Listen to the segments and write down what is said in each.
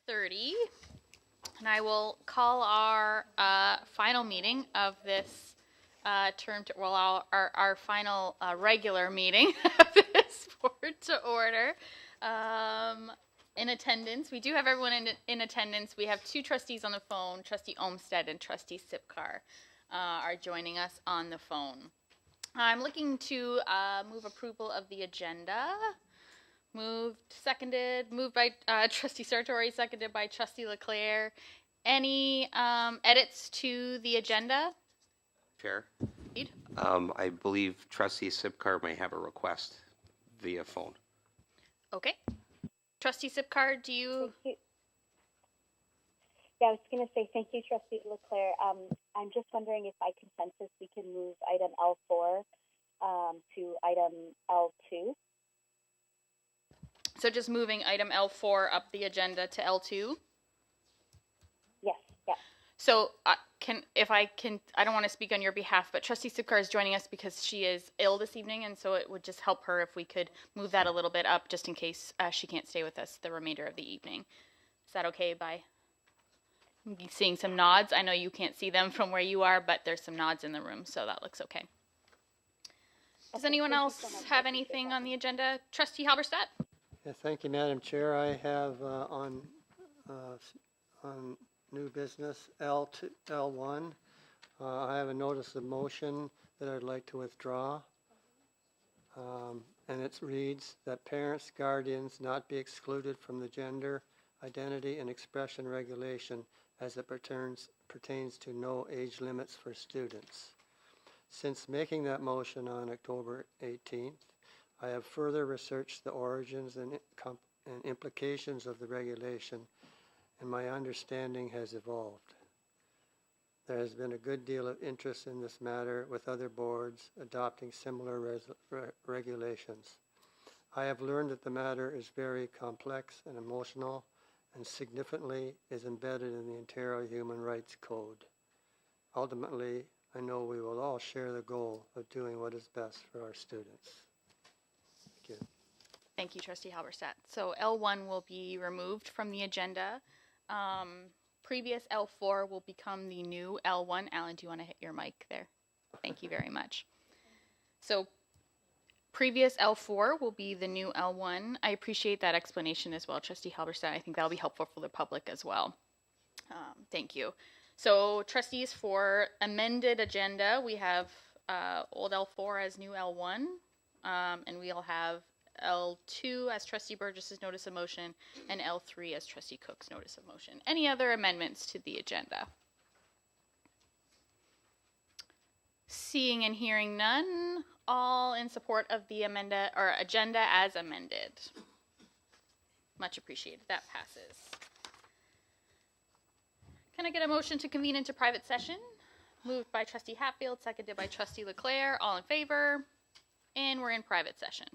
9:30, and I will call our final meeting of this term, our final regular meeting of this board to order. In attendance, we do have everyone in attendance. We have two trustees on the phone, Trustee Olmsted and Trustee Sipcar are joining us on the phone. I'm looking to move approval of the agenda. Moved by Trustee Sartori, seconded by Trustee Leclerc. Any edits to the agenda? Chair, I believe Trustee Sipcar may have a request via phone. Okay. Trustee Sipcar, do you? Thank you. Yeah, I was going to say thank you, Trustee Leclerc. I'm just wondering if by consensus we can move item L4 to item L2. So just moving item L4 up the agenda to L2? Yes, yeah. So I don't want to speak on your behalf, but Trustee Sipcar is joining us because she is ill this evening, and so it would just help her if we could move that a little bit up just in case she can't stay with us the remainder of the evening. Is that okay by seeing some nods? I know you can't see them from where you are, but there's some nods in the room, so that looks okay. Does anyone else have anything on the agenda? Trustee Halberstadt? Yeah, thank you, Madam Chair. I have on new business L1, I have a notice of motion that I'd like to withdraw. And it reads that parents, guardians not be excluded from the gender, identity, and expression regulation as it pertains to no age limits for students. Since making that motion on October 18th, I have further researched the origins and implications of the regulation, and my understanding has evolved. There has been a good deal of interest in this matter, with other boards adopting similar regulations. I have learned that the matter is very complex and emotional, and significantly is embedded in the Ontario Human Rights Code. Ultimately, I know we will all share the goal of doing what is best for our students. Thank you. Thank you, Trustee Halberstadt. So L1 will be removed from the agenda. Previous L4 will become the new L1. Alan, do you want to hit your mic there? Thank you very much. So previous L4 will be the new L1. I appreciate that explanation as well, Trustee Halberstadt. I think that'll be helpful for the public as well. Thank you. So trustees, for amended agenda, we have old L4 as new L1, and we'll have L2 as Trustee Burgess's notice of motion, and L3 as Trustee Cook's notice of motion. Any other amendments to the agenda? Seeing and hearing none, all in support of the agenda as amended. Much appreciated. That passes. Can I get a motion to convene into private session? Moved by Trustee Hatfield, seconded by Trustee Leclerc. All in favor? And we're in private session.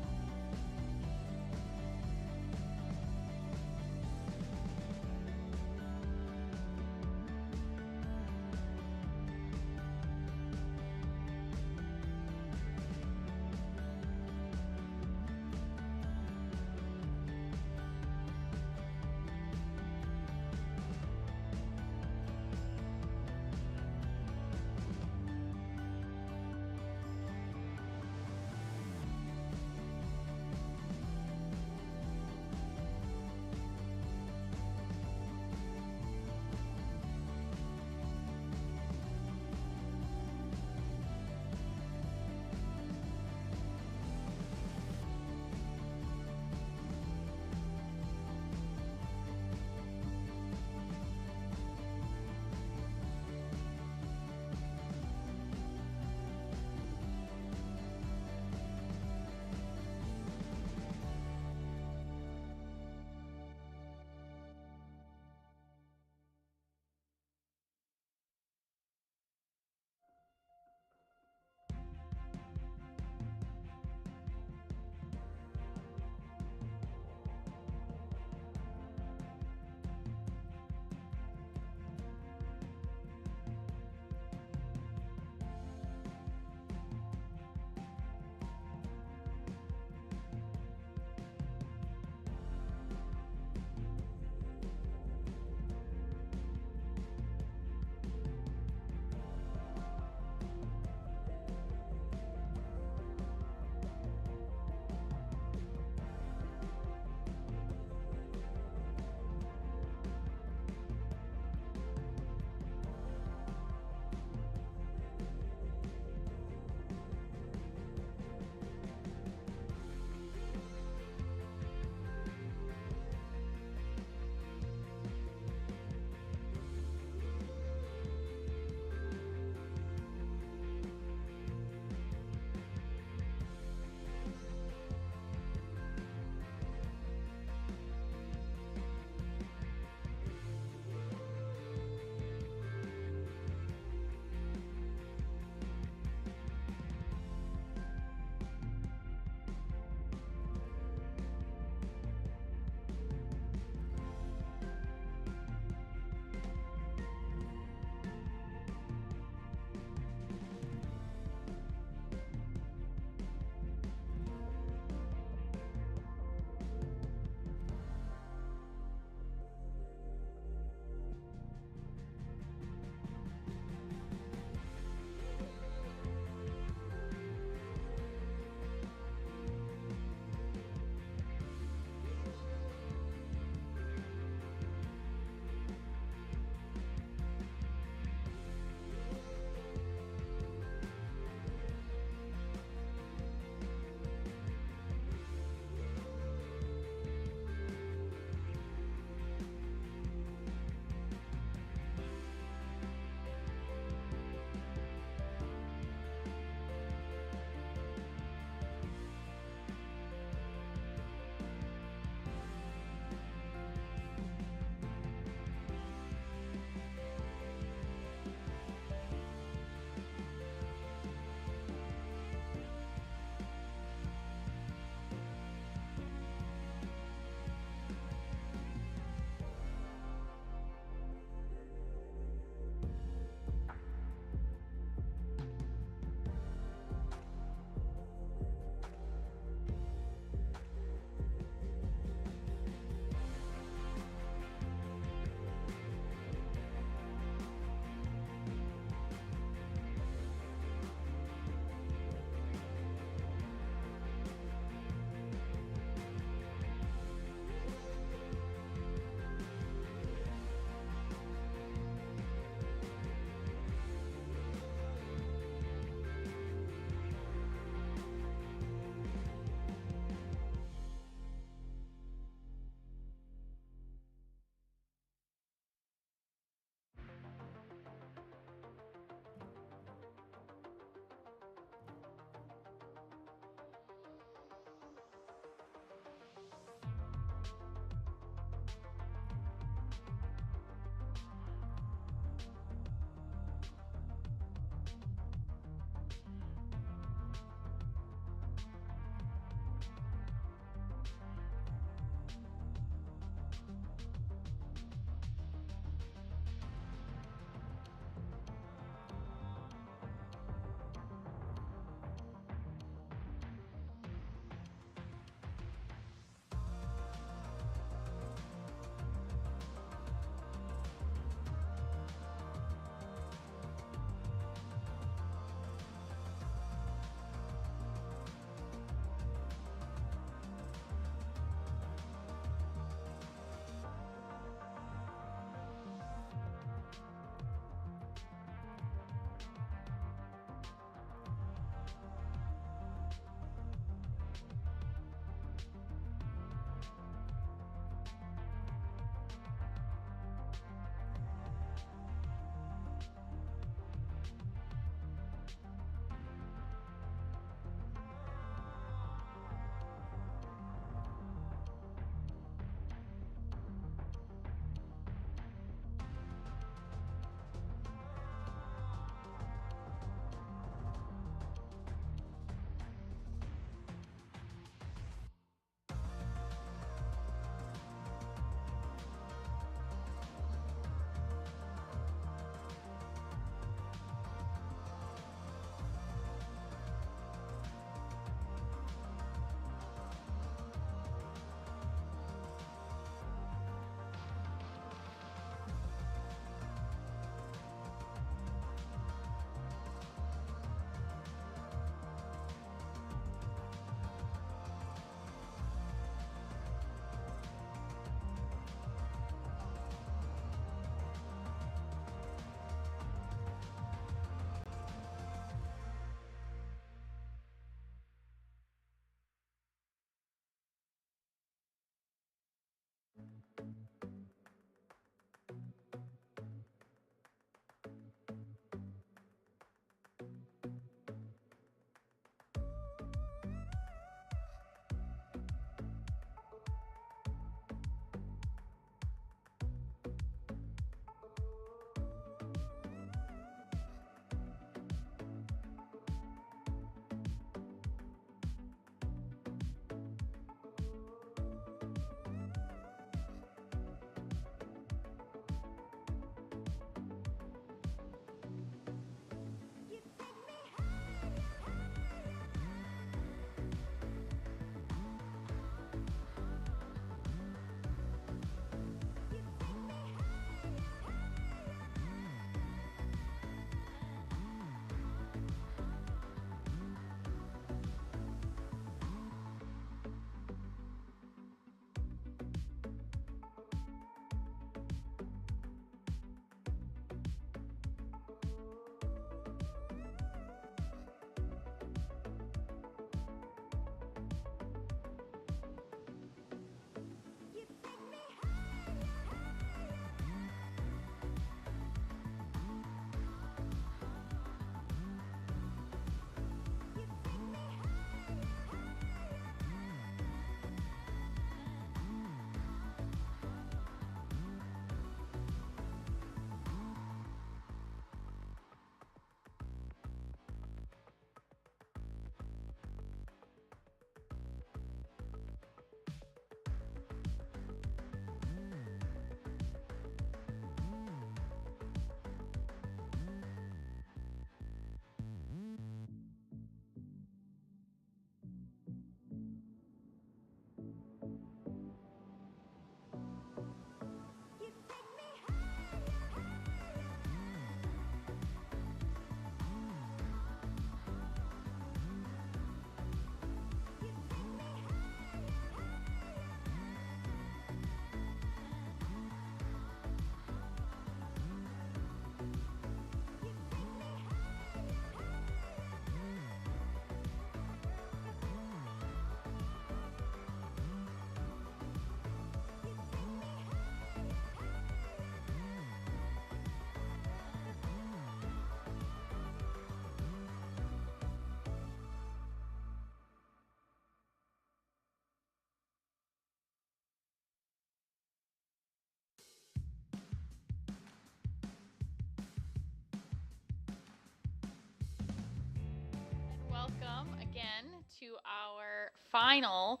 again to our final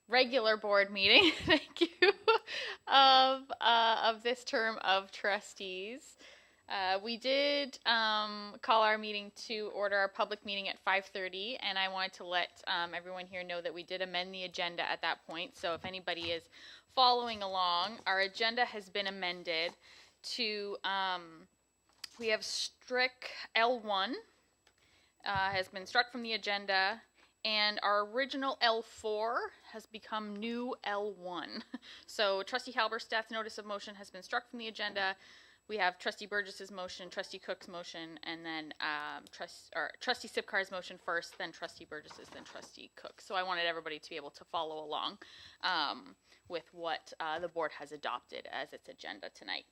regular board meeting. Thank you of this term of trustees. We did call our meeting to order, our public meeting at 5:30, and I wanted to let everyone here know that we did amend the agenda at that point. So if anybody is following along, our agenda has been amended to, we have strict L1 has been struck from the agenda, and our original L4 has become new L1. So Trustee Halberstadt's notice of motion has been struck from the agenda. We have Trustee Burgess's motion, Trustee Cook's motion, and then Trustee Sipkar's motion first, then Trustee Burgess's, then Trustee Cook. So I wanted everybody to be able to follow along with what the board has adopted as its agenda tonight.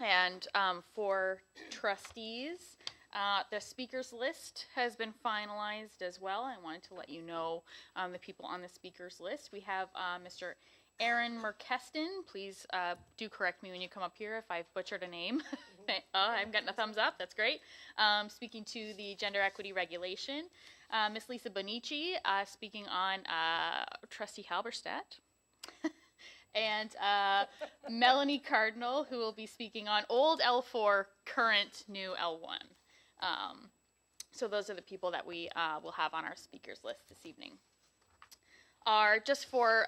And for trustees, the speakers list has been finalized as well. I wanted to let you know the people on the speakers list. We have Mr. Aaron Merkeston. Please do correct me when you come up here if I've butchered a name. I'm getting a thumbs up. That's great. Speaking to the gender equity regulation. Miss Lisa Bonici speaking on Trustee Halberstadt. And Melanie Cardinal, who will be speaking on old L4, current new L1. So those are the people that we will have on our speakers list this evening. Just for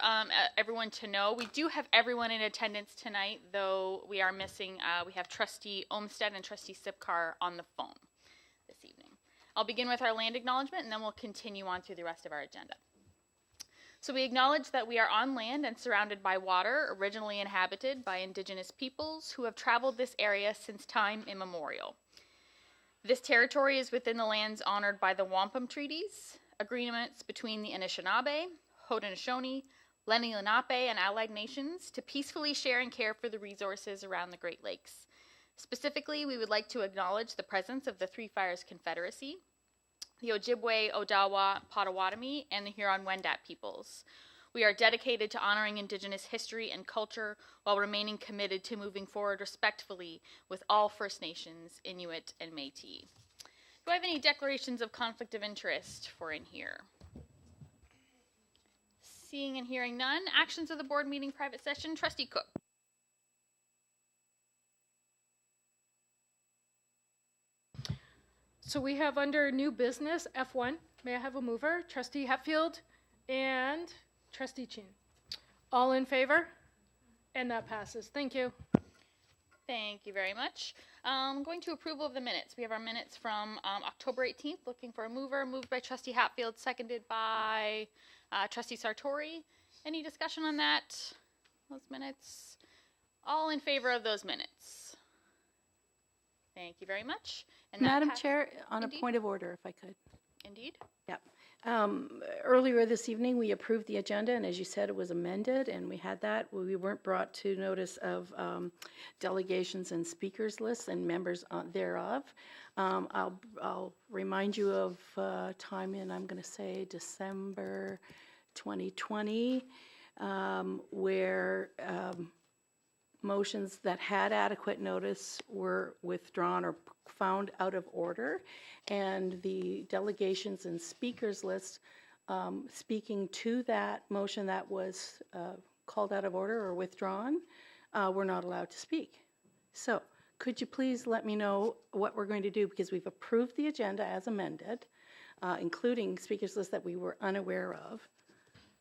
everyone to know, we do have everyone in attendance tonight, though we are missing, we have Trustee Olmsted and Trustee Sipkar on the phone this evening. I'll begin with our land acknowledgement, and then we'll continue on through the rest of our agenda. So we acknowledge that we are on land and surrounded by water, originally inhabited by indigenous peoples who have traveled this area since time immemorial. This territory is within the lands honored by the Wampum Treaties, agreements between the Anishinaabe, Haudenosaunee, Lenni Lenape, and allied nations to peacefully share and care for the resources around the Great Lakes. Specifically, we would like to acknowledge the presence of the Three Fires Confederacy, the Ojibwe, Odawa, Potawatomi, and the Huron-Wendat peoples. We are dedicated to honoring Indigenous history and culture while remaining committed to moving forward respectfully with all First Nations, Inuit, and Métis. Do I have any declarations of conflict of interest for in here? Seeing and hearing none. Actions of the board meeting private session. Trustee Cook. So we have under new business, F1. May I have a mover? Trustee Hatfield and Trustee Chin. All in favor? And that passes. Thank you. Thank you very much. Going to approval of the minutes. We have our minutes from October 18th. Looking for a mover. Moved by Trustee Hatfield, seconded by Trustee Sartori. Any discussion on that? Those minutes? All in favor of those minutes? Thank you very much. And Madam Chair, on Indeed. a point of order, if I could. Indeed. Yep. Earlier this evening, we approved the agenda, and as you said, it was amended, and we had that. We weren't brought to notice of delegations and speakers lists and members thereof. I'll remind you of time in, I'm going to say, December 2020, where motions that had adequate notice were withdrawn or found out of order, and the delegations and speakers list speaking to that motion that was called out of order or withdrawn were not allowed to speak. So could you please let me know what we're going to do, because we've approved the agenda as amended, including speakers list that we were unaware of.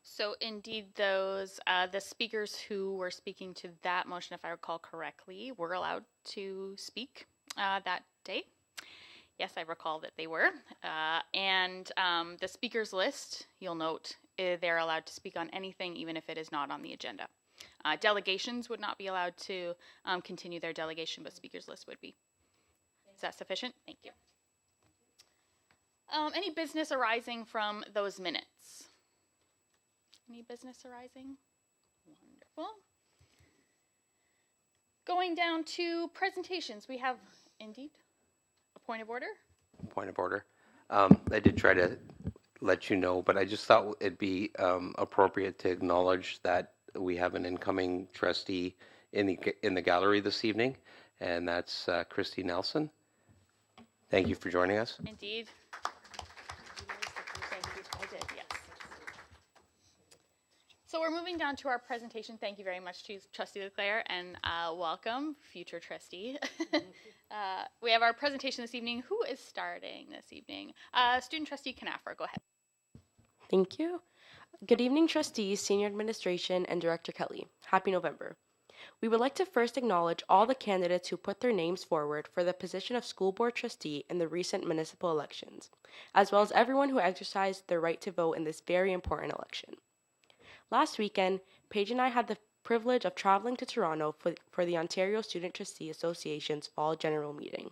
So indeed, those the speakers who were speaking to that motion, if I recall correctly, were allowed to speak that day. Yes, I recall that they were. And the speakers list, you'll note, they're allowed to speak on anything, even if it is not on the agenda. Delegations would not be allowed to continue their delegation, but speakers list would be. Is that sufficient? Thank you. Any business arising from those minutes? Any business arising? Wonderful. Going down to presentations, we have, indeed, a point of order. Point of order. I did try to let you know, but I just thought it'd be appropriate to acknowledge that we have an incoming trustee in the gallery this evening, and that's Christy Nelson. Thank you for joining us. Indeed. So we're moving down to our presentation. Thank you very much to Trustee Leclerc, and welcome, future trustee. We have our presentation this evening. Who is starting this evening? Student Trustee Knaffer, go ahead. Thank you. Good evening, trustees, senior administration, and Director Kelly. Happy November. We would like to first acknowledge all the candidates who put their names forward for the position of school board trustee in the recent municipal elections, as well as everyone who exercised their right to vote in this very important election. Last weekend, Paige and I had the privilege of traveling to Toronto for the Ontario Student Trustee Association's fall general meeting.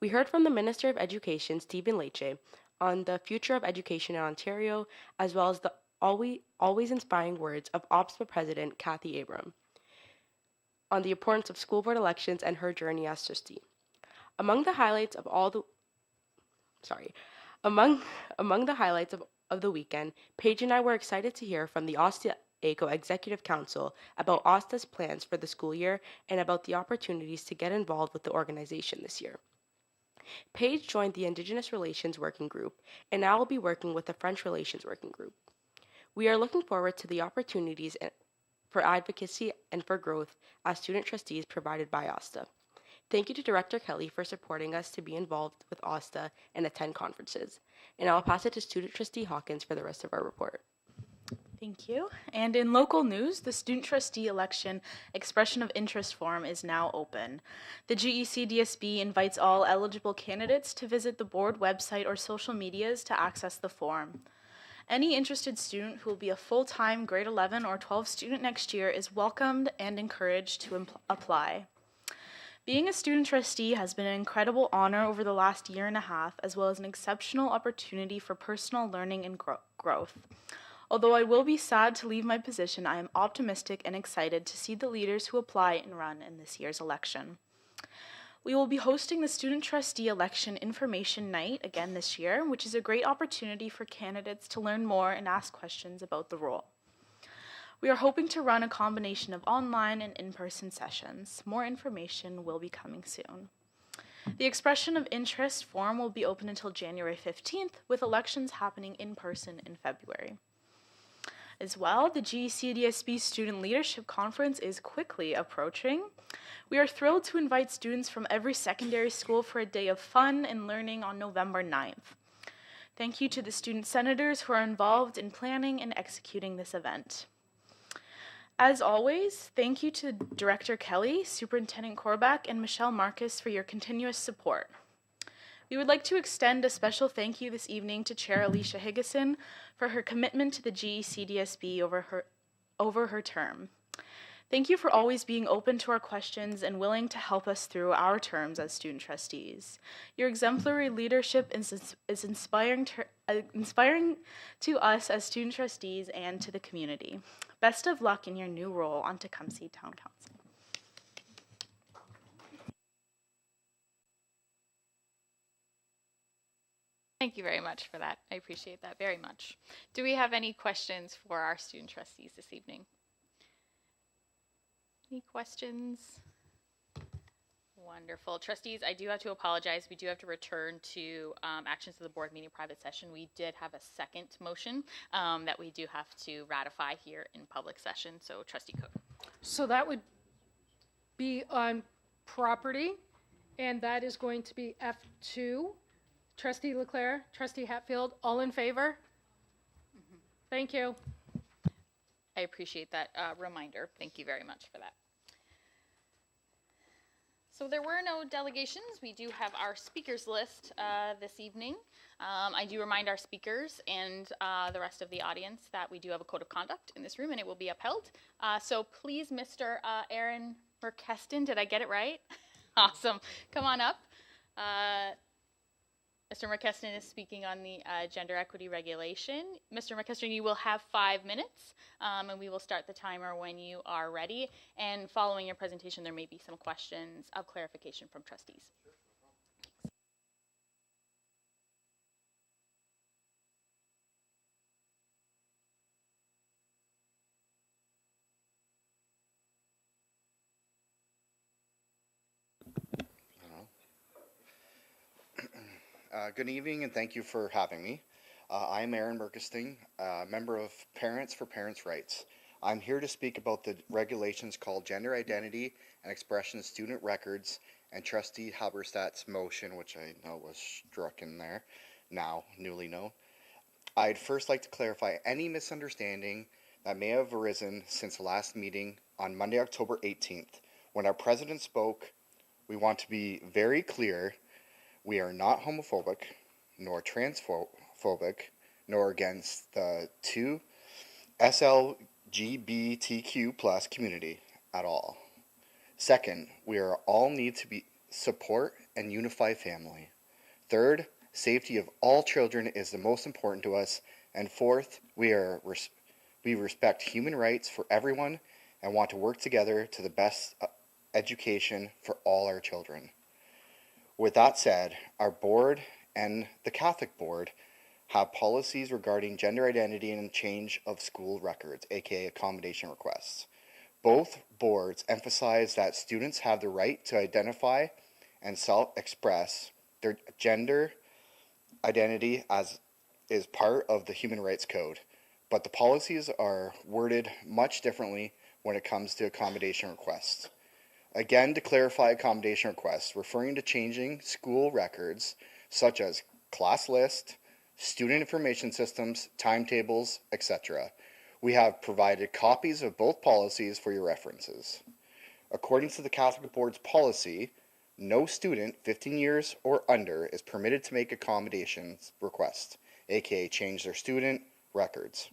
We heard from the Minister of Education, Stephen Lecce, on the future of education in Ontario, as well as the always inspiring words of OPSBA President Kathy Abram on the importance of school board elections and her journey as trustee. Among the highlights of the weekend, Paige and I were excited to hear from the OSTA ACO Executive Council about OSTA's plans for the school year and about the opportunities to get involved with the organization this year. Paige joined the Indigenous Relations Working Group and now will be working with the French Relations Working Group. We are looking forward to the opportunities for advocacy and for growth as student trustees provided by OSTA. Thank you to Director Kelly for supporting us to be involved with OSTA and attend conferences. And I'll pass it to Student Trustee Hawkins for the rest of our report. Thank you. And in local news, the student trustee election expression of interest form is now open. The GECDSB invites all eligible candidates to visit the board website or social medias to access the form. Any interested student who will be a full-time grade 11 or 12 student next year is welcomed and encouraged to apply. Being a student trustee has been an incredible honor over the last year and a half, as well as an exceptional opportunity for personal learning and growth. Although I will be sad to leave my position, I am optimistic and excited to see the leaders who apply and run in this year's election. We will be hosting the Student Trustee Election Information Night again this year, which is a great opportunity for candidates to learn more and ask questions about the role. We are hoping to run a combination of online and in-person sessions. More information will be coming soon. The expression of interest form will be open until January 15th, with elections happening in person in February. As well, the GECDSB Student Leadership Conference is quickly approaching. We are thrilled to invite students from every secondary school for a day of fun and learning on November 9th. Thank you to the student senators who are involved in planning and executing this event. As always, thank you to Director Kelly, Superintendent Korbach, and Michelle Marcus for your continuous support. We would like to extend a special thank you this evening to Chair Alicia Higgison for her commitment to the GECDSB over her term. Thank you for always being open to our questions and willing to help us through our terms as student trustees. Your exemplary leadership is inspiring to us as student trustees and to the community. Best of luck in your new role on Tecumseh Town Council. Thank you very much for that. I appreciate that very much. Do we have any questions for our student trustees this evening? Any questions? Wonderful. Trustees, I do have to apologize. We do have to return to actions of the board meeting private session. We did have a second motion that we do have to ratify here in public session. So Trustee Cook. So that would be on property, and that is going to be F2. Trustee Leclerc, Trustee Hatfield, all in favor? Thank you. I appreciate that reminder. Thank you very much for that. So there were no delegations. We do have our speakers list this evening. I do remind our speakers and the rest of the audience that we do have a code of conduct in this room and it will be upheld. So please, Mr. Aaron Merkeston, did I get it right? Awesome. Come on up. Mr. Merkeston is speaking on the gender equity regulation. Mr. Merkeston, you will have 5 minutes, and we will start the timer when you are ready. And following your presentation, there may be some questions of clarification from trustees. Good evening, and thank you for having me. I'm Aaron Merkesting, member of Parents for Parents' Rights. I'm here to speak about the regulations called Gender Identity and Expression Student Records and Trustee Halberstadt's motion, which I know was struck in there, now newly known. I'd first like to clarify any misunderstanding that may have arisen since the last meeting on Monday, October 18th. When our president spoke, we want to be very clear. We are not homophobic, nor transphobic, nor against the two SLGBTQ plus community at all. Second, we are all need to be support and unify family. Third, safety of all children is the most important to us. And fourth, we respect human rights for everyone and want to work together to the best education for all our children. With that said, our board and the Catholic Board have policies regarding gender identity and change of school records, aka accommodation requests. Both boards emphasize that students have the right to identify and self-express their gender identity as is part of the Human Rights Code, but the policies are worded much differently when it comes to accommodation requests. Again, to clarify accommodation requests, referring to changing school records such as class list, student information systems, timetables, etc. We have provided copies of both policies for your references. According to the Catholic Board's policy, no student 15 years or under is permitted to make accommodations requests, aka change their student records,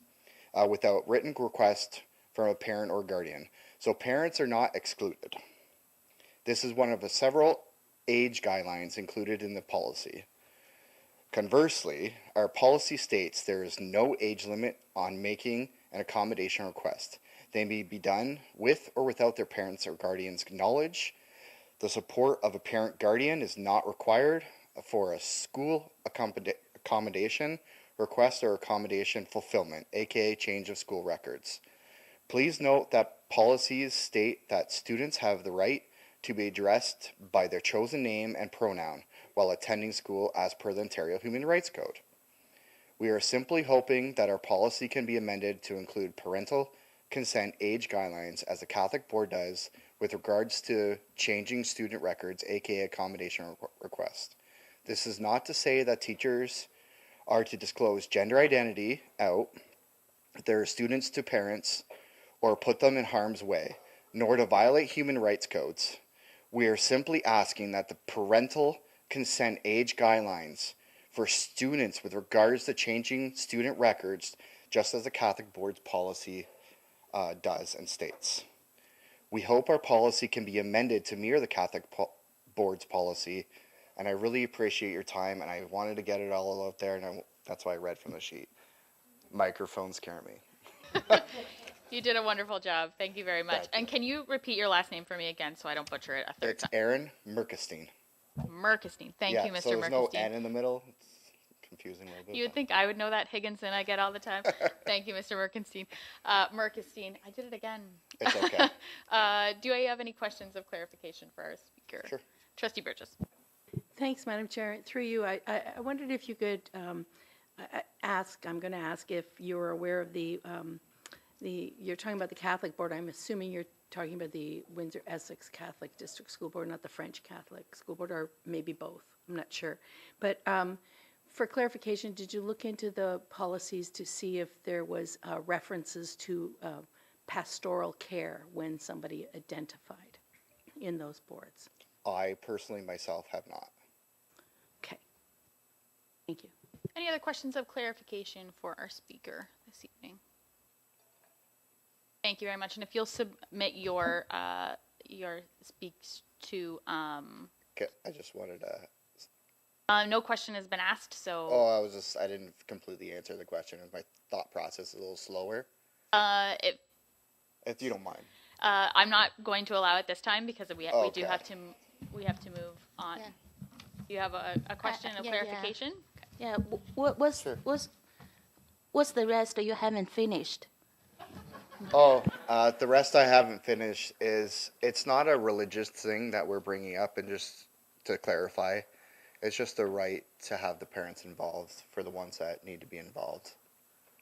without written request from a parent or guardian. So parents are not excluded. This is one of the several age guidelines included in the policy. Conversely, our policy states there is no age limit on making an accommodation request. They may be done with or without their parents' or guardian's knowledge. The support of a parent guardian is not required for a school accommodation request or accommodation fulfillment, aka change of school records. Please note that policies state that students have the right to be addressed by their chosen name and pronoun while attending school as per the Ontario Human Rights Code. We are simply hoping that our policy can be amended to include parental consent age guidelines as the Catholic Board does with regards to changing student records, aka accommodation request. This is not to say that teachers are to disclose gender identity out their students to parents or put them in harm's way, nor to violate human rights codes. We are simply asking that the parental consent age guidelines for students with regards to changing student records, just as the Catholic Board's policy does and states. We hope our policy can be amended to mirror the Catholic Board's policy, and I really appreciate your time, and I wanted to get it all out there, and that's why I read from the sheet. Microphones scare me. You did a wonderful job. Thank you very much. And can you repeat your last name for me again so I don't butcher it a third time? It's Aaron Merkestein. Merkestein. Thank you, Mr. So there's Merkestein. no N in the middle. It's confusing a little bit. You would think I would know that Higginson I get all the time. Thank you, Mr. Merkestein. Merkestein, I did it again. It's okay. Do I have any questions of clarification for our speaker? Sure. Trustee Burgess. Thanks, Madam Chair. Through you, I wondered if you could I'm going to ask if you're aware of you're talking about the Catholic Board. I'm assuming you're talking about the Windsor-Essex Catholic District School Board, not the French Catholic School Board, or maybe both. I'm not sure. But for clarification, did you look into the policies to see if there was references to pastoral care when somebody identified in those boards? I personally myself have not. Okay. Thank you. Any other questions of clarification for our speaker this evening? Thank you very much. And if you'll submit your speaks to Okay, I just wanted to. no question has been asked, so I didn't completely answer the question. My thought process is a little slower. If you don't mind. I'm not going to allow it this time because we do have to move on. Yeah. Do you have a question of clarification? Yeah. What's the rest you haven't finished? The rest I haven't finished is it's not a religious thing that we're bringing up, and just to clarify, It's just the right to have the parents involved for the ones that need to be involved.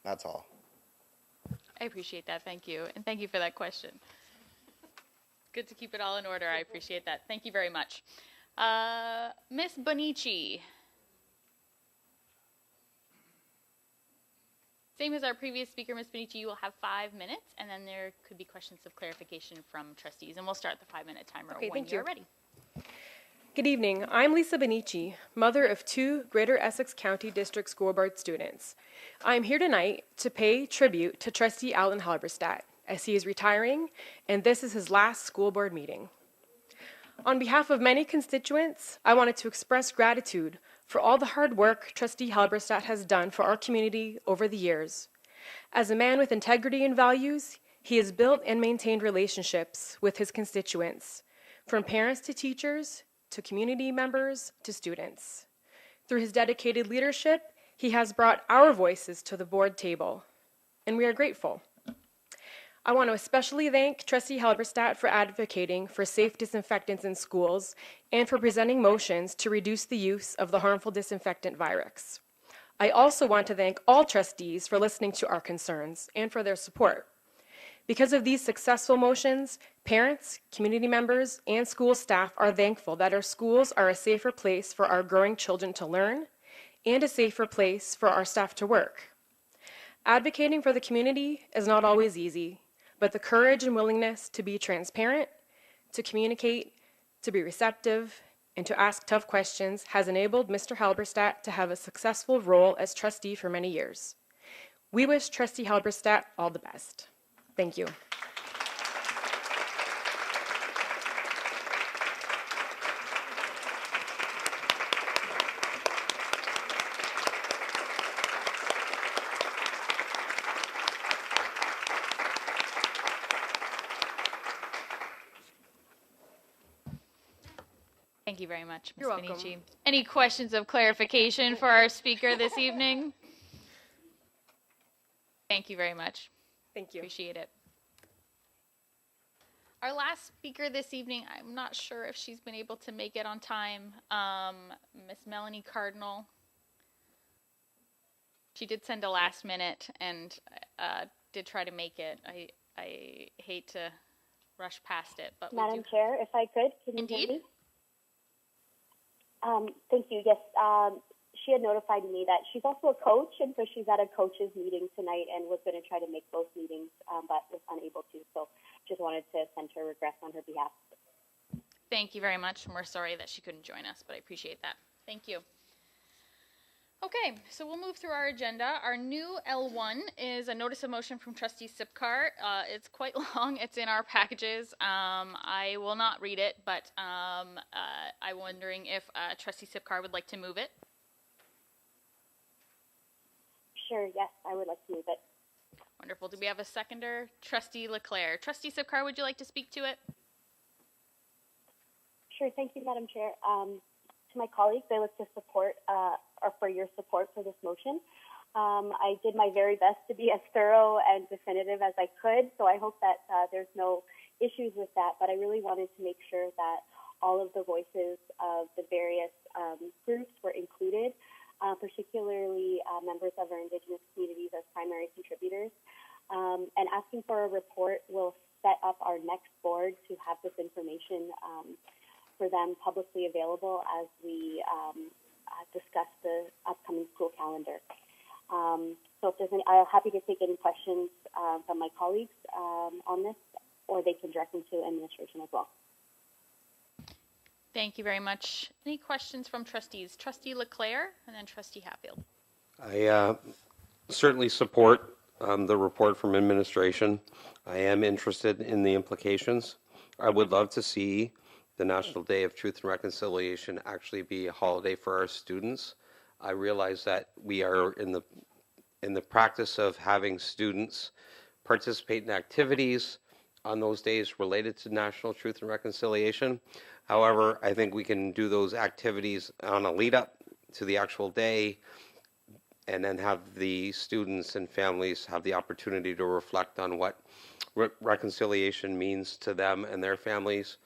That's all. I appreciate that. Thank you. And thank you for that question. Good to keep it all in order. I appreciate that. Thank you very much. Miss Bonici. Same as our previous speaker, Ms. Bonici, you will have 5 minutes, and then there could be questions of clarification from trustees. And we'll start the 5-minute timer when you're ready. Good evening. I'm Lisa Benici, mother of 2 Greater Essex County District School Board students. I'm here tonight to pay tribute to Trustee Alan Halberstadt, as he is retiring, and this is his last school board meeting. On behalf of many constituents, I wanted to express gratitude for all the hard work Trustee Halberstadt has done for our community over the years. As a man with integrity and values, he has built and maintained relationships with his constituents, from parents to teachers, to community members, to students. Through his dedicated leadership, he has brought our voices to the board table, and we are grateful. I want to especially thank Trustee Halberstadt for advocating for safe disinfectants in schools and for presenting motions to reduce the use of the harmful disinfectant Virex. I also want to thank all trustees for listening to our concerns and for their support. Because of these successful motions, parents, community members, and school staff are thankful that our schools are a safer place for our growing children to learn and a safer place for our staff to work. Advocating for the community is not always easy, but the courage and willingness to be transparent, to communicate, to be receptive, and to ask tough questions has enabled Mr. Halberstadt to have a successful role as trustee for many years. We wish Trustee Halberstadt all the best. Thank you. Thank you very much, Ms. You're welcome. Benici. Any questions of clarification for our speaker this evening? Thank you very much. Thank you. Appreciate it. Our last speaker this evening, I'm not sure if she's been able to make it on time, Miss Melanie Cardinal. She did send a last minute and did try to make it. I hate to rush past it, but Madam Chair, if I could, can you hear me? Thank you. Yes, she had notified me that she's also a coach, and so she's at a coaches meeting tonight and was going to try to make both meetings, but was unable to. So just wanted to send her regrets on her behalf. Thank you very much, and we're sorry that she couldn't join us, but I appreciate that. Thank you. Okay, so we'll move through our agenda. Our new L1 is a notice of motion from Trustee Sipcar. It's quite long. It's in our packages. I will not read it, but I'm wondering if Trustee Sipcar would like to move it. Sure, yes, I would like to move it. Wonderful. Do we have a seconder? Trustee Leclerc. Trustee Sipcar, would you like to speak to it? Sure, thank you, Madam Chair. To my colleagues, I look to support or for your support for this motion. I did my very best to be as thorough and definitive as I could, so I hope that there's no issues with that, but I really wanted to make sure that all of the voices of the various groups were included, particularly members of our Indigenous communities as primary contributors. And asking for a report will set up our next board to have this information for them publicly available as we discuss the upcoming school calendar. So if there's any, I'm happy to take any questions from my colleagues on this, or they can direct them to administration as well. Thank you very much. Any questions from trustees? Trustee Leclerc and then Trustee Hatfield. I certainly support the report from administration. I am interested in the implications. I would love to see the National Day of Truth and Reconciliation actually be a holiday for our students. I realize that we are in the practice of having students participate in activities on those days related to National Truth and Reconciliation. However, I think we can do those activities on a lead up to the actual day and then have the students and families have the opportunity to reflect on what reconciliation means to them and their families.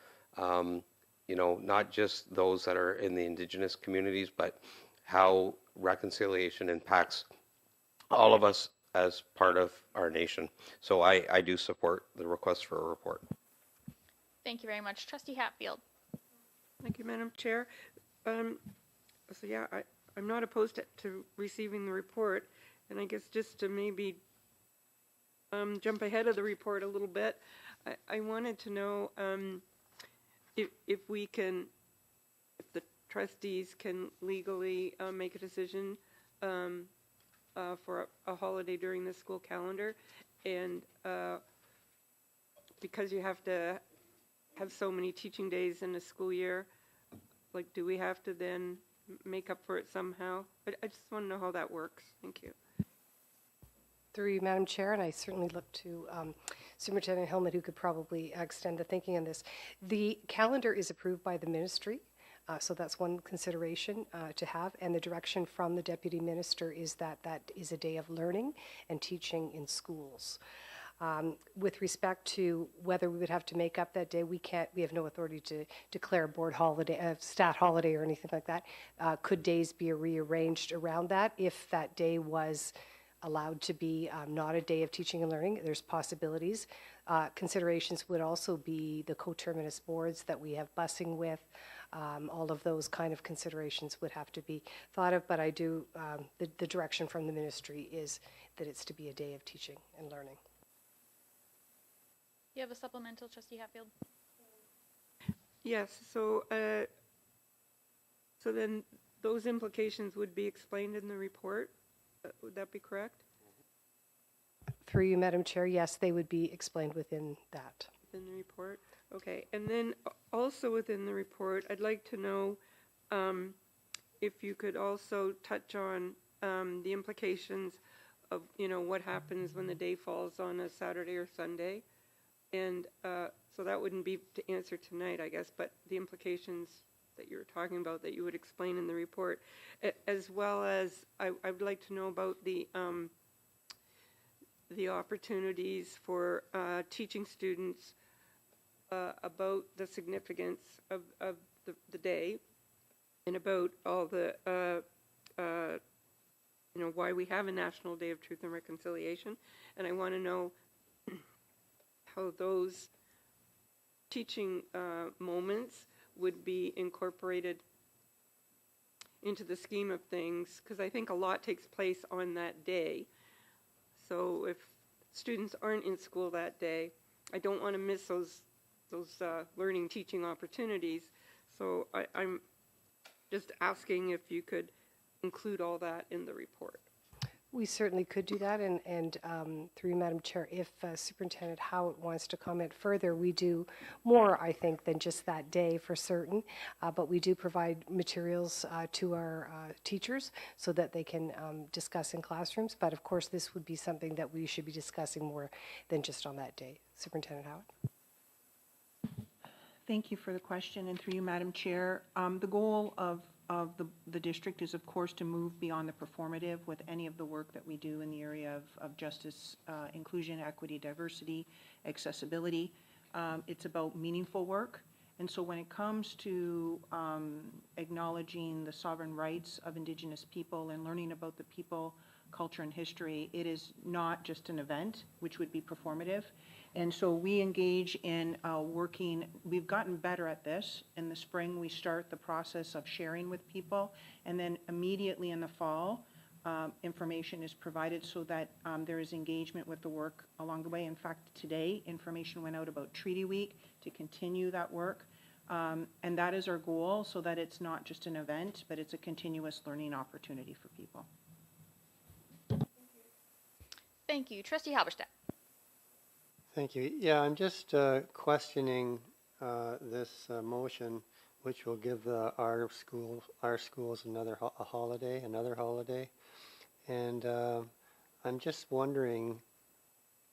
you know, not just those that are in the Indigenous communities, but how reconciliation impacts all of us as part of our nation. So I do support the request for a report. Thank you very much. Trustee Hatfield. Thank you, Madam Chair. So yeah, I'm not opposed to receiving the report, and I guess just to maybe jump ahead of the report a little bit, I wanted to know if we can, if the trustees can legally make a decision for a holiday during the school calendar, and because you have to have so many teaching days in a school year, like, do we have to then make up for it somehow? I just want to know how that works. Thank you. Through you, Madam Chair, and I certainly look to Superintendent Hillman, who could probably extend the thinking on this. The calendar is approved by the ministry, so that's one consideration to have, and the direction from the Deputy Minister is that that is a day of learning and teaching in schools. With respect to whether we would have to make up that day, we have no authority to declare a board holiday, a stat holiday or anything like that. Could days be rearranged around that if that day was allowed to be not a day of teaching and learning? There's possibilities. Considerations would also be the coterminous boards that we have busing with. All of those kind of considerations would have to be thought of, but I do, the direction from the ministry is that it's to be a day of teaching and learning. You have a supplemental, Trustee Hatfield? Yes, so so then those implications would be explained in the report. Would that be correct? Through you, Madam Chair, yes, they would be explained within that. Within the report? Okay, and then also within the report, I'd like to know if you could also touch on the implications of, you know, what happens when the day falls on a Saturday or Sunday. And so that wouldn't be to answer tonight, I guess, but the implications that you were talking about that you would explain in the report, as well as I would like to know about the opportunities for teaching students about the significance of the day and about all the, you know, why we have a National Day of Truth and Reconciliation. And I want to know how those teaching moments would be incorporated into the scheme of things, because I think a lot takes place on that day. So if students aren't in school that day, I don't want to miss those learning teaching opportunities. So I'm just asking if you could include all that in the report. We certainly could do that, and through you, Madam Chair, if Superintendent Howitt wants to comment further, we do more, I think, than just that day for certain, but we do provide materials to our teachers so that they can discuss in classrooms, but of course this would be something that we should be discussing more than just on that day. Superintendent Howitt. Thank you for the question, and through you, Madam Chair, the goal of the district is, of course, to move beyond the performative with any of the work that we do in the area of justice, inclusion, equity, diversity, accessibility. It's about meaningful work. And so when it comes to acknowledging the sovereign rights of Indigenous people and learning about the people, culture, and history, it is not just an event, which would be performative. And so we engage in working, we've gotten better at this. In the spring, we start the process of sharing with people, and then immediately in the fall, information is provided so that there is engagement with the work along the way. In fact, today, information went out about Treaty Week to continue that work. And that is our goal, so that it's not just an event, but it's a continuous learning opportunity for people. Thank you. Trustee Halberstadt. Thank you. Yeah, I'm just questioning this motion, which will give our schools another holiday, and I'm just wondering,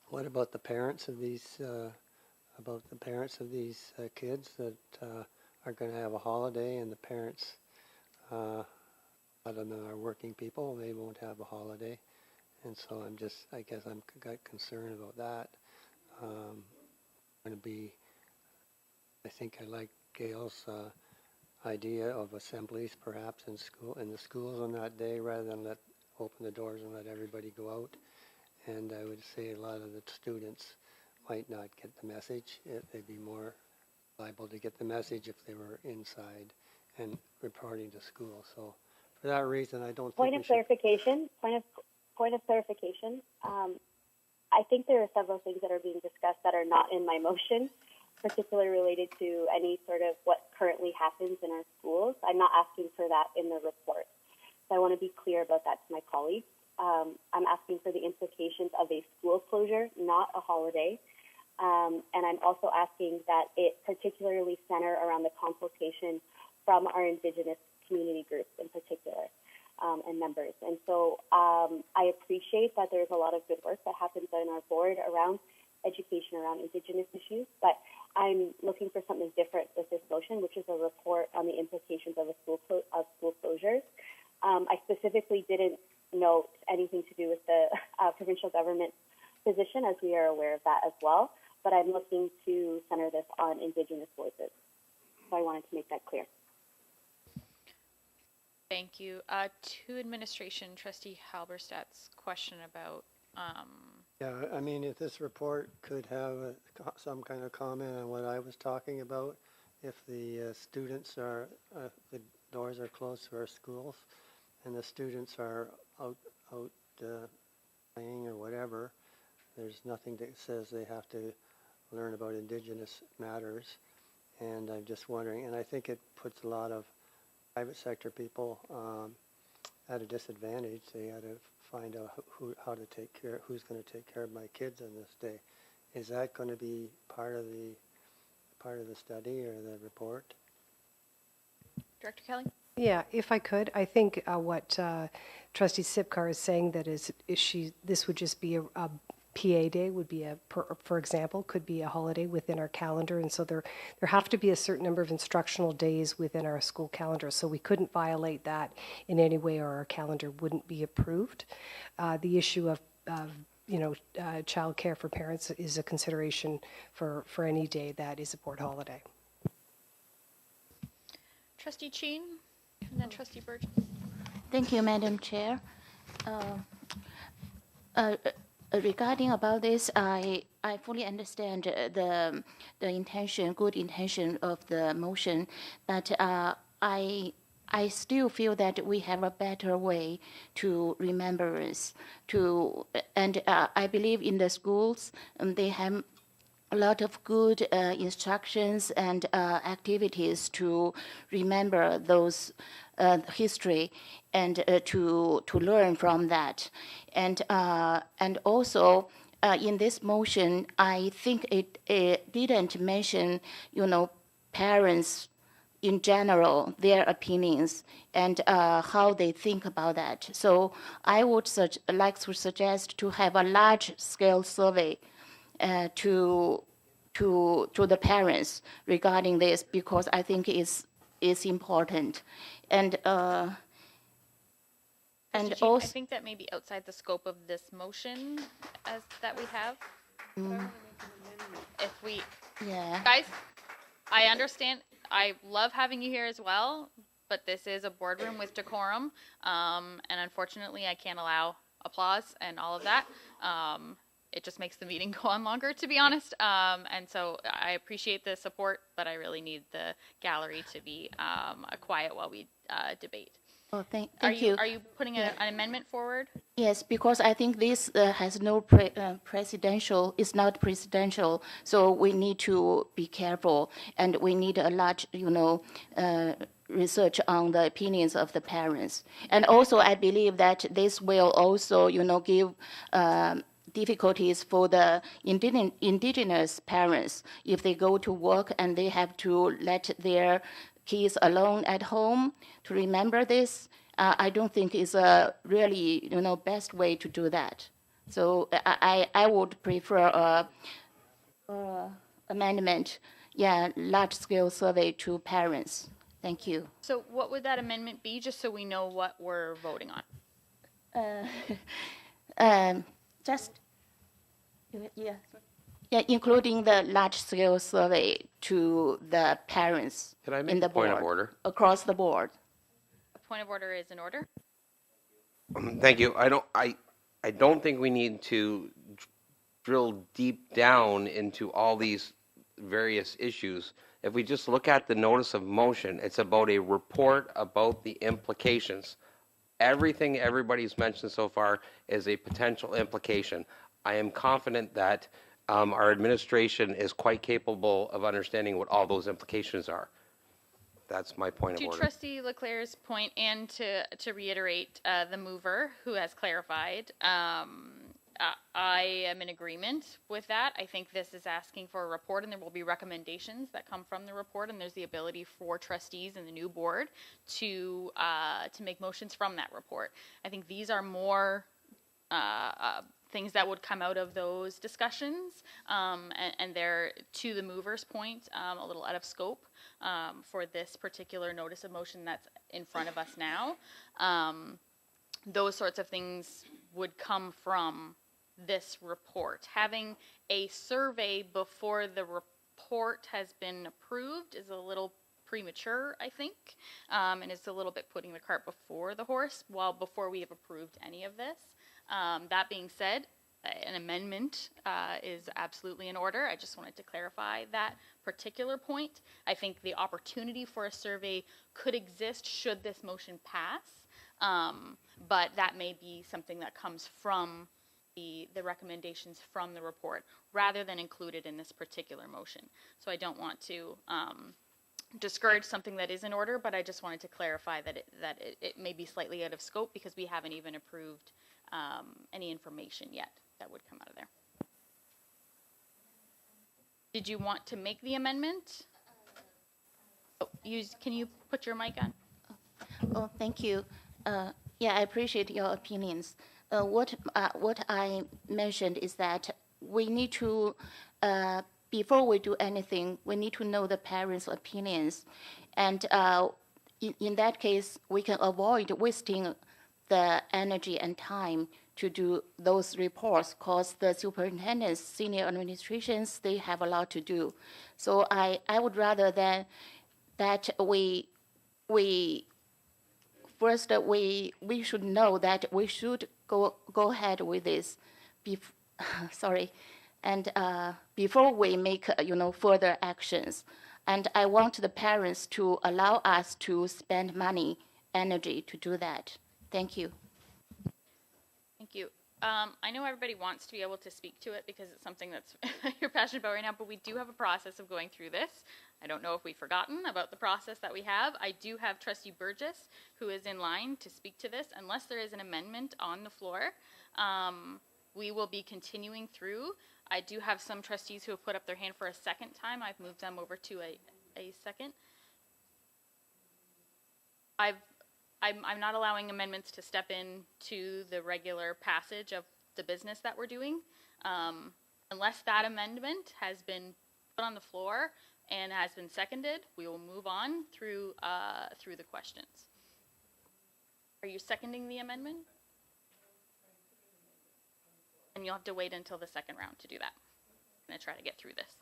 what about the parents of these kids that are going to have a holiday, and the parents, I don't know, are working people, they won't have a holiday, and so I guess I'm concerned about that. I think I like Gail's idea of assemblies perhaps in the schools on that day, rather than open the doors and let everybody go out. And I would say a lot of the students might not get the message. They'd be more liable to get the message if they were inside and reporting to school. So for that reason, I don't Point think of clarification. I think there are several things that are being discussed that are not in my motion, particularly related to any sort of what currently happens in our schools. I'm not asking for that in the report. So I want to be clear about that to my colleagues. I'm asking for the implications of a school closure, not a holiday. And I'm also asking that it particularly center around the consultation from our Indigenous community groups in particular. And members. And so I appreciate that there's a lot of good work that happens on our board around education, around Indigenous issues, but I'm looking for something different with this motion, which is a report on the implications of school closures. I specifically didn't note anything to do with the provincial government position, as we are aware of that as well, but I'm looking to center this on Indigenous voices. So I wanted to make that clear. Thank you. To administration, Trustee Halberstadt's question about. Yeah, I mean, if this report could have some kind of comment on what I was talking about, if the students are, the doors are closed to our schools, and the students are out playing or whatever, there's nothing that says they have to learn about Indigenous matters. And I'm just wondering, and I think it puts a lot of private sector people at a disadvantage. They had to find out how to take care, who's going to take care of my kids on this day. Is that going to be part of the study or the report? Director Kelly? Yeah, if I could, I think what Trustee Sipkar is saying, that this would just be a PA day, would be for example, could be a holiday within our calendar, and so there have to be a certain number of instructional days within our school calendar, so we couldn't violate that in any way, or our calendar wouldn't be approved. The issue of child care for parents is a consideration for any day that is a board holiday. Trustee Chin, and then Trustee Burgess. Thank you, Madam Chair. Regarding about this, I fully understand the intention, good intention of the motion, but I still feel that we have a better way to remembrance. And I believe in the schools, they have a lot of good instructions and activities to remember those history and to learn from that. And also in this motion, I think it didn't mention, parents in general, their opinions and how they think about that. So I would like to suggest to have a large-scale survey to the parents regarding this, because I think it's important. And also, I think that may be outside the scope of this motion that we have. If we, guys, I understand. I love having you here as well, but this is a boardroom with decorum, and unfortunately, I can't allow applause and all of that. It just makes the meeting go on longer, to be honest. And so I appreciate the support, but I really need the gallery to be quiet while we debate. Oh, thank you. you. Are you putting an amendment forward? Yes, because I think this has no presidential, it's not presidential, so we need to be careful, and we need a large, research on the opinions of the parents. And also, I believe that this will also, give difficulties for the indigenous parents if they go to work and they have to let their kids alone at home to remember this. I don't think is a really, best way to do that. So I would prefer a amendment, large-scale survey to parents. Thank you. So what would that amendment be, just so we know what we're voting on? Yeah, including the large-scale survey to the parents Can I in make the a point of board, order? across the board. A point of order is in order. Thank you. I don't think we need to drill deep down into all these various issues. If we just look at the notice of motion, it's about a report about the implications. Everything everybody's mentioned so far is a potential implication. I am confident that our administration is quite capable of understanding what all those implications are. That's my point of To order. Trustee Leclerc's point, and to reiterate the mover who has clarified, I am in agreement with that. I think this is asking for a report, and there will be recommendations that come from the report, and there's the ability for trustees and the new board to make motions from that report. I think these are more things that would come out of those discussions, and they're, to the mover's point, a little out of scope for this particular notice of motion that's in front of us now. Those sorts of things would come from this report. Having a survey before the report has been approved is a little premature, I think, and it's a little bit putting the cart before the horse, before we have approved any of this. That being said, an amendment is absolutely in order. I just wanted to clarify that particular point. I think the opportunity for a survey could exist should this motion pass, but that may be something that comes from the recommendations from the report rather than included in this particular motion. So I don't want to discourage something that is in order, but I just wanted to clarify that it may be slightly out of scope because we haven't even approved any information yet that would come out of there. Did you want to make the amendment? Oh, can you put your mic on? Oh, thank you. Yeah, I appreciate your opinions. What I mentioned is that we need to, before we do anything, we need to know the parents' opinions. And in that case, we can avoid wasting the energy and time to do those reports because the superintendents, senior administrations, they have a lot to do. So I would rather than that we should know that we should go ahead with this, and before we make further actions. And I want the parents to allow us to spend money, energy to do that. Thank you. Thank you. I know everybody wants to be able to speak to it because it's something that's you're passionate about right now, but we do have a process of going through this. I don't know if we've forgotten about the process that we have. I do have Trustee Burgess, who is in line to speak to this. Unless there is an amendment on the floor, we will be continuing through. I do have some trustees who have put up their hand for a second time. I've moved them over to a second. I'm not allowing amendments to step in to the regular passage of the business that we're doing. Unless that amendment has been put on the floor and has been seconded, we will move on through the questions. Are you seconding the amendment? And you'll have to wait until the second round to do that. I'm going to try to get through this.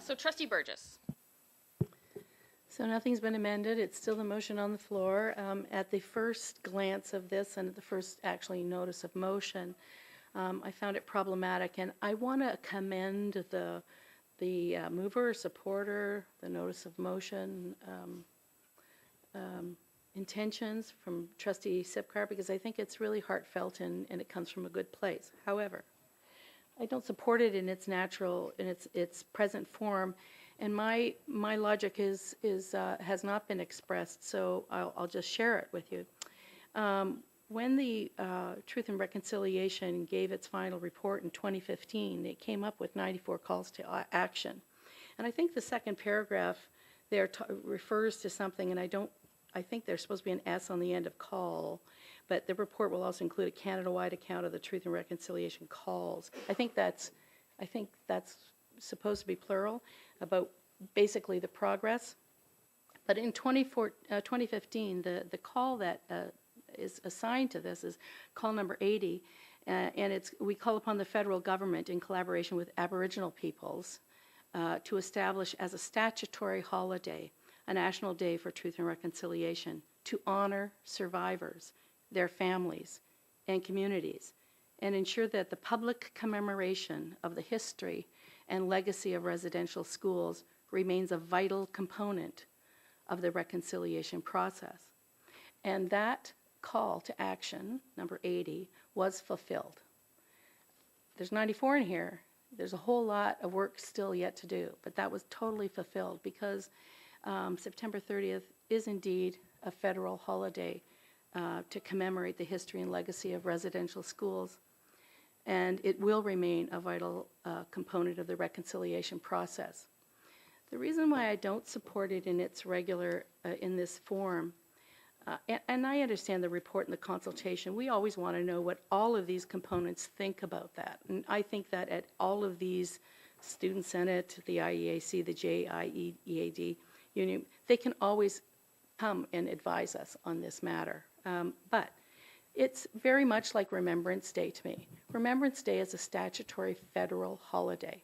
So Trustee Burgess. So nothing's been amended. It's still the motion on the floor. At the first glance of this and at the first actually notice of motion, I found it problematic. And I want to commend the mover, supporter, the notice of motion intentions from Trustee Sipcar, because I think it's really heartfelt and it comes from a good place. However, I don't support it in its natural, in its present form. And my logic has not been expressed, so I'll just share it with you. When the Truth and Reconciliation gave its final report in 2015, it came up with 94 calls to action. And I think the second paragraph there refers to something, and I think there's supposed to be an S on the end of call, but the report will also include a Canada-wide account of the Truth and Reconciliation calls. I think that's supposed to be plural, about basically the progress. But in 2015, the call that is assigned to this is call number 80, and we call upon the federal government in collaboration with Aboriginal peoples to establish as a statutory holiday a National Day for Truth and Reconciliation to honor survivors, their families, and communities, and ensure that the public commemoration of the history and legacy of residential schools remains a vital component of the reconciliation process. And that call to action, number 80, was fulfilled. There's 94 in here. There's a whole lot of work still yet to do, but that was totally fulfilled because September 30th is indeed a federal holiday to commemorate the history and legacy of residential schools, and it will remain a vital component of the reconciliation process. The reason why I don't support it in its regular, in this form, and I understand the report and the consultation, we always want to know what all of these components think about that. And I think that at all of these, Student Senate, the IEAC, the JIEAD Union, they can always come and advise us on this matter. But it's very much like Remembrance Day to me. Remembrance Day is a statutory federal holiday.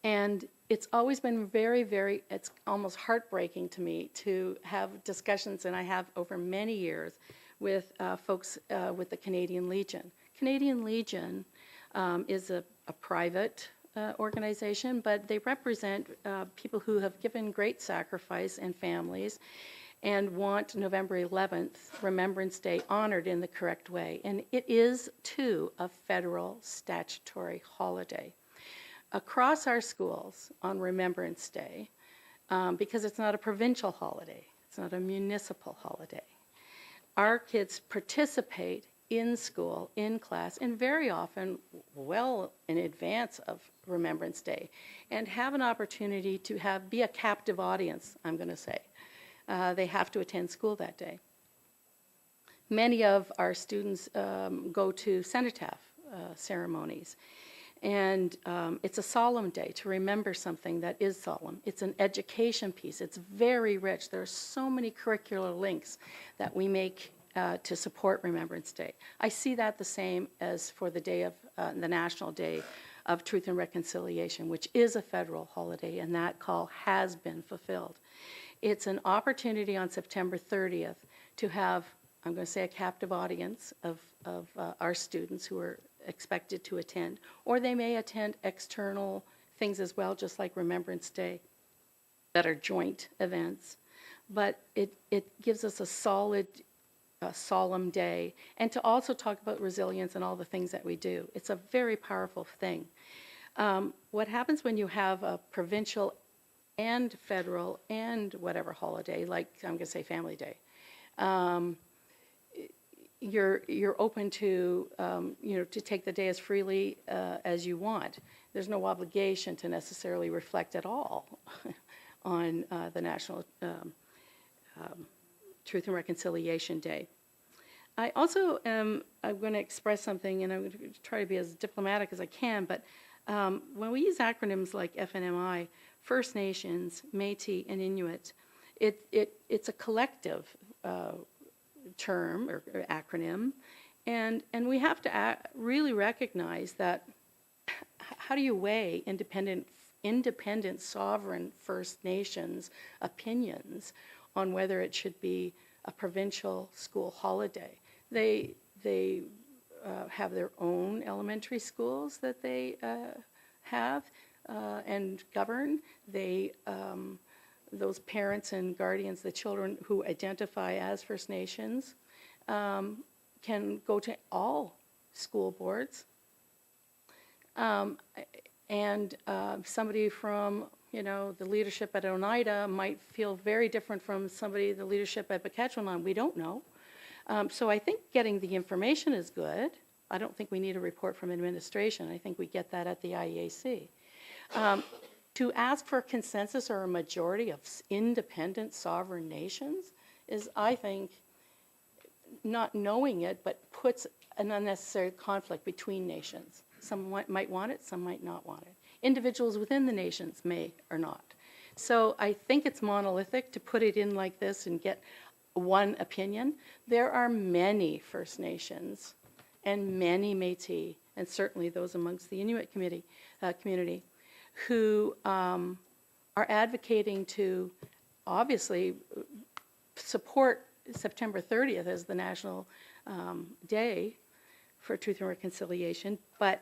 And it's always been very, very, it's almost heartbreaking to me to have discussions, and I have over many years, with folks with the Canadian Legion. Canadian Legion is a private organization, but they represent people who have given great sacrifice and families and want November 11th, Remembrance Day, honored in the correct way. And it is, too, a federal statutory holiday. Across our schools on Remembrance Day, because it's not a provincial holiday, it's not a municipal holiday, our kids participate in school, in class, and very often well in advance of Remembrance Day, and have an opportunity to be a captive audience, I'm going to say. They have to attend school that day. Many of our students go to cenotaph ceremonies. And it's a solemn day to remember something that is solemn. It's an education piece. It's very rich. There are so many curricular links that we make to support Remembrance Day. I see that the same as for the day of the National Day of Truth and Reconciliation, which is a federal holiday, and that call has been fulfilled. It's an opportunity on September 30th to have, I'm going to say, a captive audience of our students who are expected to attend, or they may attend external things as well, just like Remembrance Day, that are joint events. But it gives us a solid, solemn day, and to also talk about resilience and all the things that we do. It's a very powerful thing. What happens when you have a provincial and federal and whatever holiday, like I'm going to say Family Day, you're open to to take the day as freely as you want. There's no obligation to necessarily reflect at all on the National Truth and Reconciliation Day. I also I'm going to express something, and I'm going to try to be as diplomatic as I can, but when we use acronyms like FNMI, First Nations, Métis, and Inuit, it's a collective term or acronym, and we have to really recognize that. How do you weigh independent sovereign First Nations opinions on whether it should be a provincial school holiday? They have their own elementary schools that they have and govern. Those parents and guardians, the children who identify as First Nations, can go to all school boards. And somebody from, the leadership at Oneida might feel very different from the leadership at Saskatchewan. We don't know. So I think getting the information is good. I don't think we need a report from administration. I think we get that at the IEAC. To ask for a consensus or a majority of independent sovereign nations is, I think, not knowing it, but puts an unnecessary conflict between nations. Some might want it, some might not want it. Individuals within the nations may or not. So I think it's monolithic to put it in like this and get one opinion. There are many First Nations and many Métis, and certainly those amongst the Inuit community, who are advocating to obviously support September 30th as the National Day for Truth and Reconciliation, but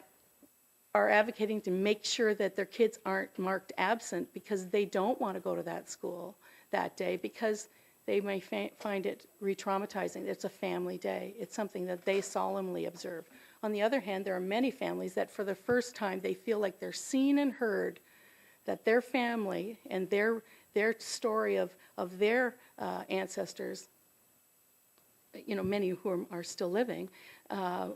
are advocating to make sure that their kids aren't marked absent because they don't want to go to that school that day because they may find it re-traumatizing. It's a family day. It's something that they solemnly observe. On the other hand, there are many families that for the first time they feel like they're seen and heard, that their family and their story of their ancestors, you know, many who are still living,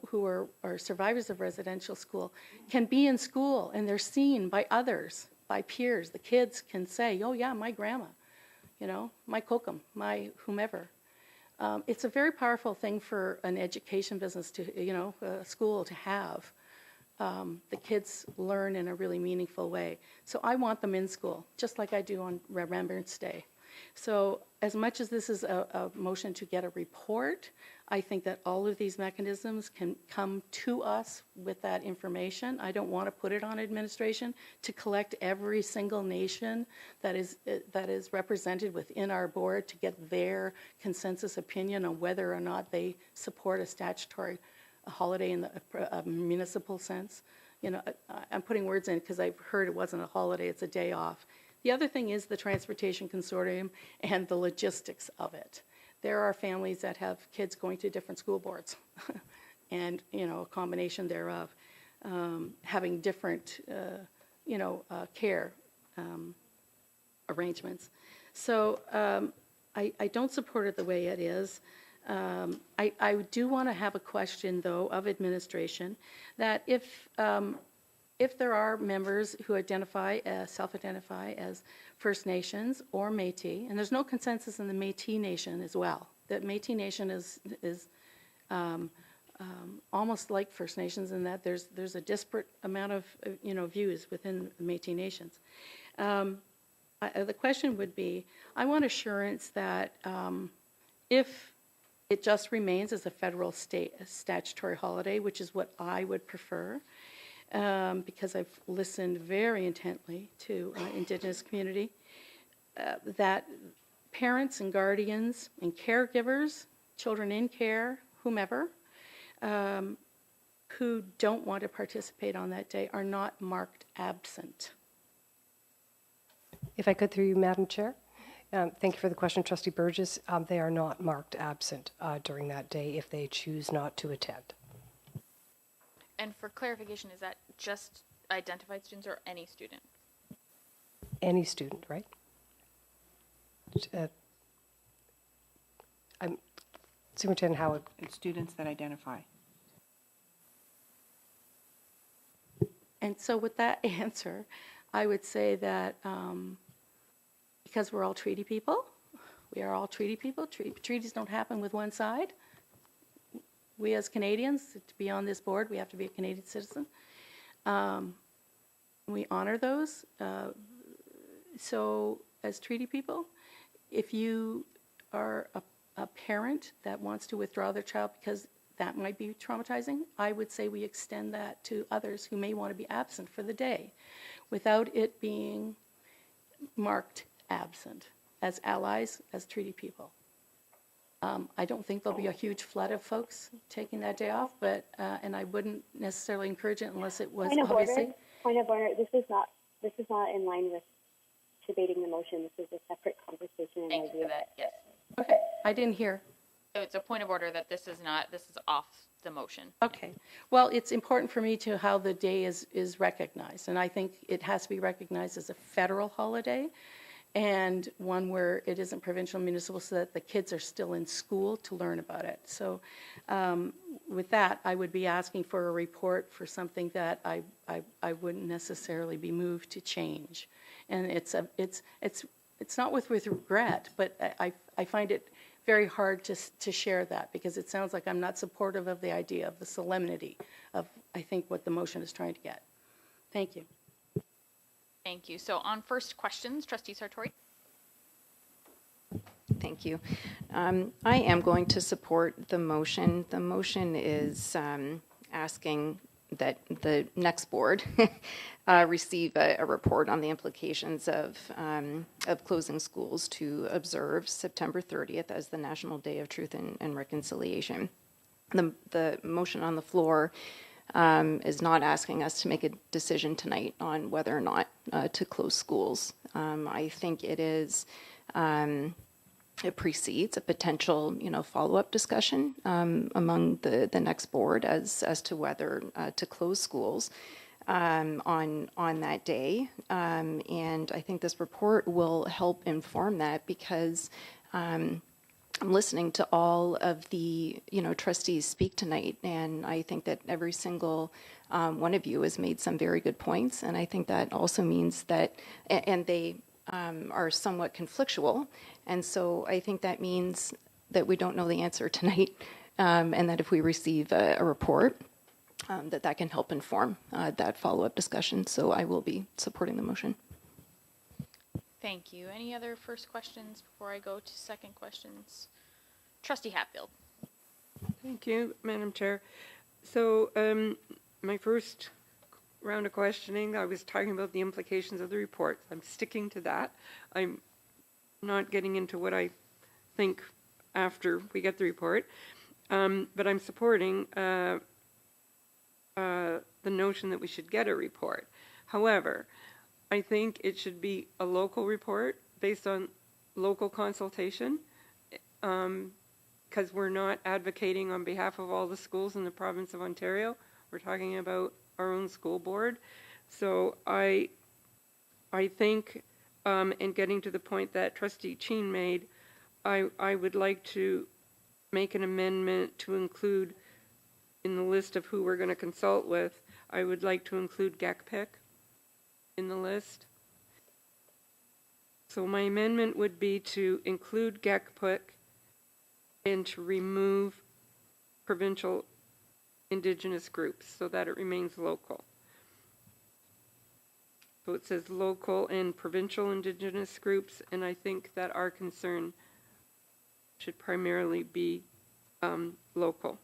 who are survivors of residential school, can be in school and they're seen by others, by peers. The kids can say, oh yeah, my grandma, you know, my kokum, my whomever. It's a very powerful thing for an education business to, you know, a school to have. The kids learn in a really meaningful way. So I want them in school, just like I do on Remembrance Day. So as much as this is a motion to get a report, I think that all of these mechanisms can come to us with that information. I don't want to put it on administration to collect every single nation that is represented within our board to get their consensus opinion on whether or not they support a statutory holiday in the municipal sense. You know, I'm putting words in because I've heard it wasn't a holiday, it's a day off. The other thing is the Transportation Consortium and the logistics of it. There are families that have kids going to different school boards and, you know, a combination thereof, having different, care arrangements. So I don't support it the way it is. I do want to have a question, though, of administration, that if there are members who self-identify as First Nations or Métis, and there's no consensus in the Métis Nation as well, that Métis Nation is almost like First Nations in that there's a disparate amount of views within Métis Nations. The question would be, I want assurance that if it just remains as a federal statutory holiday, which is what I would prefer, because I've listened very intently to Indigenous community, that parents and guardians and caregivers, children in care, whomever, who don't want to participate on that day are not marked absent. If I could, through you, Madam Chair. Thank you for the question, Trustee Burgess. They are not marked absent during that day if they choose not to attend. And for clarification, is that just identified students or any student? Any student, right? Superintendent Howard. It's students that identify. And so with that answer, I would say that because we're all treaty people, we are all treaty people. Treaties don't happen with one side. We as Canadians, to be on this board, we have to be a Canadian citizen. We honor those. So as treaty people, if you are a parent that wants to withdraw their child because that might be traumatizing, I would say we extend that to others who may want to be absent for the day without it being marked absent as allies, as treaty people. I don't think there'll be a huge flood of folks taking that day off, but and I wouldn't necessarily encourage it unless it was obviously. Point of order. This is not in line with debating the motion. This is a separate conversation. Thank you for that. Yes. Okay, I didn't hear. So it's a point of order that this is off the motion. Okay. Well, it's important for me to how the day is recognized, and I think it has to be recognized as a federal holiday and one where it isn't provincial municipal so that the kids are still in school to learn about it. So with that, I would be asking for a report for something that I wouldn't necessarily be moved to change. And it's not with regret, but I find it very hard to share that because it sounds like I'm not supportive of the idea of the solemnity of, I think, what the motion is trying to get. Thank you. Thank you. So on first questions, Trustee Sartori. Thank you. I am going to support the motion. The motion is asking that the next board receive a report on the implications of closing schools to observe September 30th as the National Day of Truth and Reconciliation. The motion on the floor is not asking us to make a decision tonight on whether or not to close schools. I think it is, it precedes a potential, follow-up discussion among the next board as to whether to close schools on that day. And I think this report will help inform that because I'm listening to all of the, trustees speak tonight, and I think that every single one of you has made some very good points, and I think that also means that, and they are somewhat conflictual, and so I think that means that we don't know the answer tonight, and that if we receive a report, that can help inform that follow-up discussion. So I will be supporting the motion. Thank you. Any other first questions before I go to second questions? Trustee Hatfield. Thank you, Madam Chair. So my first round of questioning, I was talking about the implications of the report. I'm sticking to that. I'm not getting into what I think after we get the report, but I'm supporting the notion that we should get a report. However, I think it should be a local report based on local consultation, because we're not advocating on behalf of all the schools in the province of Ontario. We're talking about our own school board. So I think, and getting to the point that Trustee Cheen made, I would like to make an amendment to include in the list of who we're going to consult with, I would like to include GECPIC in the list. So my amendment would be to include GECPIC and to remove provincial Indigenous groups so that it remains local. So it says local and provincial Indigenous groups, and I think that our concern should primarily be local.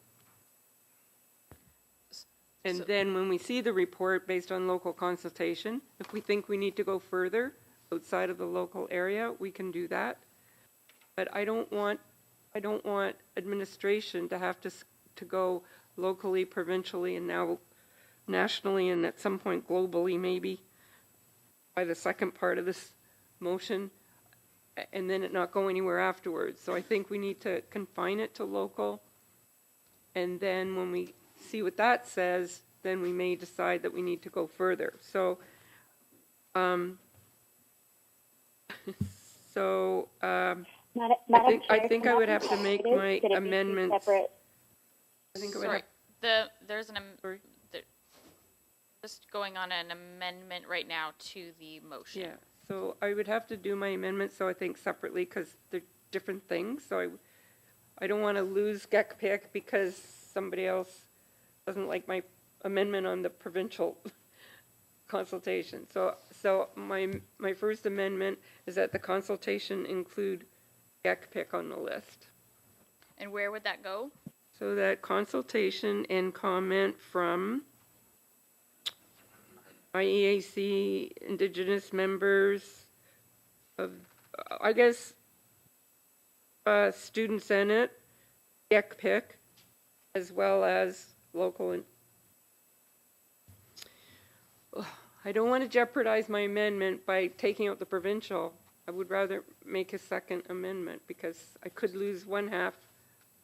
And then when we see the report based on local consultation, if we think we need to go further outside of the local area, we can do that. But I don't want administration to have to go locally, provincially, and now nationally, and at some point globally, maybe by the second part of this motion, and then it not go anywhere afterwards. So I think we need to confine it to local, and then when we see what that says, then we may decide that we need to go further. So, I think I would have to make my amendments. I think I would have. There's just going on an amendment right now to the motion. Yeah. So I would have to do my amendments. So I think separately because they're different things. So I don't want to lose GECPIC because somebody else doesn't like my amendment on the provincial consultation. So my first amendment is that the consultation include GECPIC on the list. And where would that go? So that consultation and comment from IEAC, Indigenous members of, I guess, Student Senate, GECPIC, as well as local. And I don't want to jeopardize my amendment by taking out the provincial. I would rather make a second amendment because I could lose one half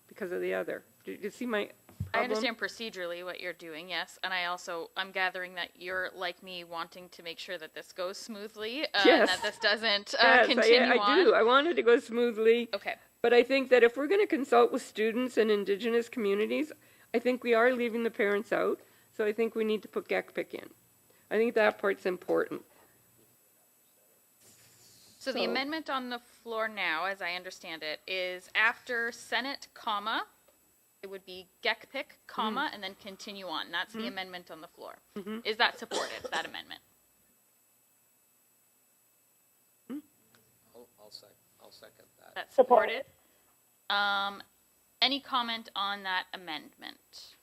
because of the other. Do you see my problem? I understand procedurally what you're doing, yes, and I'm gathering that you're like me wanting to make sure that this goes smoothly, Yes. and that this doesn't Yes, continue on. I do. I want it to go smoothly. Okay. But I think that if we're going to consult with students and Indigenous communities, I think we are leaving the parents out. So I think we need to put GECPIC in. I think that part's important. So the amendment on the floor now, as I understand it, is after Senate, comma, it would be GECPIC, comma, and then continue on. That's the amendment on the floor. Is that supported, that amendment? I'll second that. That's Support. supported. Any comment on that amendment?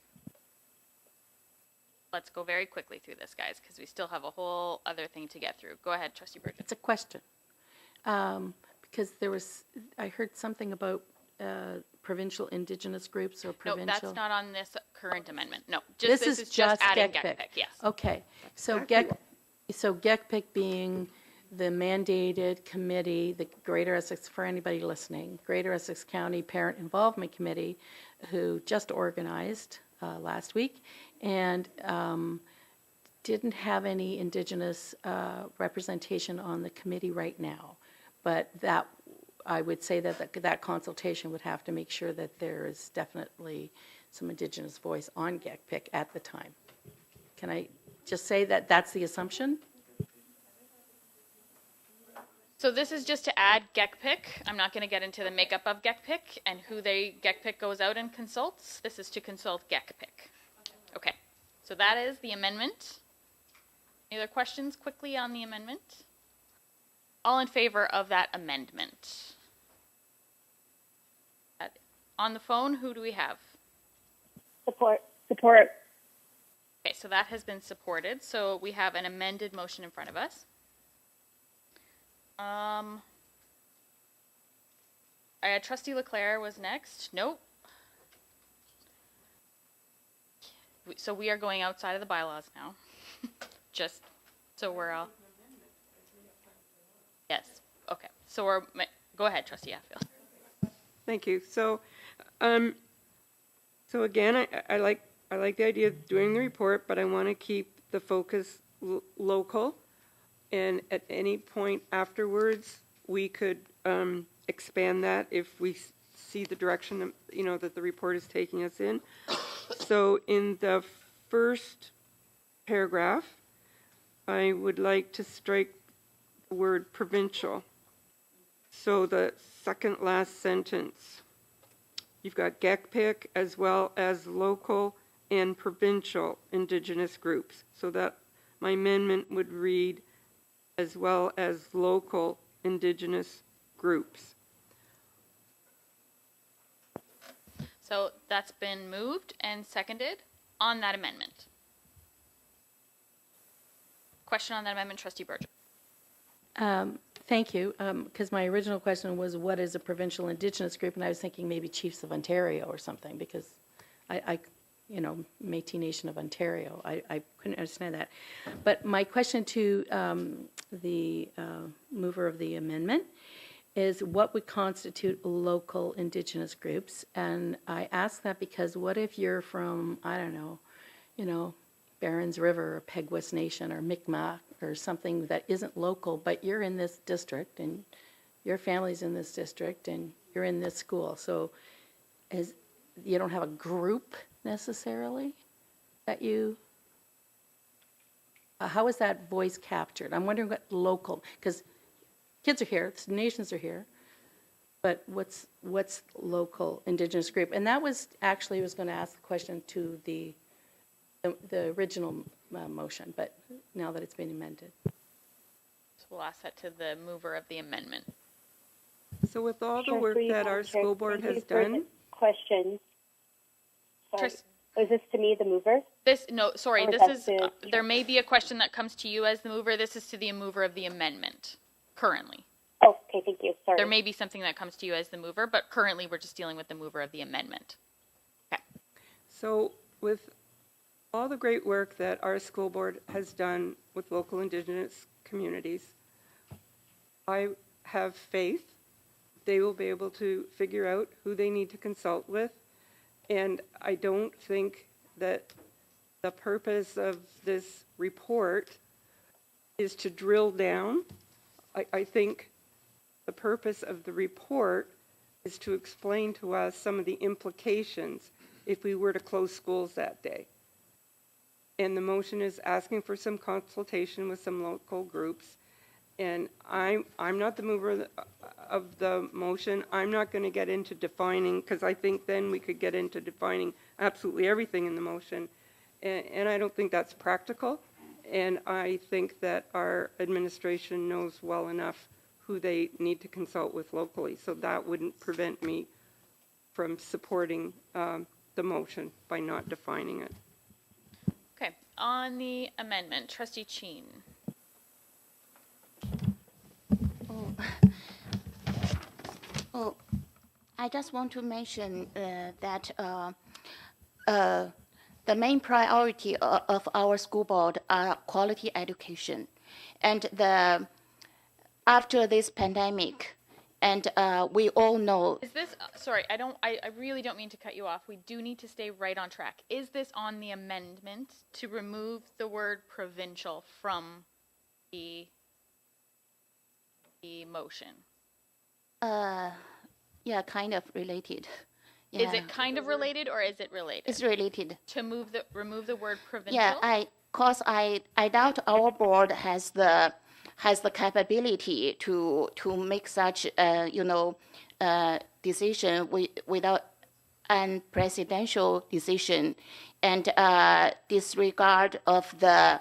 Let's go very quickly through this, guys, because we still have a whole other thing to get through. Go ahead, Trustee Burgess. It's a question. Because I heard something about provincial indigenous groups or No, provincial. that's not on this current amendment. No, This is just adding GECPIC. GECPIC, yes. Okay, so GECPIC being the mandated committee, the Greater Essex, for anybody listening, Greater Essex County Parent Involvement Committee, who just organized last week and didn't have any Indigenous representation on the committee right now. But that, I would say that consultation would have to make sure that there is definitely some Indigenous voice on GECPIC at the time. Can I just say that that's the assumption? So this is just to add GECPIC. I'm not going to get into the makeup of GECPIC and who GECPIC goes out and consults. This is to consult GECPIC. Okay, so that is the amendment. Any other questions quickly on the amendment? All in favor of that amendment? On the phone, who do we have? Support. Support. Okay, so that has been supported. So we have an amended motion in front of us. Trustee Leclerc was next. Nope. So we are going outside of the bylaws now. Just so we're all. Yes. Okay. So go ahead, Trustee Hatfield. Thank you. So again, I like the idea of doing the report, but I want to keep the focus local. And at any point afterwards, we could expand that if we see the direction that the report is taking us in. So in the first paragraph, I would like to strike the word provincial. So the second last sentence, you've got GECPIC as well as local and provincial Indigenous groups. So that my amendment would read as well as local Indigenous groups. So that's been moved and seconded on that amendment. Question on that amendment, Trustee Burgess. Thank you, because my original question was, what is a provincial Indigenous group? And I was thinking maybe Chiefs of Ontario or something, because Métis Nation of Ontario. I couldn't understand that. But my question to the mover of the amendment is, what would constitute local Indigenous groups? And I ask that because what if you're from, I don't know, Barons River or Peguis Nation or Mi'kmaq or something that isn't local, but you're in this district and your family's in this district and you're in this school. So you don't have a group necessarily that you, how is that voice captured? I'm wondering what local, because kids are here, the nations are here, but what's local Indigenous group? And that was actually, I was going to ask the question to the original motion, but now that it's been amended. So we'll ask that to the mover of the amendment. So with all the work that our school board has done. Question. Sorry. Was this to me, the mover? This is, there may be a question that comes to you as the mover. This is to the mover of the amendment, currently. Oh, okay, thank you. Sorry. There may be something that comes to you as the mover, but currently we're just dealing with the mover of the amendment. Okay. So with all the great work that our school board has done with local Indigenous communities, I have faith they will be able to figure out who they need to consult with. And I don't think that the purpose of this report is to drill down. I think the purpose of the report is to explain to us some of the implications if we were to close schools that day. And the motion is asking for some consultation with some local groups. And I'm not the mover of the motion. I'm not going to get into defining, because I think then we could get into defining absolutely everything in the motion. And I don't think that's practical. And I think that our administration knows well enough who they need to consult with locally. So that wouldn't prevent me from supporting the motion by not defining it. Okay, on the amendment, Trustee Cheen. Oh, I just want to mention that the main priority of our school board are quality education. And after this pandemic, and we all know. Is this, sorry, I really don't mean to cut you off. We do need to stay right on track. Is this on the amendment to remove the word provincial from the motion? Yeah, kind of related. Is Yeah. it kind of related or is it related? It's related. To remove the word provincial? Yeah, I doubt our board has the capability to make such decision without an presidential decision and disregard of the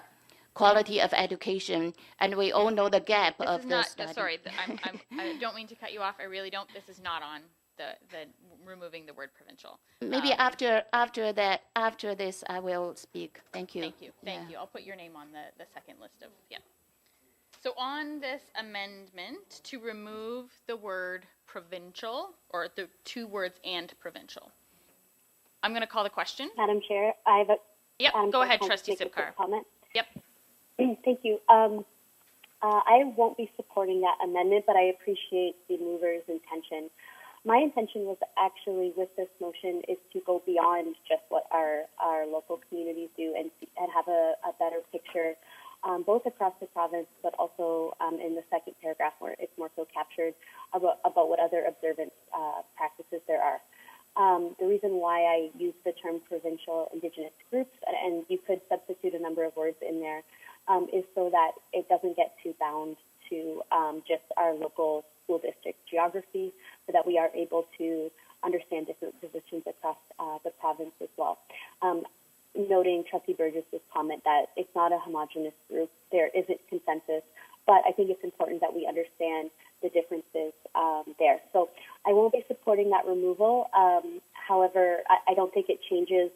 quality of education, and we all know the gap This of is the not, study. sorry, I don't mean to cut you off. I really don't. This is not on the removing the word provincial. Maybe after this, I will speak. Thank you. Thank you. I'll put your name on the second list of, yeah. So on this amendment to remove the word provincial, or the two words and provincial, I'm going to call the question. Madam Chair, I have a... Yep, go ahead, Trustee make a quick Sipkar. comment. Yep. Thank you. I won't be supporting that amendment, but I appreciate the mover's intention. My intention was actually with this motion is to go beyond just what our local communities do and have a better picture, both across the province, but also in the second paragraph where it's more so captured about what other observance practices there are. The reason why I use the term provincial Indigenous groups, and you could substitute a number of words in there, is so that it doesn't get too bound to just our local school district geography, so that we are able to understand different positions across the province as well. Noting Trustee Burgess's comment that it's not a homogenous group, there isn't consensus, but I think it's important that we understand the differences there. So I won't be supporting that removal. However, I don't think it changes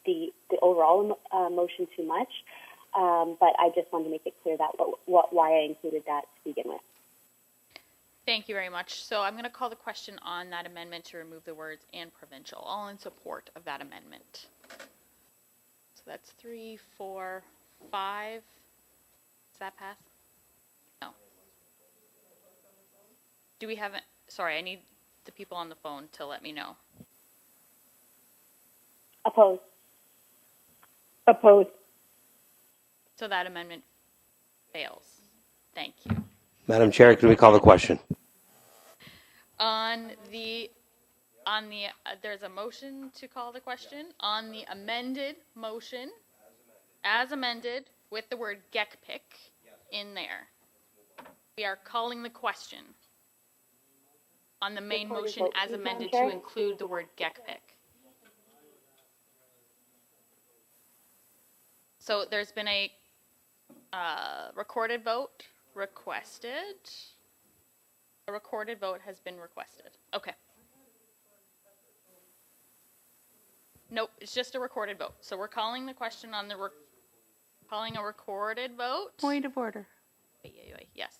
the overall motion too much. But I just wanted to make it clear that why I included that to begin with. Thank you very much. So I'm going to call the question on that amendment to remove the words and provincial. All in support of that amendment. So that's 3, 4, 5. Does that pass? No. Do we have it? Sorry, I need the people on the phone to let me know. Opposed. Opposed. So that amendment fails. Thank you. Madam Chair, can we call the question? There's a motion to call the question on the amended motion, as amended, with the word GECPIC in there. We are calling the question on the main motion as amended to include the word GECPIC. So there's been a recorded vote requested. A recorded vote has been requested. Okay. Nope, it's just a recorded vote. So we're calling the question on the calling a recorded vote. Point of order. Yes.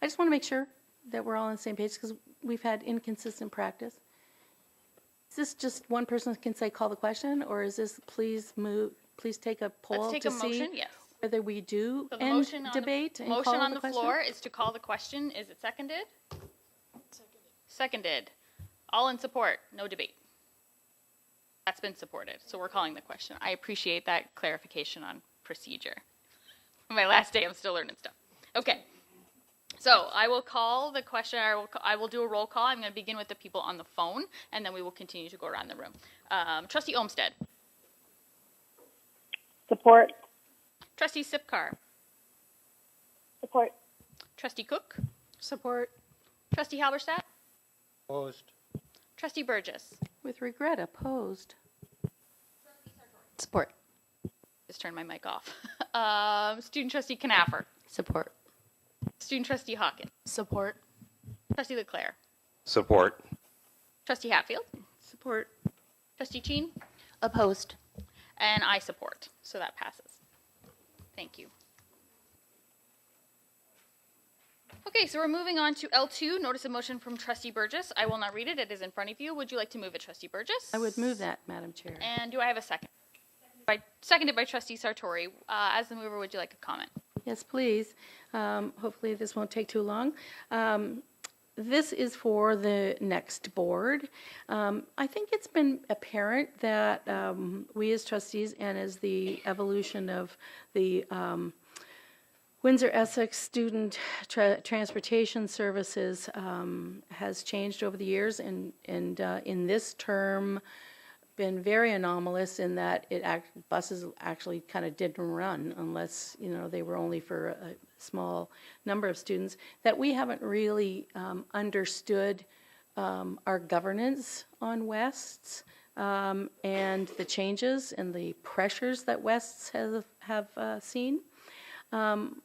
I just want to make sure that we're all on the same page because we've had inconsistent practice. Is this just one person can say call the question, or is this please take a poll Let's take to a motion, see yes. whether we do So the end motion debate and motion call on the the question? floor is to call the question. Is it seconded? Seconded. All in support. No debate. That's been supported. So we're calling the question. I appreciate that clarification on procedure. My last day, I'm still learning stuff. Okay. So I will call the question. I will do a roll call. I'm going to begin with the people on the phone, and then we will continue to go around the room. Trustee Olmsted. Support. Trustee Sipkar. Support. Trustee Cook. Support. Trustee Halberstadt. Opposed. Trustee Burgess. With regret, opposed. Support. Just turn my mic off. Student Trustee Knapper. Support. Student trustee Hawkins. Support. Trustee Leclerc. Support. Trustee Hatfield. Support. Trustee Chin. Opposed. And I support. So that passes. Thank you. Okay, so we're moving on to L2, notice of motion from Trustee Burgess. I will not read it. It is in front of you. Would you like to move it, Trustee Burgess? I would move that, Madam Chair. And do I have a second? Seconded by Trustee Sartori. As the mover, would you like a comment? Yes, please. Hopefully this won't take too long. This is for the next board. I think it's been apparent that we as trustees and as the evolution of the Windsor-Essex Student Transportation Services has changed over the years, and in this term been very anomalous in that buses actually kind of didn't run unless they were only for a small number of students. That we haven't really understood our governance on Wests and the changes and the pressures that Wests have seen.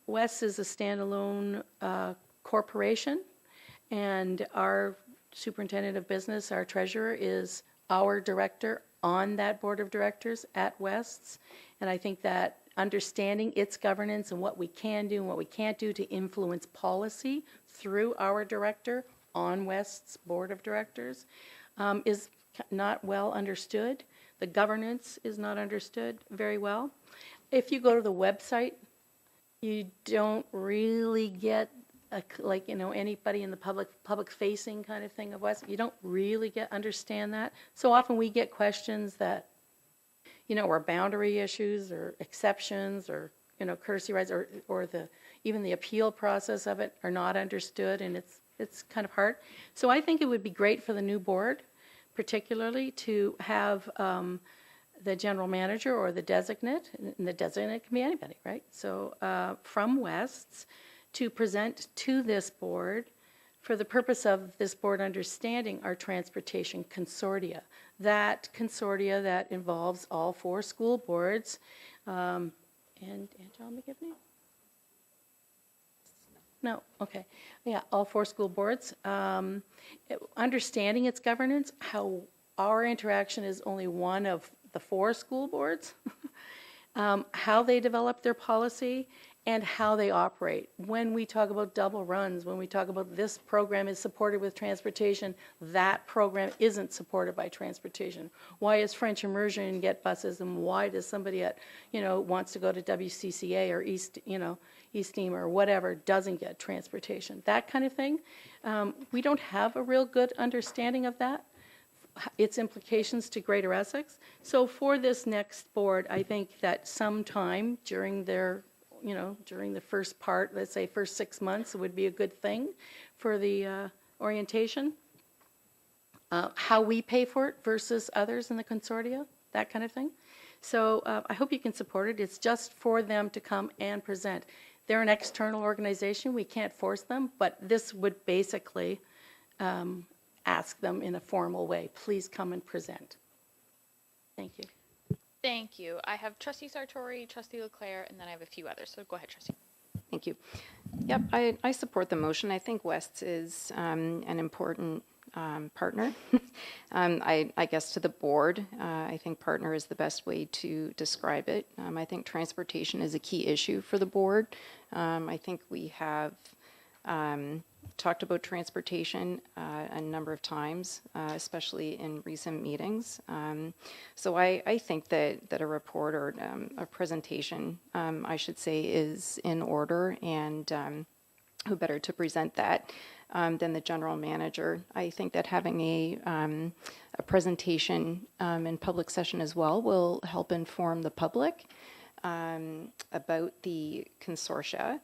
West is a standalone corporation, and our superintendent of business, our treasurer, is our director on that board of directors at West's. And I think that understanding its governance and what we can do and what we can't do to influence policy through our director on West's board of directors is not well understood. The governance is not understood very well. If you go to the website, you don't really get anybody in the public facing kind of thing of West. You don't really understand that. So often we get questions that, are boundary issues or exceptions or, courtesy rights or even the appeal process of it are not understood, and it's kind of hard. So I think it would be great for the new board, particularly, to have the general manager or the designate, and the designate can be anybody, right? So from West's to present to this board for the purpose of this board understanding our transportation consortia. That consortia that involves all 4 school boards, and John McGivney? No, okay. Yeah, all 4 school boards. Understanding its governance, how our interaction is only one of the 4 school boards, how they develop their policy, and how they operate. When we talk about double runs, when we talk about this program is supported with transportation, that program isn't supported by transportation. Why is French immersion get buses, and why does somebody at, wants to go to WCCA or East or whatever doesn't get transportation? That kind of thing. We don't have a real good understanding of that, its implications to Greater Essex. So for this next board, I think that sometime during their during the first part, let's say first 6 months, would be a good thing for the orientation. How we pay for it versus others in the consortia, that kind of thing. So I hope you can support it. It's just for them to come and present. They're an external organization. We can't force them, but this would basically ask them in a formal way, please come and present. Thank you. Thank you. I have Trustee Sartori, Trustee Leclerc, and then I have a few others. So go ahead, Trustee. Thank you. Yep, I support the motion. I think West is an important partner. I guess to the board, I think partner is the best way to describe it. I think transportation is a key issue for the board. I think we have talked about transportation a number of times, especially in recent meetings. So I think that a report or a presentation, I should say, is in order, and who better to present that than the general manager. I think that having a presentation in public session as well will help inform the public about the consortia,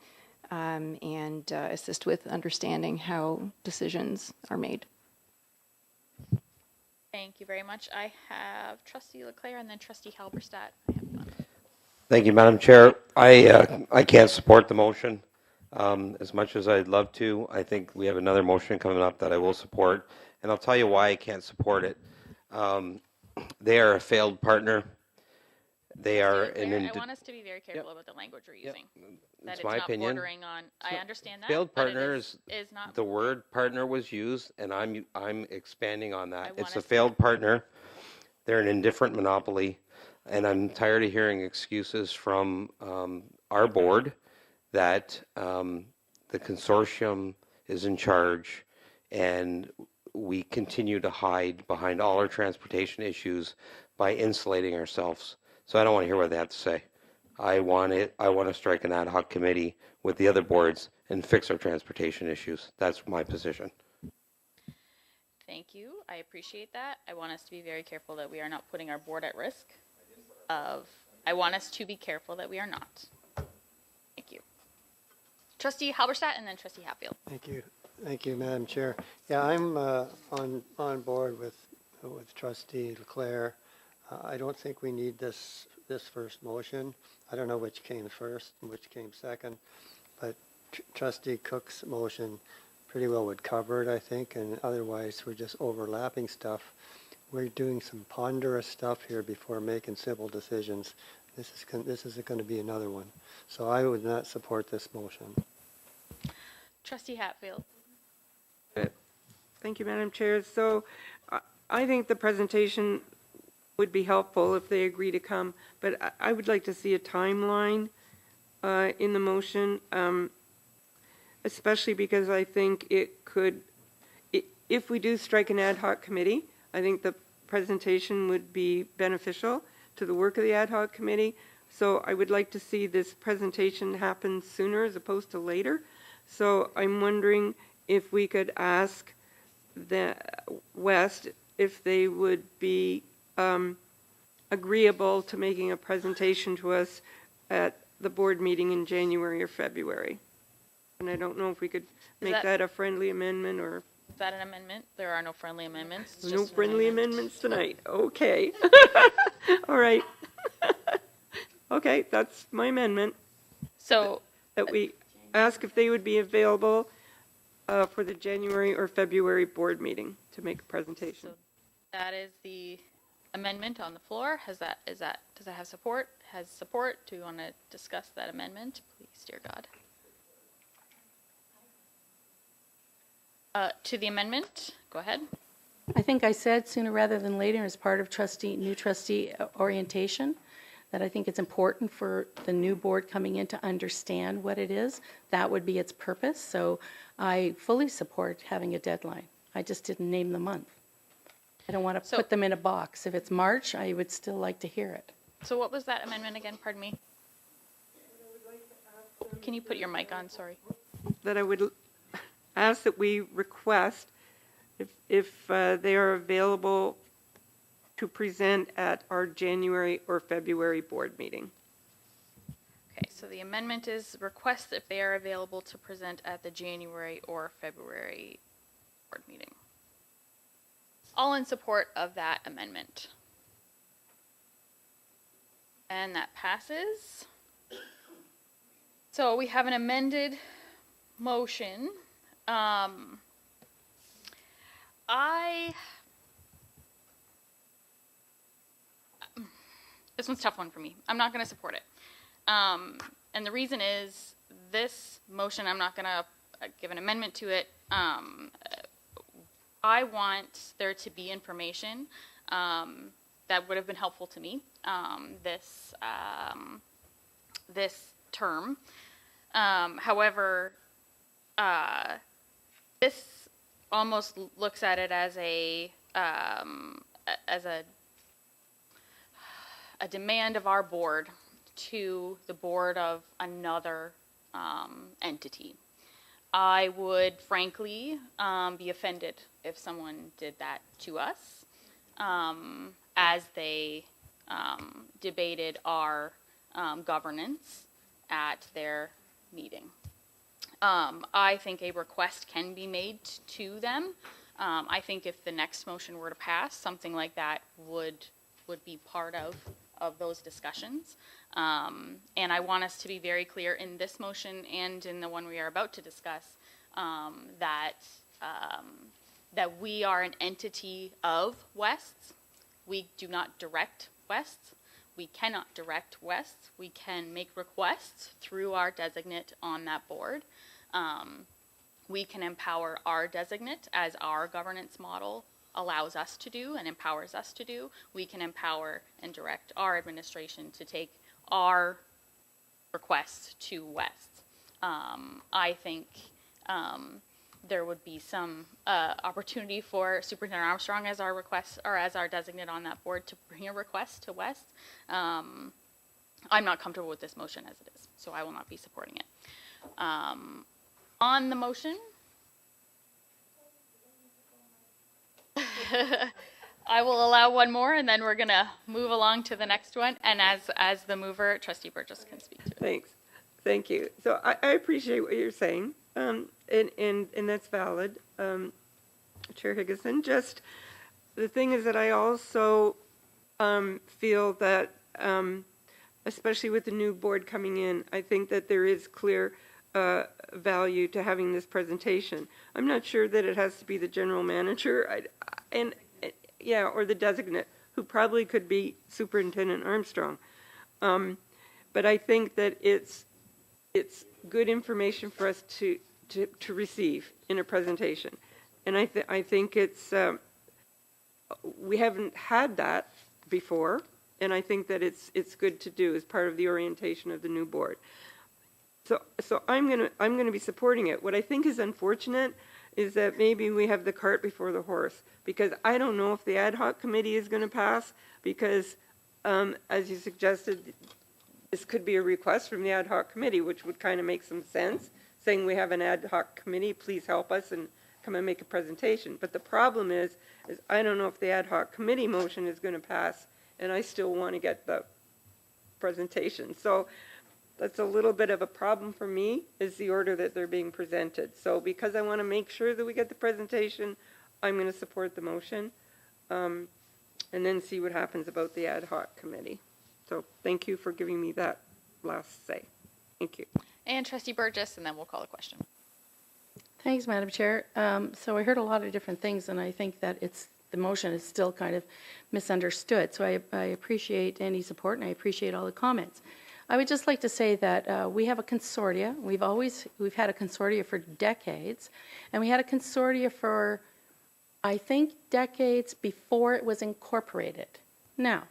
and assist with understanding how decisions are made. Thank you very much. I have Trustee Leclerc and then Trustee Halberstadt. Thank you, Madam Chair. I can't support the motion as much as I'd love to. I think we have another motion coming up that I will support, and I'll tell you why I can't support it. They are a failed partner. They are I want us to be very careful about the language we're using. That It's it's my not opinion. bordering on, I understand that, Failed but it partners, is not. the word partner was used, and I'm expanding on that. want It's a us to- failed partner. They're an indifferent monopoly, and I'm tired of hearing excuses from our board that the consortium is in charge, and we continue to hide behind all our transportation issues by insulating ourselves. So I don't want to hear what they have to say. I want to strike an ad hoc committee with the other boards and fix our transportation issues. That's my position. Thank you. I appreciate that. I want us to be very careful that we are not putting our board at risk I want us to be careful that we are not. Thank you. Trustee Halberstadt and then Trustee Hatfield. Thank you, Madam Chair. Yeah, I'm on board with Trustee Leclerc. I don't think we need this first motion. I don't know which came first and which came second, but Trustee Cook's motion pretty well would cover it, I think, and otherwise we're just overlapping stuff. We're doing some ponderous stuff here before making simple decisions. This is going to be another one. So I would not support this motion. Trustee Hatfield. Thank you, Madam Chair. So I think the presentation would be helpful if they agree to come, but I would like to see a timeline in the motion, especially because I think it could, if we do strike an ad hoc committee, I think the presentation would be beneficial to the work of the ad hoc committee. So I would like to see this presentation happen sooner as opposed to later. So I'm wondering if we could ask the West if they would be agreeable to making a presentation to us at the board meeting in January or February. And I don't know if we could make that a friendly amendment or... Is that an amendment? There are no friendly amendments. It's No just an friendly amendment. amendments tonight. Okay. All right. Okay, that's my amendment. So that we ask if they would be available for the January or February board meeting to make a presentation. So that is the amendment on the floor. Does that have support? Has support? Do you want to discuss that amendment? Please, dear God. To the amendment, go ahead. I think I said sooner rather than later as part of new trustee orientation that I think it's important for the new board coming in to understand what it is. That would be its purpose. So I fully support having a deadline. I just didn't name the month. I don't want to put them in a box. If it's March, I would still like to hear it. So what was that amendment again? Pardon me. Can you put your mic on? Sorry. That I would ask that we request if they are available to present at our January or February board meeting. Okay, so the amendment is request if they are available to present at the January or February board meeting. All in support of that amendment. And that passes. So we have an amended motion. This one's a tough one for me. I'm not going to support it. And the reason is this motion, I'm not going to give an amendment to it. I want there to be information that would have been helpful to me this term. However, this almost looks at it as a demand of our board to the board of another entity. I would frankly be offended if someone did that to us as they debated our governance at their meeting. I think a request can be made to them. I think if the next motion were to pass, something like that would be part of those discussions. And I want us to be very clear in this motion and in the one we are about to discuss that we are an entity of Wests. We do not direct Wests. We cannot direct West. We can make requests through our designate on that board. We can empower our designate as our governance model allows us to do and empowers us to do. We can empower and direct our administration to take our requests to West. I think there would be some opportunity for Superintendent Armstrong as our request or as our designate on that board to bring a request to West. I'm not comfortable with this motion as it is, so I will not be supporting it. On the motion, I will allow one more, and then we're going to move along to the next one. And as the mover, Trustee Burgess can speak to it. Thanks. Thank you. So I appreciate what you're saying, and that's valid, Chair Higginson. Just the thing is that I also feel that, especially with the new board coming in, I think that there is clear value to having this presentation. I'm not sure that it has to be the general manager, or the designate, who probably could be Superintendent Armstrong. But I think that it's good information for us to receive in a presentation, and I think it's we haven't had that before, and I think that it's good to do as part of the orientation of the new board. So I'm gonna be supporting it. What I think is unfortunate is that maybe we have the cart before the horse, because I don't know if the ad hoc committee is going to pass, because as you suggested, this could be a request from the ad hoc committee, which would kind of make some sense, saying we have an ad hoc committee, please help us and come and make a presentation. But the problem is I don't know if the ad hoc committee motion is going to pass, and I still want to get the presentation. So that's a little bit of a problem for me, is the order that they're being presented. So because I want to make sure that we get the presentation, I'm going to support the motion, and then see what happens about the ad hoc committee. So thank you for giving me that last say. Thank you. And Trustee Burgess, and then we'll call the question. Thanks, Madam Chair. So I heard a lot of different things, and I think that the motion is still kind of misunderstood. So I appreciate any support, and I appreciate all the comments. I would just like to say that we have a consortia. We've had a consortia for decades, and we had a consortia for, I think, decades before it was incorporated. Now,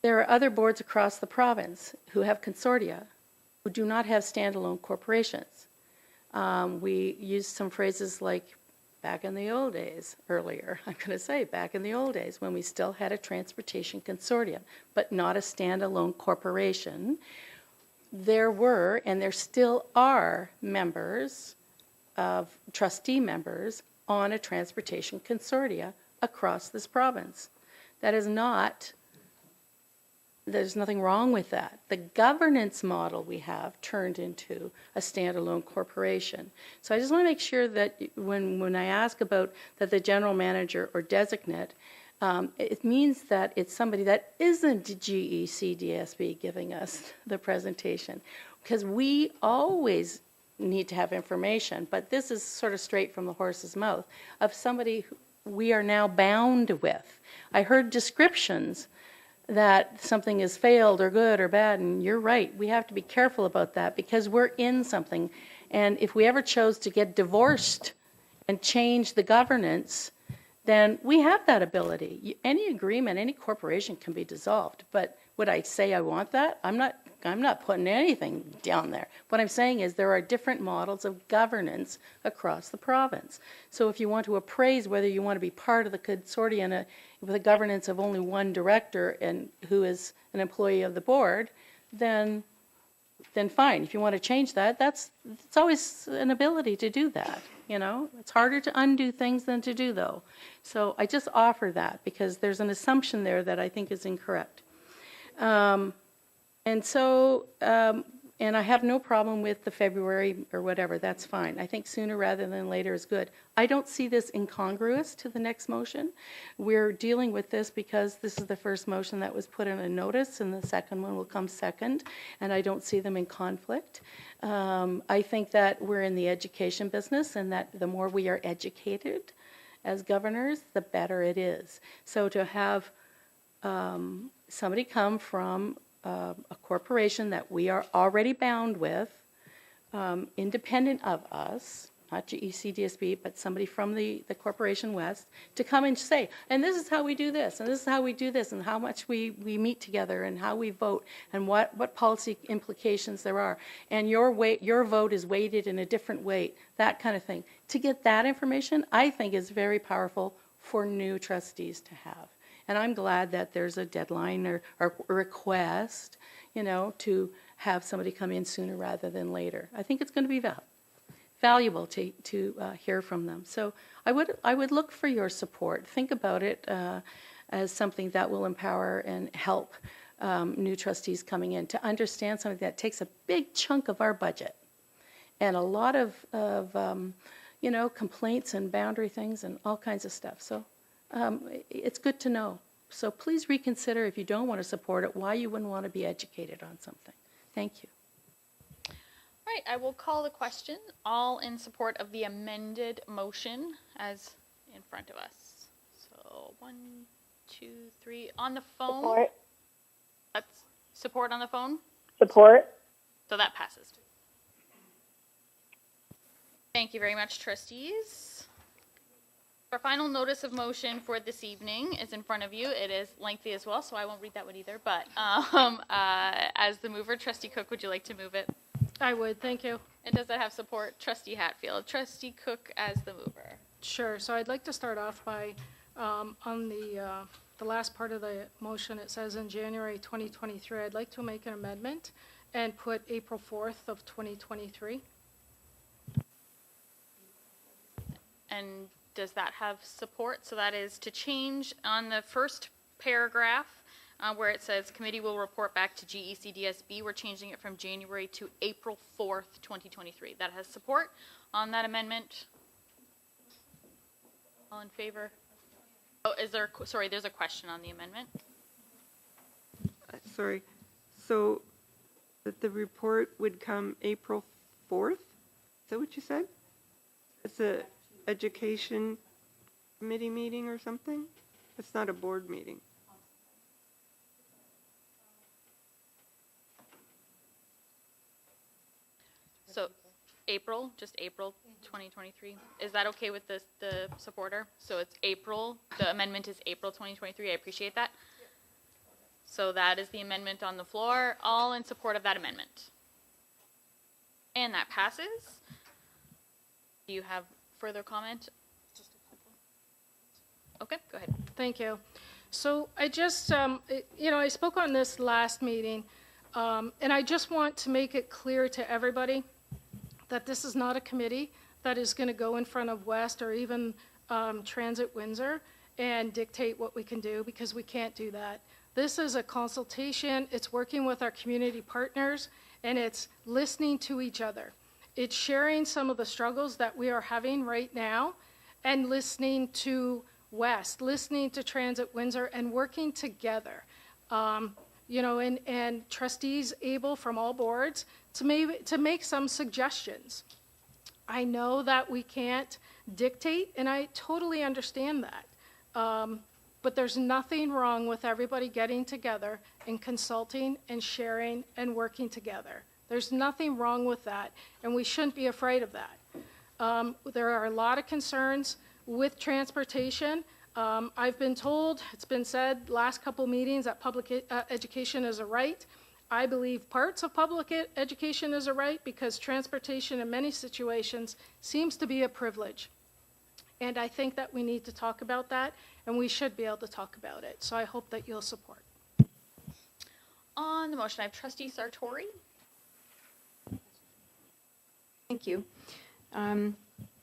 there are other boards across the province who have consortia who do not have standalone corporations. We used some phrases like back in the old days earlier. I'm going to say back in the old days when we still had a transportation consortium, but not a standalone corporation. There were, and there still are, trustee members on a transportation consortia across this province. There's nothing wrong with that. The governance model we have turned into a standalone corporation. So I just want to make sure that when I ask about that the general manager or designate, it means that it's somebody that isn't GECDSB giving us the presentation. Because we always need to have information, but this is sort of straight from the horse's mouth, of somebody who we are now bound with. I heard descriptions that something is failed or good or bad, and you're right, we have to be careful about that because we're in something. And if we ever chose to get divorced and change the governance, then we have that ability. Any agreement, any corporation can be dissolved, but would I say I want that? I'm not putting anything down there. What I'm saying is there are different models of governance across the province. So if you want to appraise whether you want to be part of the consortium with a governance of only one director and who is an employee of the board, then fine. If you want to change that, it's always an ability to do that. You know, it's harder to undo things than to do, though. So I just offer that because there's an assumption there that I think is incorrect. And I have no problem with the February or whatever, that's fine. I think sooner rather than later is good. I don't see this incongruous to the next motion. We're dealing with this because this is the first motion that was put in a notice and the second one will come second, and I don't see them in conflict. I think that we're in the education business and that the more we are educated as governors, the better it is. So to have somebody come from a corporation that we are already bound with, independent of us, not GECDSB, but somebody from the Corporation West, to come and say, and this is how we do this, and this is how we do this, and how much we meet together, and how we vote, and what policy implications there are, and your vote is weighted in a different weight, that kind of thing. To get that information, I think is very powerful for new trustees to have. And I'm glad that there's a deadline or a request, to have somebody come in sooner rather than later. I think it's going to be valuable to hear from them. So I would look for your support. Think about it as something that will empower and help new trustees coming in to understand something that takes a big chunk of our budget and a lot of complaints and boundary things and all kinds of stuff. So it's good to know. So please reconsider, if you don't want to support it, why you wouldn't want to be educated on something. Thank you. All right, I will call the question. All in support of the amended motion as in front of us. So 1, 2, 3 on the phone. Support. That's support on the phone. Support. So that passes. Thank you very much, trustees. Our final notice of motion for this evening is in front of you. It is lengthy as well, so I won't read that one either. But as the mover, Trustee Cook, would you like to move it? I would, thank you. And does that have support? Trustee Hatfield. Trustee Cook as the mover. Sure, so I'd like to start off by, on the last part of the motion, it says in January 2023, I'd like to make an amendment and put April 4th of 2023. And does that have support? So that is to change on the first paragraph where it says committee will report back to GECDSB. We're changing it from January to April 4th, 2023. That has support on that amendment. All in favor? Oh, sorry, there's a question on the amendment. Sorry. So that the report would come April 4th? Is that what you said? It's a education committee meeting or something? It's not a board meeting. So April, just April 2023. Is that okay with the supporter? So it's April, the amendment is April 2023. I appreciate that. So that is the amendment on the floor. All in support of that amendment. And that passes. Do you have further comment? Okay, go ahead. Thank you. So I just, I spoke on this last meeting, and I just want to make it clear to everybody that this is not a committee that is going to go in front of West or even Transit Windsor and dictate what we can do, because we can't do that. This is a consultation. It's working with our community partners, and it's listening to each other. It's sharing some of the struggles that we are having right now and listening to West, listening to Transit Windsor, and working together. And trustees able from all boards to make some suggestions. I know that we can't dictate, and I totally understand that. But there's nothing wrong with everybody getting together and consulting and sharing and working together. There's nothing wrong with that, and we shouldn't be afraid of that. There are a lot of concerns with transportation. I've been told, it's been said last couple meetings, that public education is a right. I believe parts of public education is a right because transportation in many situations seems to be a privilege. And I think that we need to talk about that, and we should be able to talk about it. So I hope that you'll support. On the motion, I have Trustee Sartori. Thank you.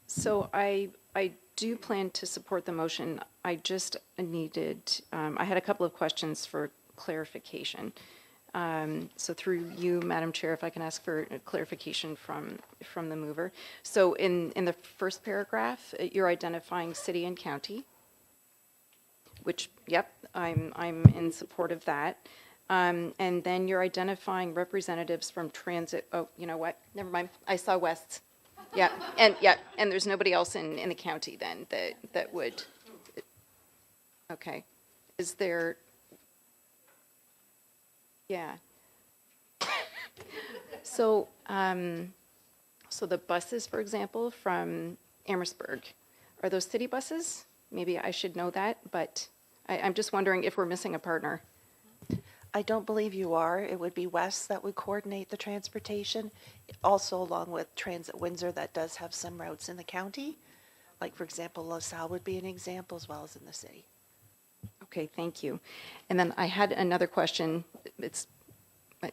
So I do plan to support the motion. I just needed, I had a couple of questions for clarification. So through you, Madam Chair, if I can ask for clarification from the mover. So in the first paragraph, you're identifying city and county, which, yep, I'm in support of that. And then you're identifying representatives from transit. Oh, you know what? Never mind. I saw West. Yeah, and there's nobody else in the county then that would. Okay, is there? Yeah. So, so the buses, for example, from Amherstburg, are those city buses? Maybe I should know that, but I'm just wondering if we're missing a partner. I don't believe you are. It would be Wes that would coordinate the transportation, also along with Transit Windsor that does have some routes in the county. Like, for example, LaSalle would be an example, as well as in the city. Okay, thank you. And then I had another question.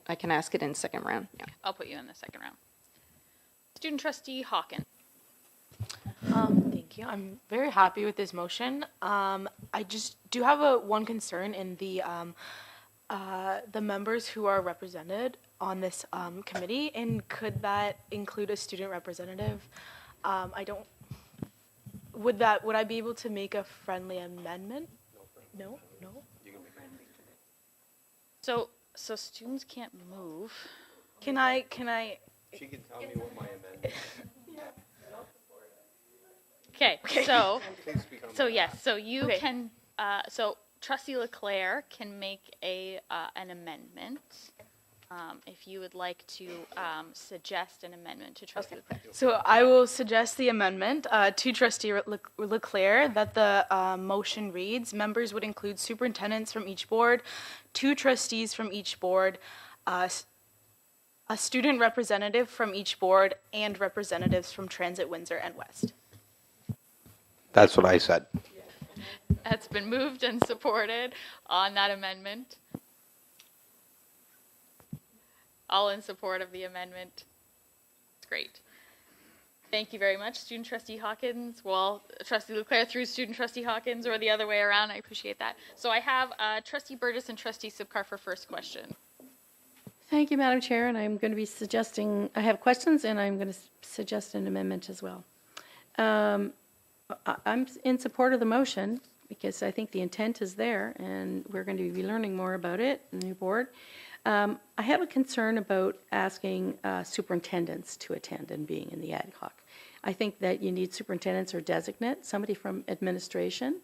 I can ask it in second round. Yeah. I'll put you in the second round. Student trustee Hawkins. Thank you. I'm very happy with this motion. I just do have one concern in the members who are represented on this committee, and could that include a student representative? Would I be able to make a friendly amendment? No. So students can't move. Can I? She can tell me what my amendment Okay. So yes. So you Okay. can. So Trustee Leclerc can make an amendment. If you would like to suggest an amendment to Trustee Leclerc. So I will suggest the amendment to Trustee Leclerc that the motion reads: members would include superintendents from each board, 2 trustees from each board, a student representative from each board, and representatives from Transit Windsor and West. That's what I said. That's been moved and supported on that amendment. All in support of the amendment. Great. Thank you very much, Student Trustee Hawkins. Well, Trustee Leclerc through Student Trustee Hawkins, or the other way around. I appreciate that. So I have Trustee Burgess and Trustee Sipcar for first question. Thank you, Madam Chair, and I'm going to be suggesting, I have questions, and I'm going to suggest an amendment as well. I'm in support of the motion because I think the intent is there, and we're going to be learning more about it in the new board. I have a concern about asking superintendents to attend and being in the ad hoc. I think that you need superintendents or designate, somebody from administration.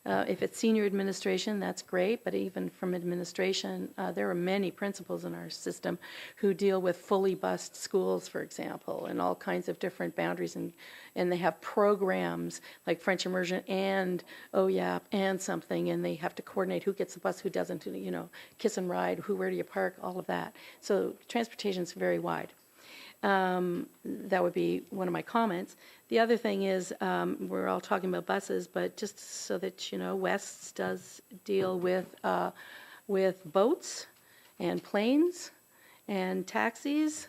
If it's senior administration, that's great, but even from administration, there are many principals in our system who deal with fully bused schools, for example, and all kinds of different boundaries, and they have programs like French immersion and OYAP and something, and they have to coordinate who gets the bus, who doesn't, kiss and ride, where do you park, all of that. So transportation is very wide. That would be one of my comments. The other thing is, we're all talking about buses, but just so that you know, West does deal with boats and planes and taxis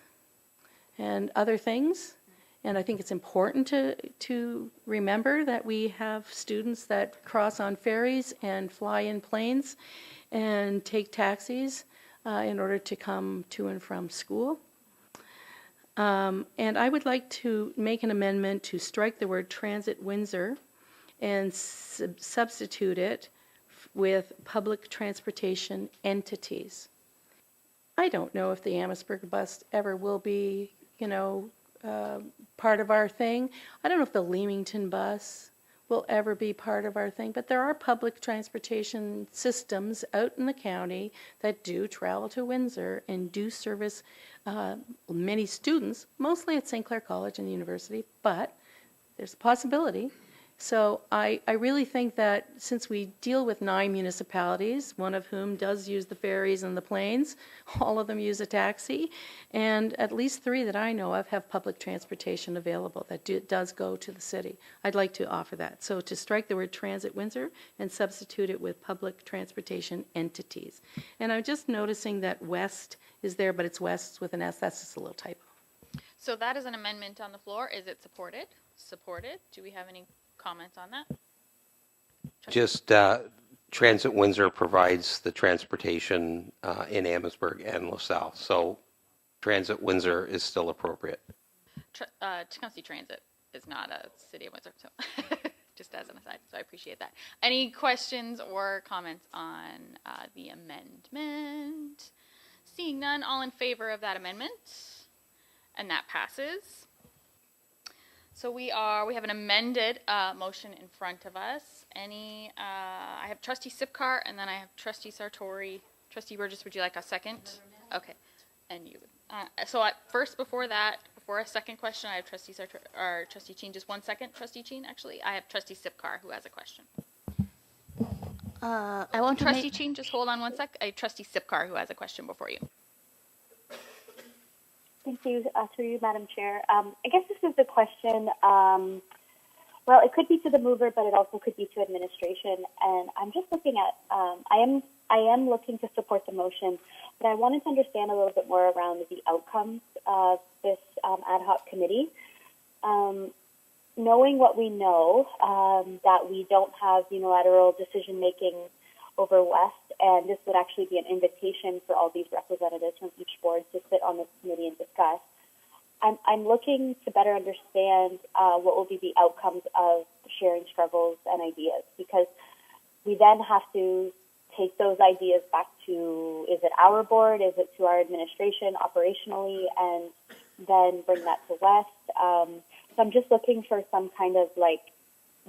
and other things. And I think it's important to remember that we have students that cross on ferries and fly in planes and take taxis in order to come to and from school. And I would like to make an amendment to strike the word Transit Windsor and substitute it with public transportation entities. I don't know if the Amherstburg bus ever will be, part of our thing. I don't know if the Leamington bus will ever be part of our thing, but there are public transportation systems out in the county that do travel to Windsor and do service many students, mostly at St. Clair College and the university, but there's a possibility. So I really think that since we deal with 9 municipalities, one of whom does use the ferries and the planes, all of them use a taxi, and at least 3 that I know of have public transportation available that does go to the city. I'd like to offer that. So to strike the word Transit Windsor and substitute it with public transportation entities. And I'm just noticing that West is there, but it's West with an S. That's just a little typo. So that is an amendment on the floor. Is it supported? Supported. Do we have any comments on that? Just Transit Windsor provides the transportation in Amherstburg and LaSalle, so Transit Windsor is still appropriate. Tecumseh Transit is not a city of Windsor, so just as an aside, so I appreciate that. Any questions or comments on the amendment? Seeing none, all in favor of that amendment? And that passes. So we have an amended motion in front of us. I have Trustee Sipcar, and then I have Trustee Sartori, Trustee Burgess, would you like a second? Okay. And you. First, before a second question, I have Trustee Chin. Just 1 second, Trustee Chin, actually. I have Trustee Sipkar who has a question. I want to Trustee Chin, just hold on 1 sec. I have Trustee Sipkar who has a question before you. Thank you, through you, Madam Chair. I guess this is a question, well, it could be to the mover, but it also could be to administration. And I'm just looking at, I am looking to support the motion, but I wanted to understand a little bit more around the outcomes of this ad hoc committee. Knowing what we know, that we don't have unilateral decision-making over West, and this would actually be an invitation for all these representatives from each board to sit on this committee and discuss. I'm looking to better understand what will be the outcomes of sharing struggles and ideas, because we then have to take those ideas back to, is it our board, is it to our administration operationally, and then bring that to West. So I'm just looking for some kind of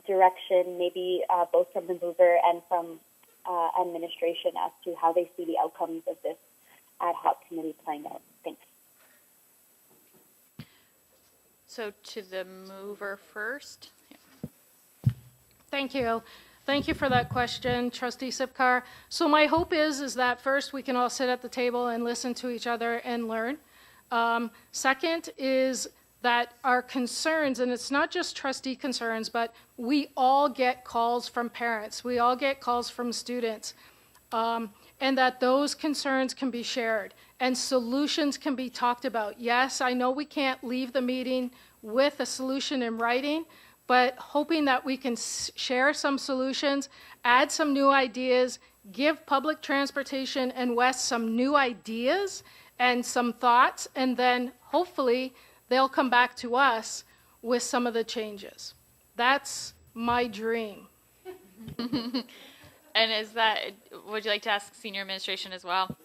direction, maybe both from the mover and from administration as to how they see the outcomes of this ad hoc committee playing out. Thanks. So to the mover first. Thank you. Thank you for that question, Trustee Sipkar. So my hope is that first we can all sit at the table and listen to each other and learn. Second is that our concerns, and it's not just trustee concerns, but we all get calls from parents. We all get calls from students. And that those concerns can be shared and solutions can be talked about. Yes, I know we can't leave the meeting with a solution in writing, but hoping that we can share some solutions, add some new ideas, give public transportation and West some new ideas and some thoughts, and then hopefully they'll come back to us with some of the changes. That's my dream. And would you like to ask senior administration as well?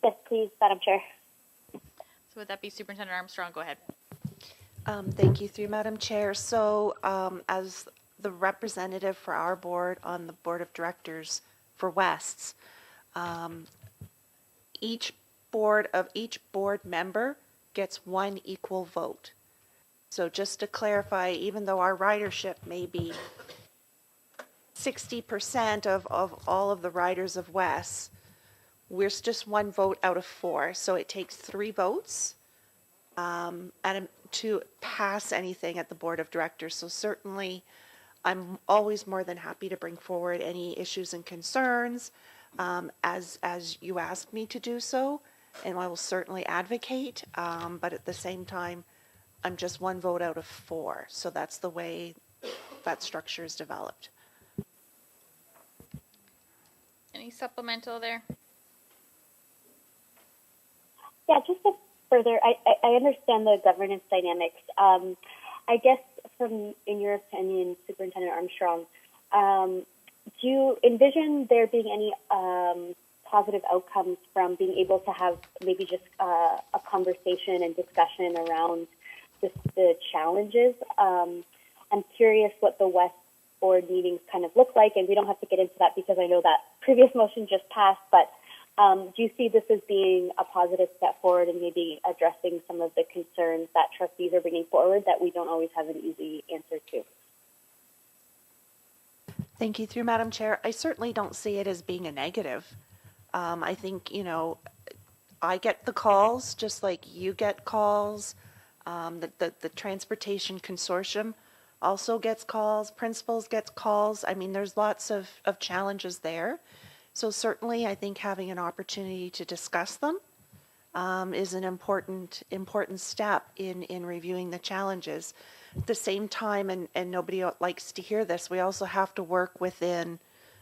Yes, please, Madam Chair. So would that be Superintendent Armstrong? Go ahead. Thank you, through Madam Chair. So as the representative for our board on the board of directors for Wests, each board member gets one equal vote. So just to clarify, even though our ridership may be 60% of all of the riders of West, we're just one vote out of 4. So it takes 3 votes to pass anything at the board of directors. So certainly I'm always more than happy to bring forward any issues and concerns as you ask me to do so, and I will certainly advocate, but at the same time I'm just one vote out of 4. So that's the way that structure is developed. Any supplemental there? Yeah, just to further, I understand the governance dynamics. I guess in your opinion, Superintendent Armstrong, do you envision there being any positive outcomes from being able to have maybe just a conversation and discussion around the challenges? I'm curious what the West Board meetings kind of look like, and we don't have to get into that because I know that previous motion just passed, but do you see this as being a positive step forward and maybe addressing some of the concerns that trustees are bringing forward that we don't always have an easy answer to? Thank you, through Madam Chair. I certainly don't see it as being a negative. I think, I get the calls just like you get calls. The Transportation Consortium also gets calls. Principals gets calls. I mean, there's lots of challenges there. So certainly I think having an opportunity to discuss them is an important step in reviewing the challenges. At the same time, and nobody likes to hear this, we also have to work within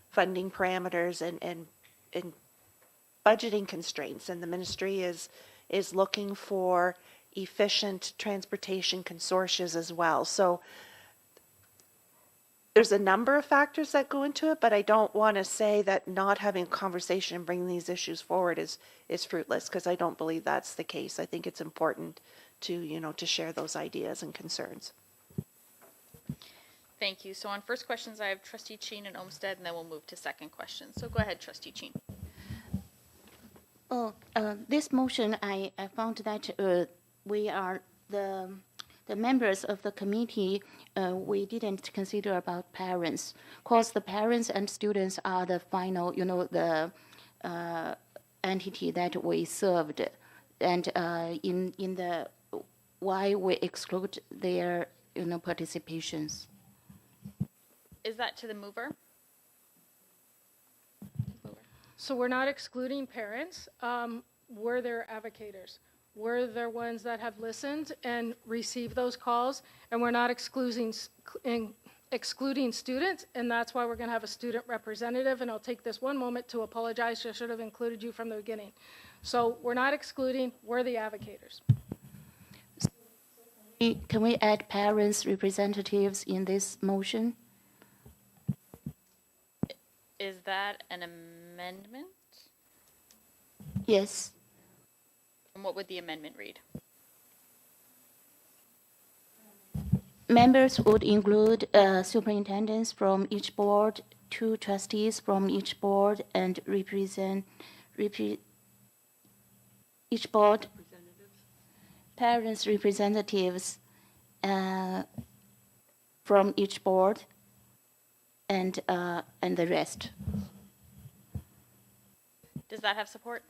funding parameters and budgeting constraints, and the ministry is looking for efficient transportation consortia as well. So there's a number of factors that go into it, but I don't want to say that not having a conversation and bringing these issues forward is fruitless, because I don't believe that's the case. I think it's important to share those ideas and concerns. Thank you. So on first questions, I have Trustee Chin and Olmsted, and then we'll move to second questions. So go ahead, Trustee Chin. This motion, I found that we are the members of the committee, we didn't consider about parents, because the parents and students are the final, the entity that we served, and in the why we exclude their participations. Is that to the mover? So we're not excluding parents. Were there advocators? Were there ones that have listened and received those calls? And we're not excluding students, and that's why we're going to have a student representative. And I'll take this one moment to apologize. I should have included you from the beginning. So we're not excluding, we're the advocators. Can we add parents' representatives in this motion? Is that an amendment? Yes. And what would the amendment read? Members would include superintendents from each board, 2 trustees from each board, and each board parents representatives from each board, and the rest. Does that have support?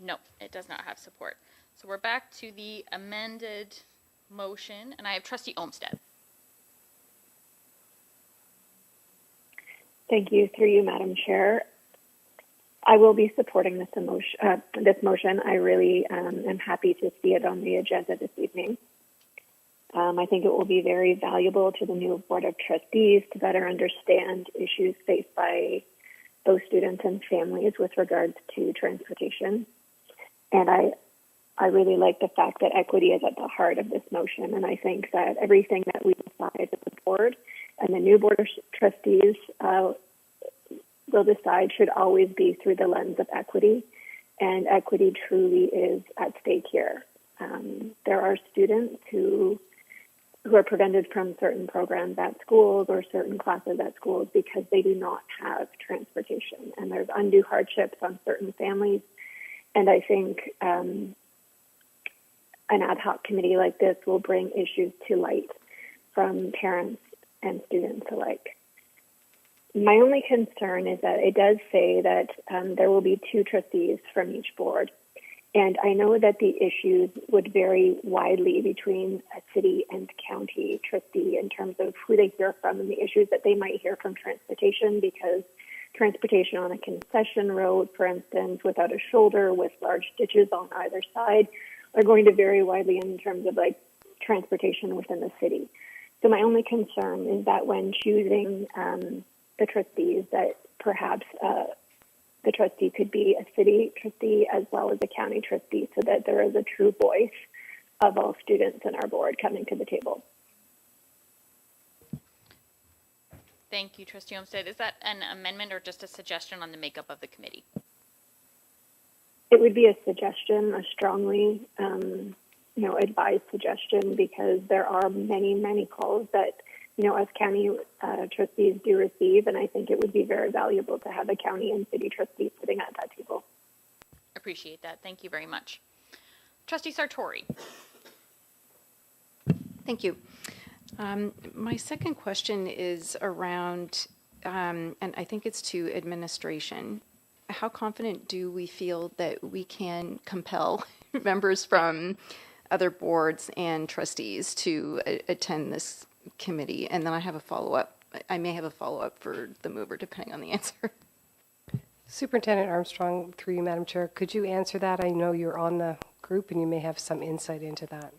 No, it does not have support. So we're back to the amended motion, and I have Trustee Olmsted. Thank you. Through you, Madam Chair. I will be supporting this motion. I really am happy to see it on the agenda this evening. I think it will be very valuable to the new Board of Trustees to better understand issues faced by those students and families with regards to transportation. And I really like the fact that equity is at the heart of this motion. And I think that everything that we decide as a board and the new Board of Trustees will decide should always be through the lens of equity. And equity truly is at stake here. There are students who are prevented from certain programs at schools or certain classes at schools because they do not have transportation. And there's undue hardships on certain families. And I think an ad hoc committee like this will bring issues to light from parents and students alike. My only concern is that it does say that there will be 2 trustees from each board. And I know that the issues would vary widely between a city and county trustee in terms of who they hear from and the issues that they might hear from transportation, because transportation on a concession road, for instance, without a shoulder, with large ditches on either side, are going to vary widely in terms of transportation within the city. So my only concern is that when choosing the trustees, that perhaps the trustee could be a city trustee as well as a county trustee, so that there is a true voice of all students in our board coming to the table. Thank you, Trustee Olmsted. Is that an amendment or just a suggestion on the makeup of the committee? It would be a suggestion, a strongly advised suggestion, because there are many, many calls that as county trustees do receive, and I think it would be very valuable to have a county and city trustee sitting at that table. Appreciate that. Thank you very much. Trustee Sartori. Thank you. My second question is around, and I think it's to administration. How confident do we feel that we can compel members from other boards and trustees to attend this committee? And then I have a follow-up. I may have a follow-up for the mover, depending on the answer. Superintendent Armstrong, through you, Madam Chair, could you answer that? I know you're on the group and you may have some insight into that.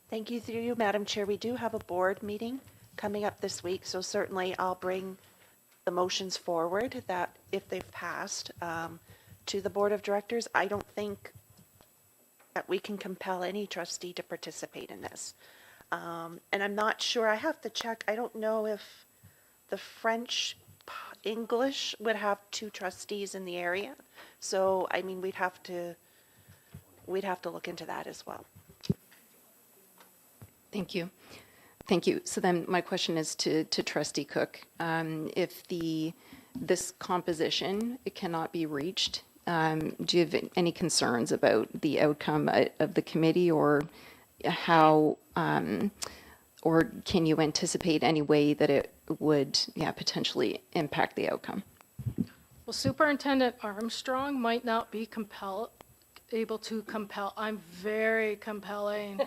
Thank you, through you, Madam Chair. We do have a board meeting coming up this week, so certainly I'll bring the motions forward that, if they've passed, to the Board of Directors. I don't think that we can compel any trustee to participate in this. And I'm not sure, I have to check, I don't know if the French English would have 2 trustees in the area. So, I mean, we'd have to look into that as well. Thank you. Thank you. So then my question is to Trustee Cook. If this composition cannot be reached, do you have any concerns about the outcome of the committee, or how, or can you anticipate any way that it would potentially impact the outcome? Well, Superintendent Armstrong might not be able to compel. I'm very compelling.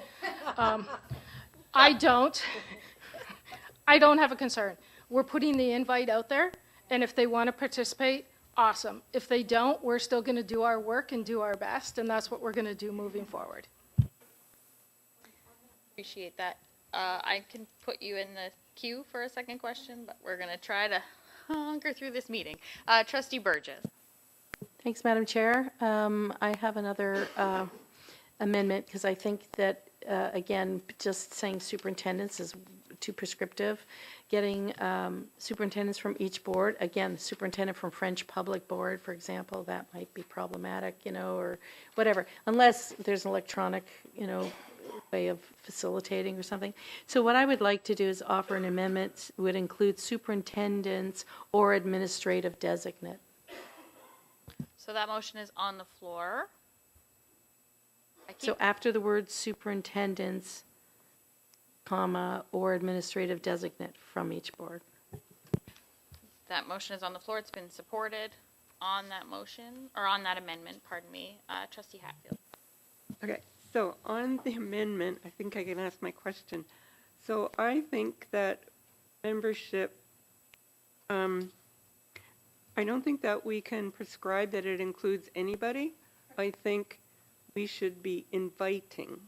I don't have a concern. We're putting the invite out there, and if they want to participate, awesome. If they don't, we're still going to do our work and do our best, and that's what we're going to do moving forward. Appreciate that. I can put you in the queue for a second question, but we're going to try to hunker through this meeting. Trustee Burgess. Thanks, Madam Chair. I have another amendment because I think that, again, just saying superintendents is too prescriptive. Getting superintendents from each board, again, the superintendent from French Public Board, for example, that might be problematic, or whatever, unless there's an electronic, way of facilitating or something. So what I would like to do is offer an amendment would include superintendents or administrative designate. So that motion is on the floor. So after the word superintendents, comma, or administrative designate from each board. That motion is on the floor. It's been supported on that motion, or on that amendment, pardon me. Trustee Hatfield. Okay, so on the amendment, I think I can ask my question. So I think that membership, I don't think that we can prescribe that it includes anybody. I think we should be inviting,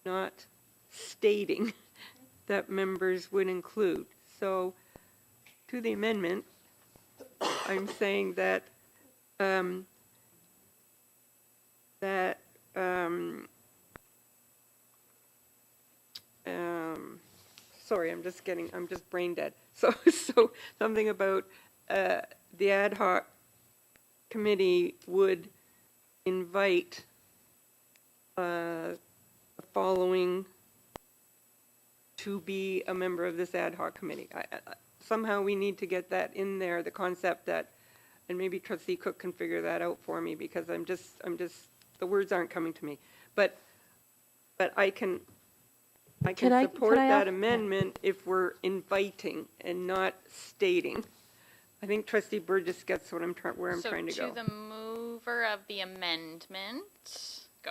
not stating that members would include. So to the amendment, I'm saying that sorry, I'm just brain dead. So something about the ad hoc committee would invite the following to be a member of this ad hoc committee. Somehow we need to get that in there, the concept that, and maybe Trustee Cook can figure that out for me, because I'm just, the words aren't coming to me. But I can support that amendment if we're inviting and not stating. I think Trustee Burgess gets what I'm trying to go. So to the mover of the amendment, go.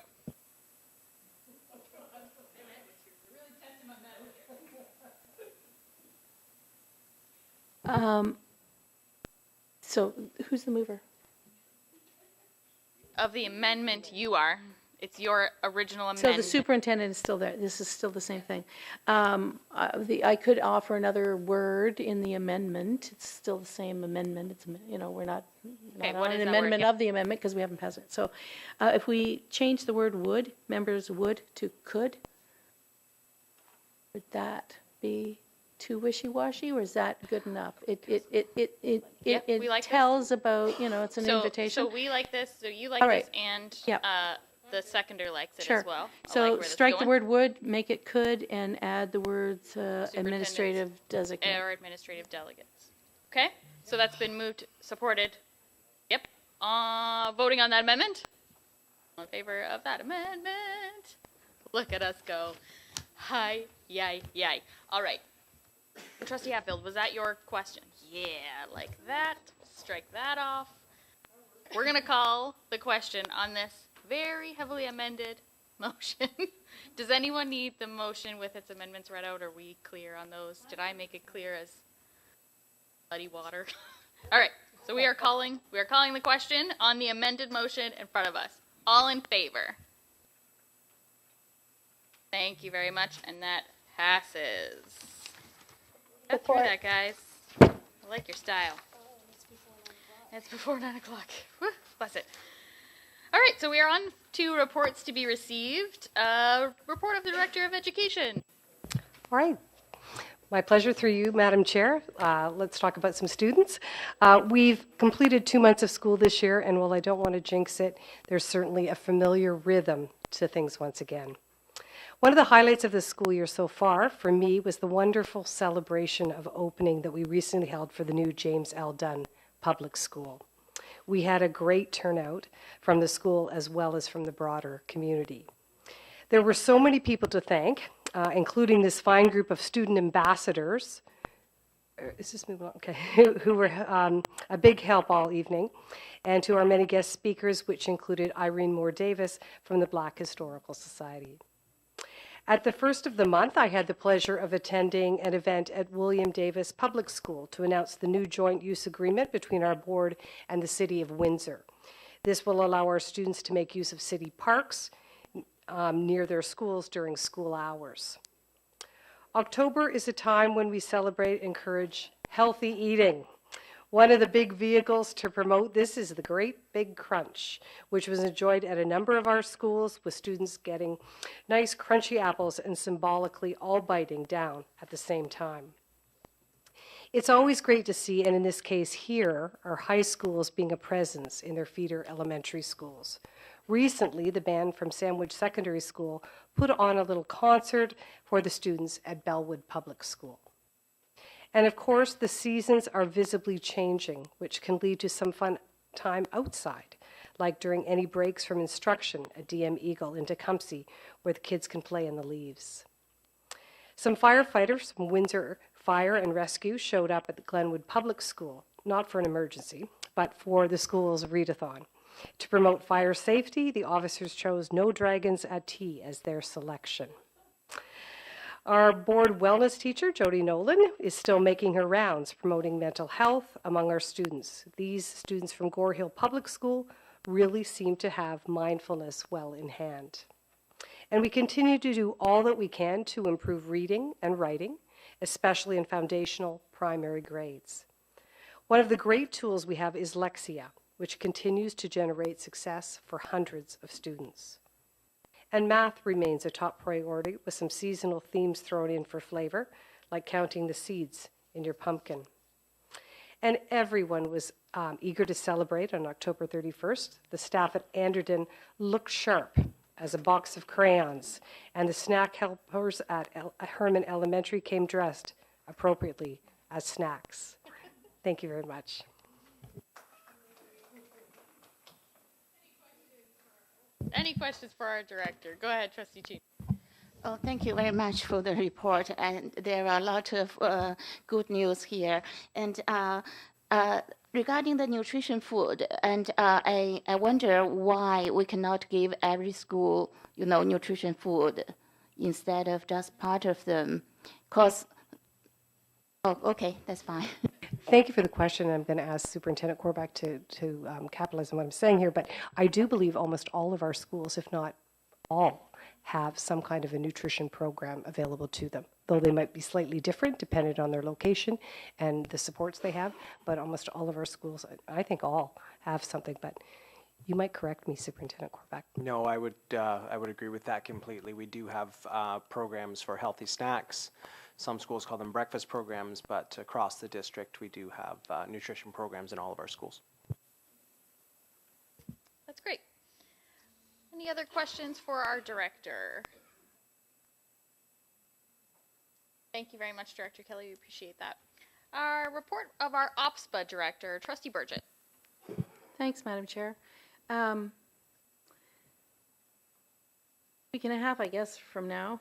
So who's the mover? Of the amendment, you are. It's your original So amendment. the superintendent is still there. This is still the same thing. I could offer another word in the amendment. It's still the same amendment. It's, we're not on an amendment of the amendment because we haven't passed it. So if we change the word would, members would to could that be too wishy-washy, or is that good enough? It tells about, it's an invitation. So we like this, so you like this, and the seconder likes it as well. So strike the word would, make it could, and add the words administrative designate. Or administrative delegates. Okay, so that's been moved, supported. Yep. Voting on that amendment? All in favor of that amendment? Look at us go. Hi, yay, yay. All right. Trustee Hatfield, was that your question? Yeah, like that. Strike that off. We're going to call the question on this very heavily amended motion. Does anyone need the motion with its amendments read out? Are we clear on those? Did I make it clear as muddy water? All right, so we are calling the question on the amended motion in front of us. All in favor? Thank you very much, and that passes. Get through that, guys. I like your style. It's before 9 o'clock. Woo, bless it. All right, so we are on to reports to be received. Report of the Director of Education. All right. My pleasure through you, Madam Chair. Let's talk about some students. We've completed 2 months of school this year, and while I don't want to jinx it, there's certainly a familiar rhythm to things once again. One of the highlights of the school year so far for me was the wonderful celebration of opening that we recently held for the new James L. Dunn Public School. We had a great turnout from the school as well as from the broader community. There were so many people to thank, including this fine group of student ambassadors. Is this moving on? Okay. who were a big help all evening, and to our many guest speakers, which included Irene Moore Davis from the Black Historical Society. At the first of the month, I had the pleasure of attending an event at William Davis Public School to announce the new joint use agreement between our board and the City of Windsor. This will allow our students to make use of city parks near their schools during school hours. October is a time when we celebrate and encourage healthy eating. One of the big vehicles to promote this is the Great Big Crunch, which was enjoyed at a number of our schools, with students getting nice crunchy apples and symbolically all biting down at the same time. It's always great to see, and in this case here, our high schools being a presence in their feeder elementary schools. Recently, the band from Sandwich Secondary School put on a little concert for the students at Bellwood Public School. And of course, the seasons are visibly changing, which can lead to some fun time outside, like during any breaks from instruction at DM Eagle in Tecumseh, where the kids can play in the leaves. Some firefighters from Windsor Fire and Rescue showed up at the Glenwood Public School, not for an emergency, but for the school's readathon. To promote fire safety, the officers chose No Dragons at Tea as their selection. Our board wellness teacher, Jody Nolan, is still making her rounds, promoting mental health among our students. These students from Gore Hill Public School really seem to have mindfulness well in hand. And we continue to do all that we can to improve reading and writing, especially in foundational primary grades. One of the great tools we have is Lexia, which continues to generate success for hundreds of students. And math remains a top priority, with some seasonal themes thrown in for flavor, like counting the seeds in your pumpkin. And everyone was eager to celebrate on October 31st. The staff at Anderton looked sharp as a box of crayons, and the snack helpers at Herman Elementary came dressed appropriately as snacks. Thank you very much. Any questions for our director? Go ahead, Trustee Chin. Oh, thank you very much for the report. And there are a lot of good news here. And regarding the nutrition food, and I wonder why we cannot give every school, nutrition food instead of just part of them. Okay, that's fine. Thank you for the question. I'm going to ask Superintendent Korbach to capitalize on what I'm saying here, but I do believe almost all of our schools, if not all, have some kind of a nutrition program available to them, though they might be slightly different depending on their location and the supports they have, but almost all of our schools, I think all, have something, but you might correct me, Superintendent Korbach. No, I would agree with that completely. We do have programs for healthy snacks. Some schools call them breakfast programs, but across the district, we do have nutrition programs in all of our schools. That's great. Any other questions for our director? Thank you very much, Director Kelly. We appreciate that. Our report of our OPSBA director, Trustee Burgett. Thanks, Madam Chair. Week and a half, I guess, from now,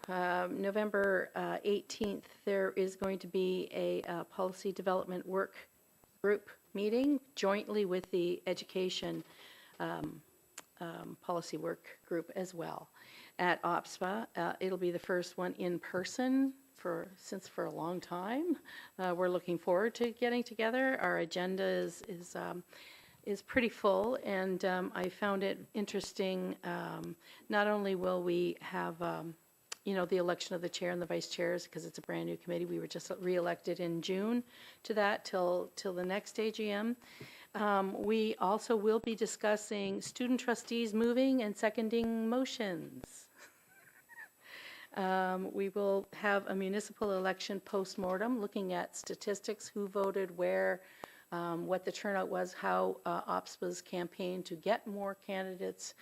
November 18th, there is going to be a policy development work group meeting jointly with the education policy work group as well at OPSBA. It'll be the first one in person for a long time. We're looking forward to getting together. Our agenda is pretty full, and I found it interesting. Not only will we have, the election of the chair and the vice chairs, because it's a brand new committee. We were just re-elected in June to that till the next AGM. We also will be discussing student trustees moving and seconding motions. We will have a municipal election postmortem looking at statistics, who voted where, what the turnout was, how OPSBA's campaign to get more candidates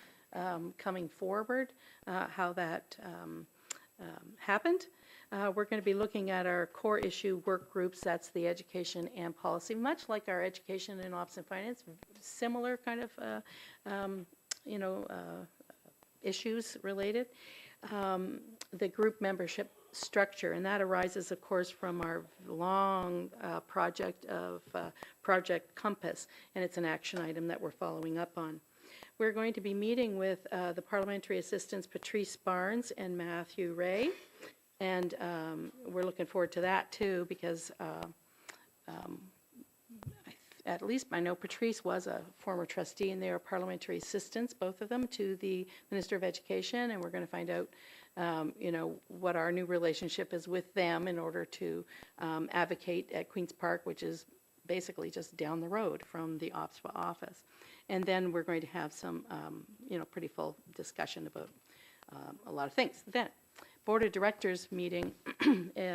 coming forward, how that happened. We're going to be looking at our core issue work groups. That's the education and policy, much like our education and ops and finance, similar kind of, issues related. The group membership structure, and that arises, of course, from our long project of Project Compass, and it's an action item that we're following up on. We're going to be meeting with the parliamentary assistants Patrice Barnes and Matthew Ray, and we're looking forward to that too, because at least I know Patrice was a former trustee, and they are parliamentary assistants, both of them, to the Minister of Education, and we're going to find out what our new relationship is with them in order to advocate at Queen's Park, which is basically just down the road from the OPSBA office. And then we're going to have some, pretty full discussion about a lot of things. Then, Board of Directors meeting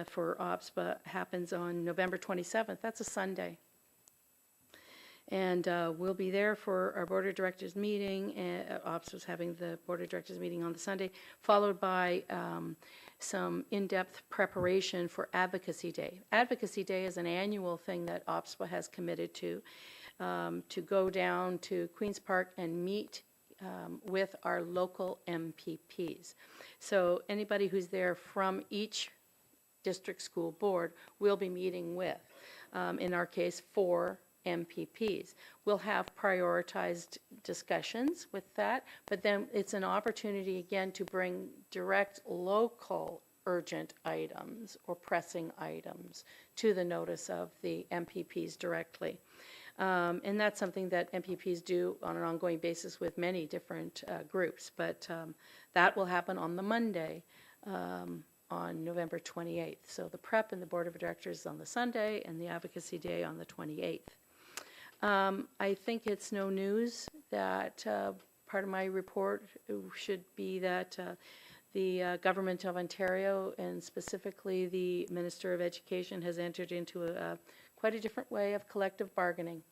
for OPSBA happens on November 27th. That's a Sunday. And we'll be there for our Board of Directors meeting. OPSBA is having the Board of Directors meeting on the Sunday, followed by some in-depth preparation for Advocacy Day. Advocacy Day is an annual thing that OPSBA has committed to go down to Queen's Park and meet with our local MPPs. So anybody who's there from each district school board will be meeting with, in our case, 4 MPPs. We'll have prioritized discussions with that, but then it's an opportunity again to bring direct local urgent items or pressing items to the notice of the MPPs directly. And that's something that MPPs do on an ongoing basis with many different groups, but that will happen on the Monday on November 28th. So the prep and the Board of Directors on the Sunday and the Advocacy Day on the 28th. I think it's no news that part of my report should be that the Government of Ontario, and specifically the Minister of Education, has entered into quite a different way of collective bargaining.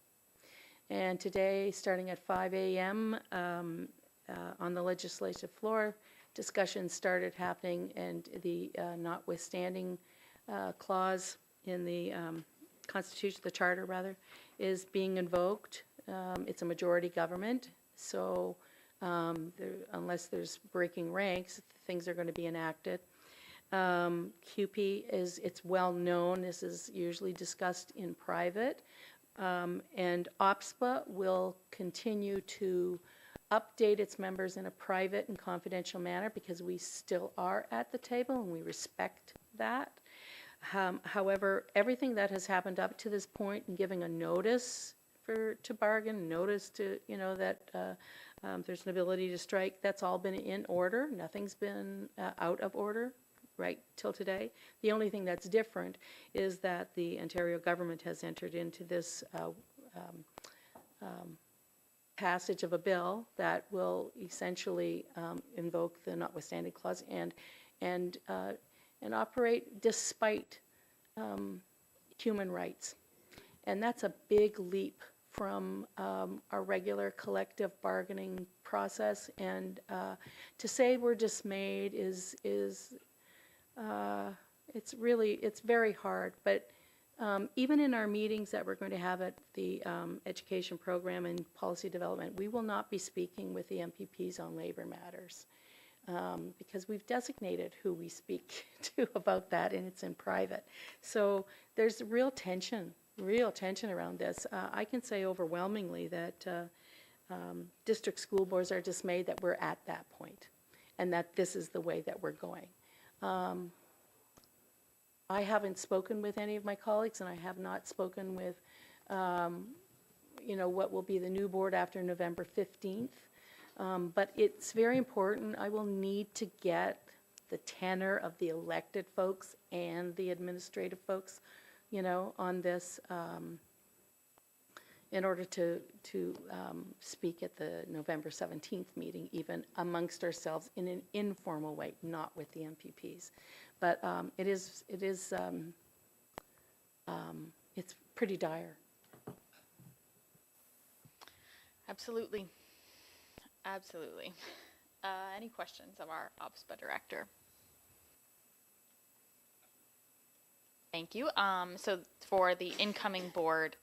And today, starting at 5 a.m. On the legislative floor, discussions started happening, and the notwithstanding clause in the Constitution, the Charter rather, is being invoked. It's a majority government, so unless there's breaking ranks, things are going to be enacted. QP it's well known. This is usually discussed in private, and OPSBA will continue to update its members in a private and confidential manner because we still are at the table and we respect that. However, everything that has happened up to this point in giving a notice to bargain, notice to, that there's an ability to strike, that's all been in order. Nothing's been out of order right till today. The only thing that's different is that the Ontario government has entered into this passage of a bill that will essentially invoke the notwithstanding clause and operate despite human rights. And that's a big leap from our regular collective bargaining process. And to say we're dismayed is it's very hard. But even in our meetings that we're going to have at the education program and policy development, we will not be speaking with the MPPs on labor matters. Because we've designated who we speak to about that, and it's in private. So there's real tension around this. I can say overwhelmingly that district school boards are dismayed that we're at that point, and that this is the way that we're going. I haven't spoken with any of my colleagues, and I have not spoken with, what will be the new board after November 15th. But it's very important. I will need to get the tenor of the elected folks and the administrative folks, on this in order to speak at the November 17th meeting, even amongst ourselves in an informal way, not with the MPPs. But it's pretty dire. Absolutely. Absolutely. Any questions of our OPSBA director? Thank you. So for the incoming board,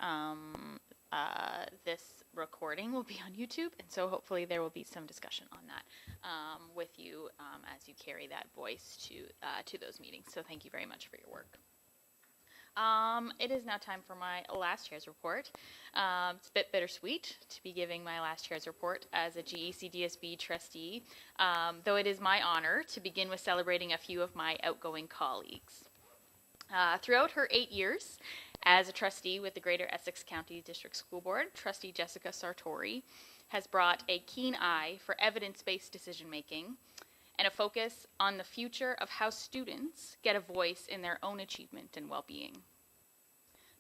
this recording will be on YouTube, and so hopefully there will be some discussion on that with you as you carry that voice to those meetings. So thank you very much for your work. It is now time for my last chair's report. It's a bit bittersweet to be giving my last chair's report as a GECDSB trustee, though it is my honor to begin with celebrating a few of my outgoing colleagues. Throughout her 8 years as a trustee with the Greater Essex County District School Board, Trustee Jessica Sartori has brought a keen eye for evidence-based decision-making and a focus on the future of how students get a voice in their own achievement and well-being.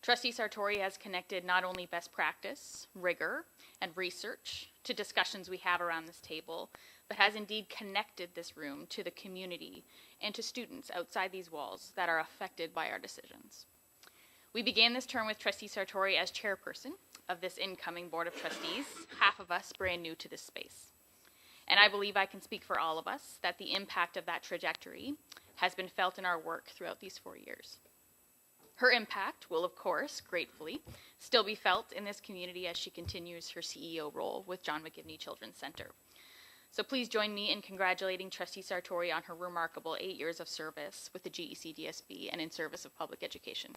Trustee Sartori has connected not only best practice, rigor, and research to discussions we have around this table, but has indeed connected this room to the community and to students outside these walls that are affected by our decisions. We began this term with Trustee Sartori as chairperson of this incoming Board of Trustees, half of us brand new to this space. And I believe I can speak for all of us that the impact of that trajectory has been felt in our work throughout these 4 years. Her impact will, of course, gratefully, still be felt in this community as she continues her CEO role with John McGivney Children's Center. So please join me in congratulating Trustee Sartori on her remarkable 8 years of service with the GECDSB and in service of public education.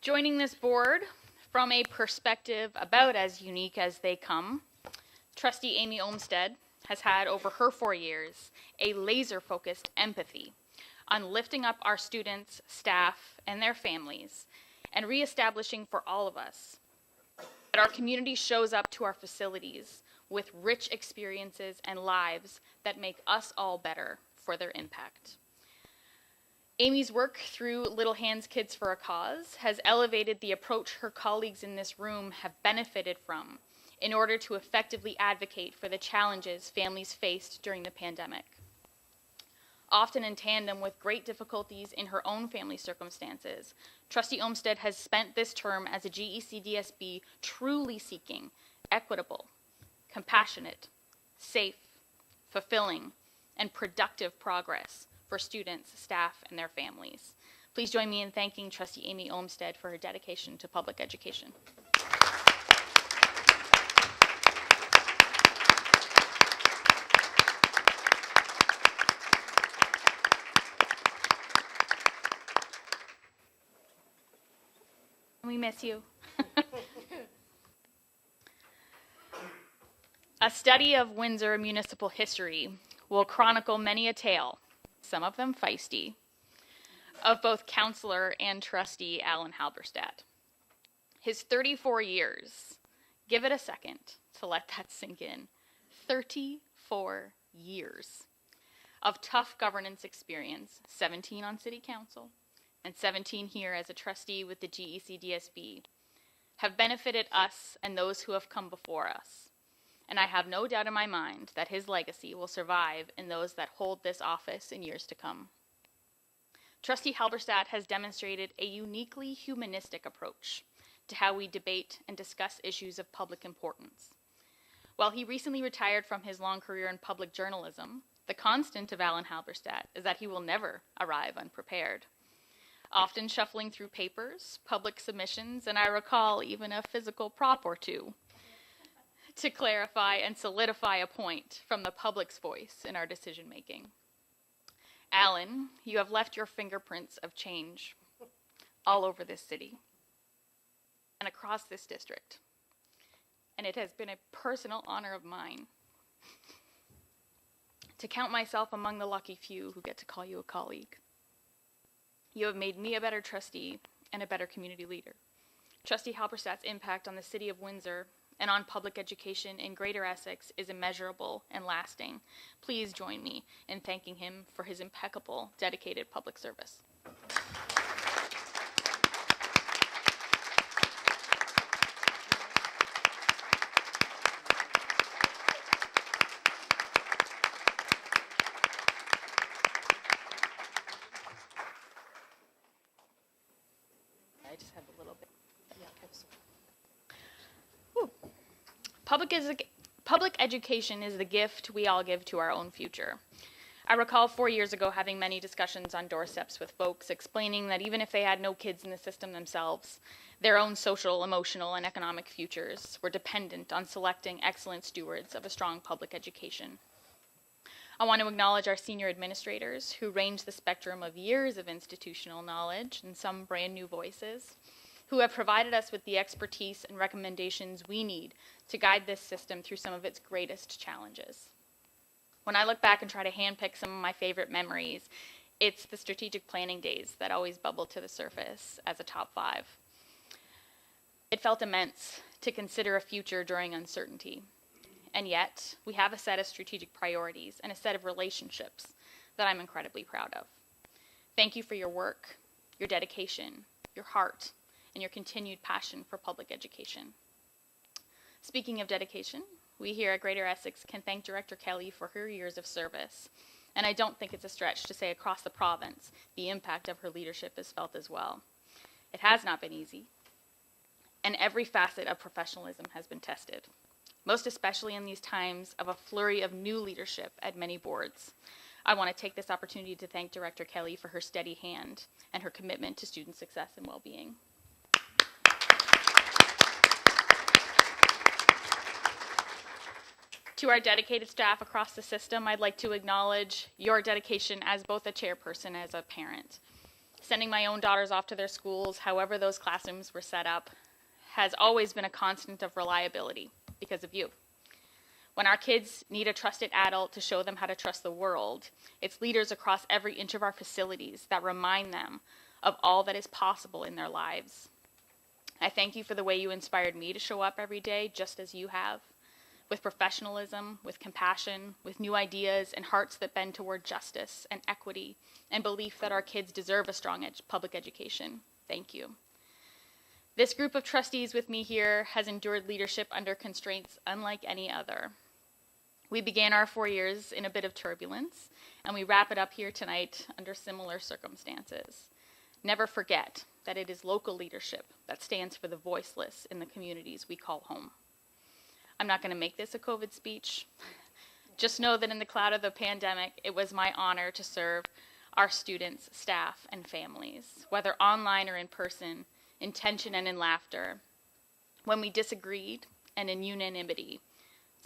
Joining this board from a perspective about as unique as they come, Trustee Amy Olmsted has had over her 4 years a laser-focused empathy on lifting up our students, staff, and their families and reestablishing for all of us that our community shows up to our facilities with rich experiences and lives that make us all better for their impact. Amy's work through Little Hands Kids for a Cause has elevated the approach her colleagues in this room have benefited from in order to effectively advocate for the challenges families faced during the pandemic. Often in tandem with great difficulties in her own family circumstances, Trustee Olmsted has spent this term as a GECDSB truly seeking equitable, compassionate, safe, fulfilling, and productive progress for students, staff, and their families. Please join me in thanking Trustee Amy Olmsted for her dedication to public education. We miss you. A study of Windsor municipal history will chronicle many a tale, some of them feisty, of both counselor and trustee Alan Halberstadt. His 34 years, give it a second to let that sink in, 34 years of tough governance experience, 17 on city council and 17 here as a trustee with the GECDSB, have benefited us and those who have come before us. And I have no doubt in my mind that his legacy will survive in those that hold this office in years to come. Trustee Halberstadt has demonstrated a uniquely humanistic approach to how we debate and discuss issues of public importance. While he recently retired from his long career in public journalism, the constant of Alan Halberstadt is that he will never arrive unprepared. Often shuffling through papers, public submissions, and I recall even a physical prop or two, to clarify and solidify a point from the public's voice in our decision-making. Alan, you have left your fingerprints of change all over this city and across this district, and it has been a personal honor of mine to count myself among the lucky few who get to call you a colleague. You have made me a better trustee and a better community leader. Trustee Halberstadt's impact on the city of Windsor and on public education in Greater Essex is immeasurable and lasting. Please join me in thanking him for his impeccable, dedicated public service. Public education is the gift we all give to our own future. I recall 4 years ago having many discussions on doorsteps with folks explaining that even if they had no kids in the system themselves, their own social, emotional, and economic futures were dependent on selecting excellent stewards of a strong public education. I want to acknowledge our senior administrators who range the spectrum of years of institutional knowledge and some brand new voices, who have provided us with the expertise and recommendations we need to guide this system through some of its greatest challenges. When I look back and try to handpick some of my favorite memories, it's the strategic planning days that always bubble to the surface as a top 5. It felt immense to consider a future during uncertainty. And yet, we have a set of strategic priorities and a set of relationships that I'm incredibly proud of. Thank you for your work, your dedication, your heart, and your continued passion for public education. Speaking of dedication, we here at Greater Essex can thank Director Kelly for her years of service. And I don't think it's a stretch to say across the province, the impact of her leadership is felt as well. It has not been easy, and every facet of professionalism has been tested, most especially in these times of a flurry of new leadership at many boards. I want to take this opportunity to thank Director Kelly for her steady hand and her commitment to student success and well-being. To our dedicated staff across the system, I'd like to acknowledge your dedication as both a chairperson and as a parent. Sending my own daughters off to their schools, however those classrooms were set up, has always been a constant of reliability because of you. When our kids need a trusted adult to show them how to trust the world, it's leaders across every inch of our facilities that remind them of all that is possible in their lives. I thank you for the way you inspired me to show up every day just as you have, with professionalism, with compassion, with new ideas and hearts that bend toward justice and equity and belief that our kids deserve a strong public education. Thank you. This group of trustees with me here has endured leadership under constraints unlike any other. We began our 4 years in a bit of turbulence, and we wrap it up here tonight under similar circumstances. Never forget that it is local leadership that stands for the voiceless in the communities we call home. I'm not going to make this a COVID speech. Just know that in the cloud of the pandemic, it was my honor to serve our students, staff, and families, whether online or in person, in tension and in laughter, when we disagreed and in unanimity.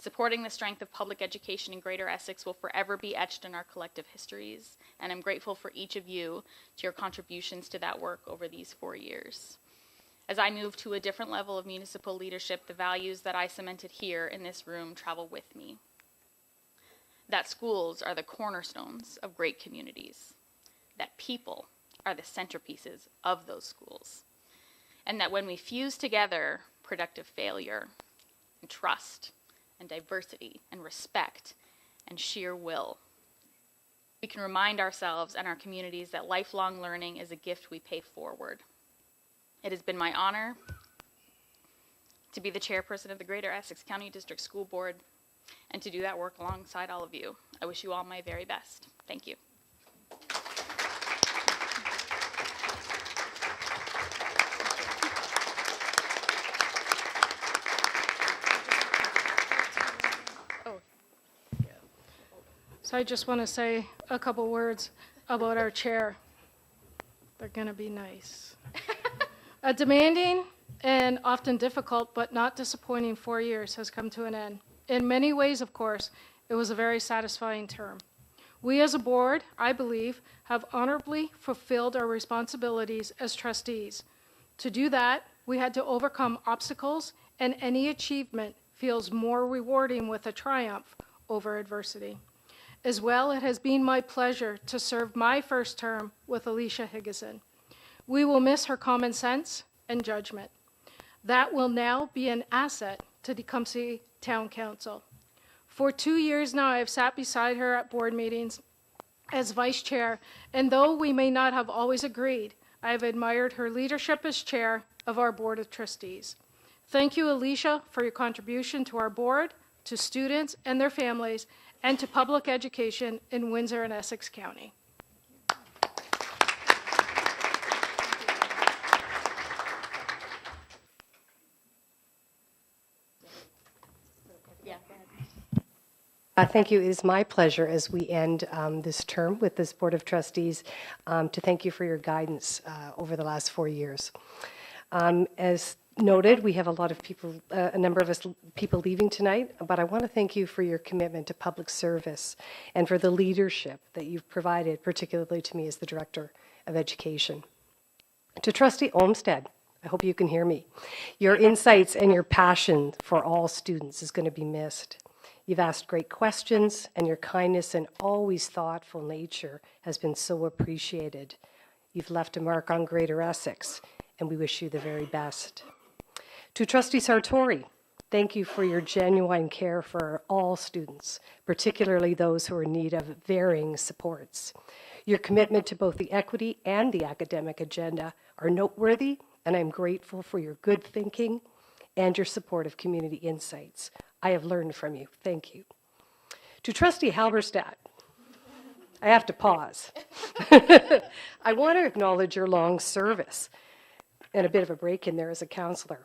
Supporting the strength of public education in Greater Essex will forever be etched in our collective histories, and I'm grateful for each of you to your contributions to that work over these 4 years. As I move to a different level of municipal leadership, the values that I cemented here in this room travel with me. That schools are the cornerstones of great communities, that people are the centerpieces of those schools, and that when we fuse together productive failure and trust and diversity and respect and sheer will, we can remind ourselves and our communities that lifelong learning is a gift we pay forward. It has been my honor to be the chairperson of the Greater Essex County District School Board and to do that work alongside all of you. I wish you all my very best. Thank you. So I just want to say a couple words about our chair. They're going to be nice. A demanding and often difficult but not disappointing 4 years has come to an end. In many ways, of course, it was a very satisfying term. We as a board, I believe, have honorably fulfilled our responsibilities as trustees. To do that, we had to overcome obstacles, and any achievement feels more rewarding with a triumph over adversity. As well, it has been my pleasure to serve my first term with Alicia Higgison. We will miss her common sense and judgment. That will now be an asset to Tecumseh Town Council. For 2 years now, I have sat beside her at board meetings as vice chair, and though we may not have always agreed, I have admired her leadership as chair of our Board of Trustees. Thank you, Alicia, for your contribution to our board, to students and their families, and to public education in Windsor and Essex County. Yeah. Thank you. It is my pleasure as we end this term with this Board of Trustees to thank you for your guidance over the last 4 years. As noted, we have a lot of people, a number of us people leaving tonight, but I want to thank you for your commitment to public service and for the leadership that you've provided, particularly to me as the Director of Education. To Trustee Olmsted, I hope you can hear me. Your insights and your passion for all students is going to be missed. You've asked great questions, and your kindness and always thoughtful nature has been so appreciated. You've left a mark on Greater Essex, and we wish you the very best. To Trustee Sartori, thank you for your genuine care for all students, particularly those who are in need of varying supports. Your commitment to both the equity and the academic agenda are noteworthy, and I'm grateful for your good thinking and your support of community insights. I have learned from you. Thank you. To Trustee Halberstadt, I have to pause. I want to acknowledge your long service and a bit of a break in there as a counselor.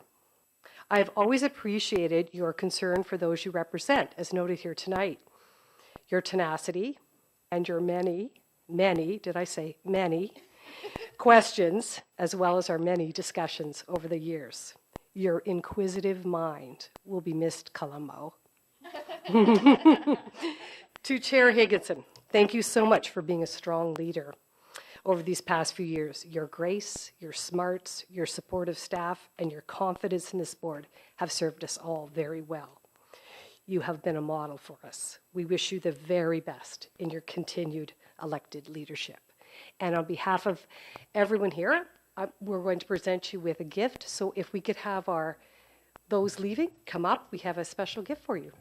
I have always appreciated your concern for those you represent, as noted here tonight. Your tenacity and your many questions, as well as our many discussions over the years. Your inquisitive mind will be missed, Colombo. To Chair Higginson, thank you so much for being a strong leader over these past few years. Your grace, your smarts, your supportive staff, and your confidence in this board have served us all very well. You have been a model for us. We wish you the very best in your continued elected leadership. And on behalf of everyone here, we're going to present you with a gift. So if we could have those leaving come up, we have a special gift for you.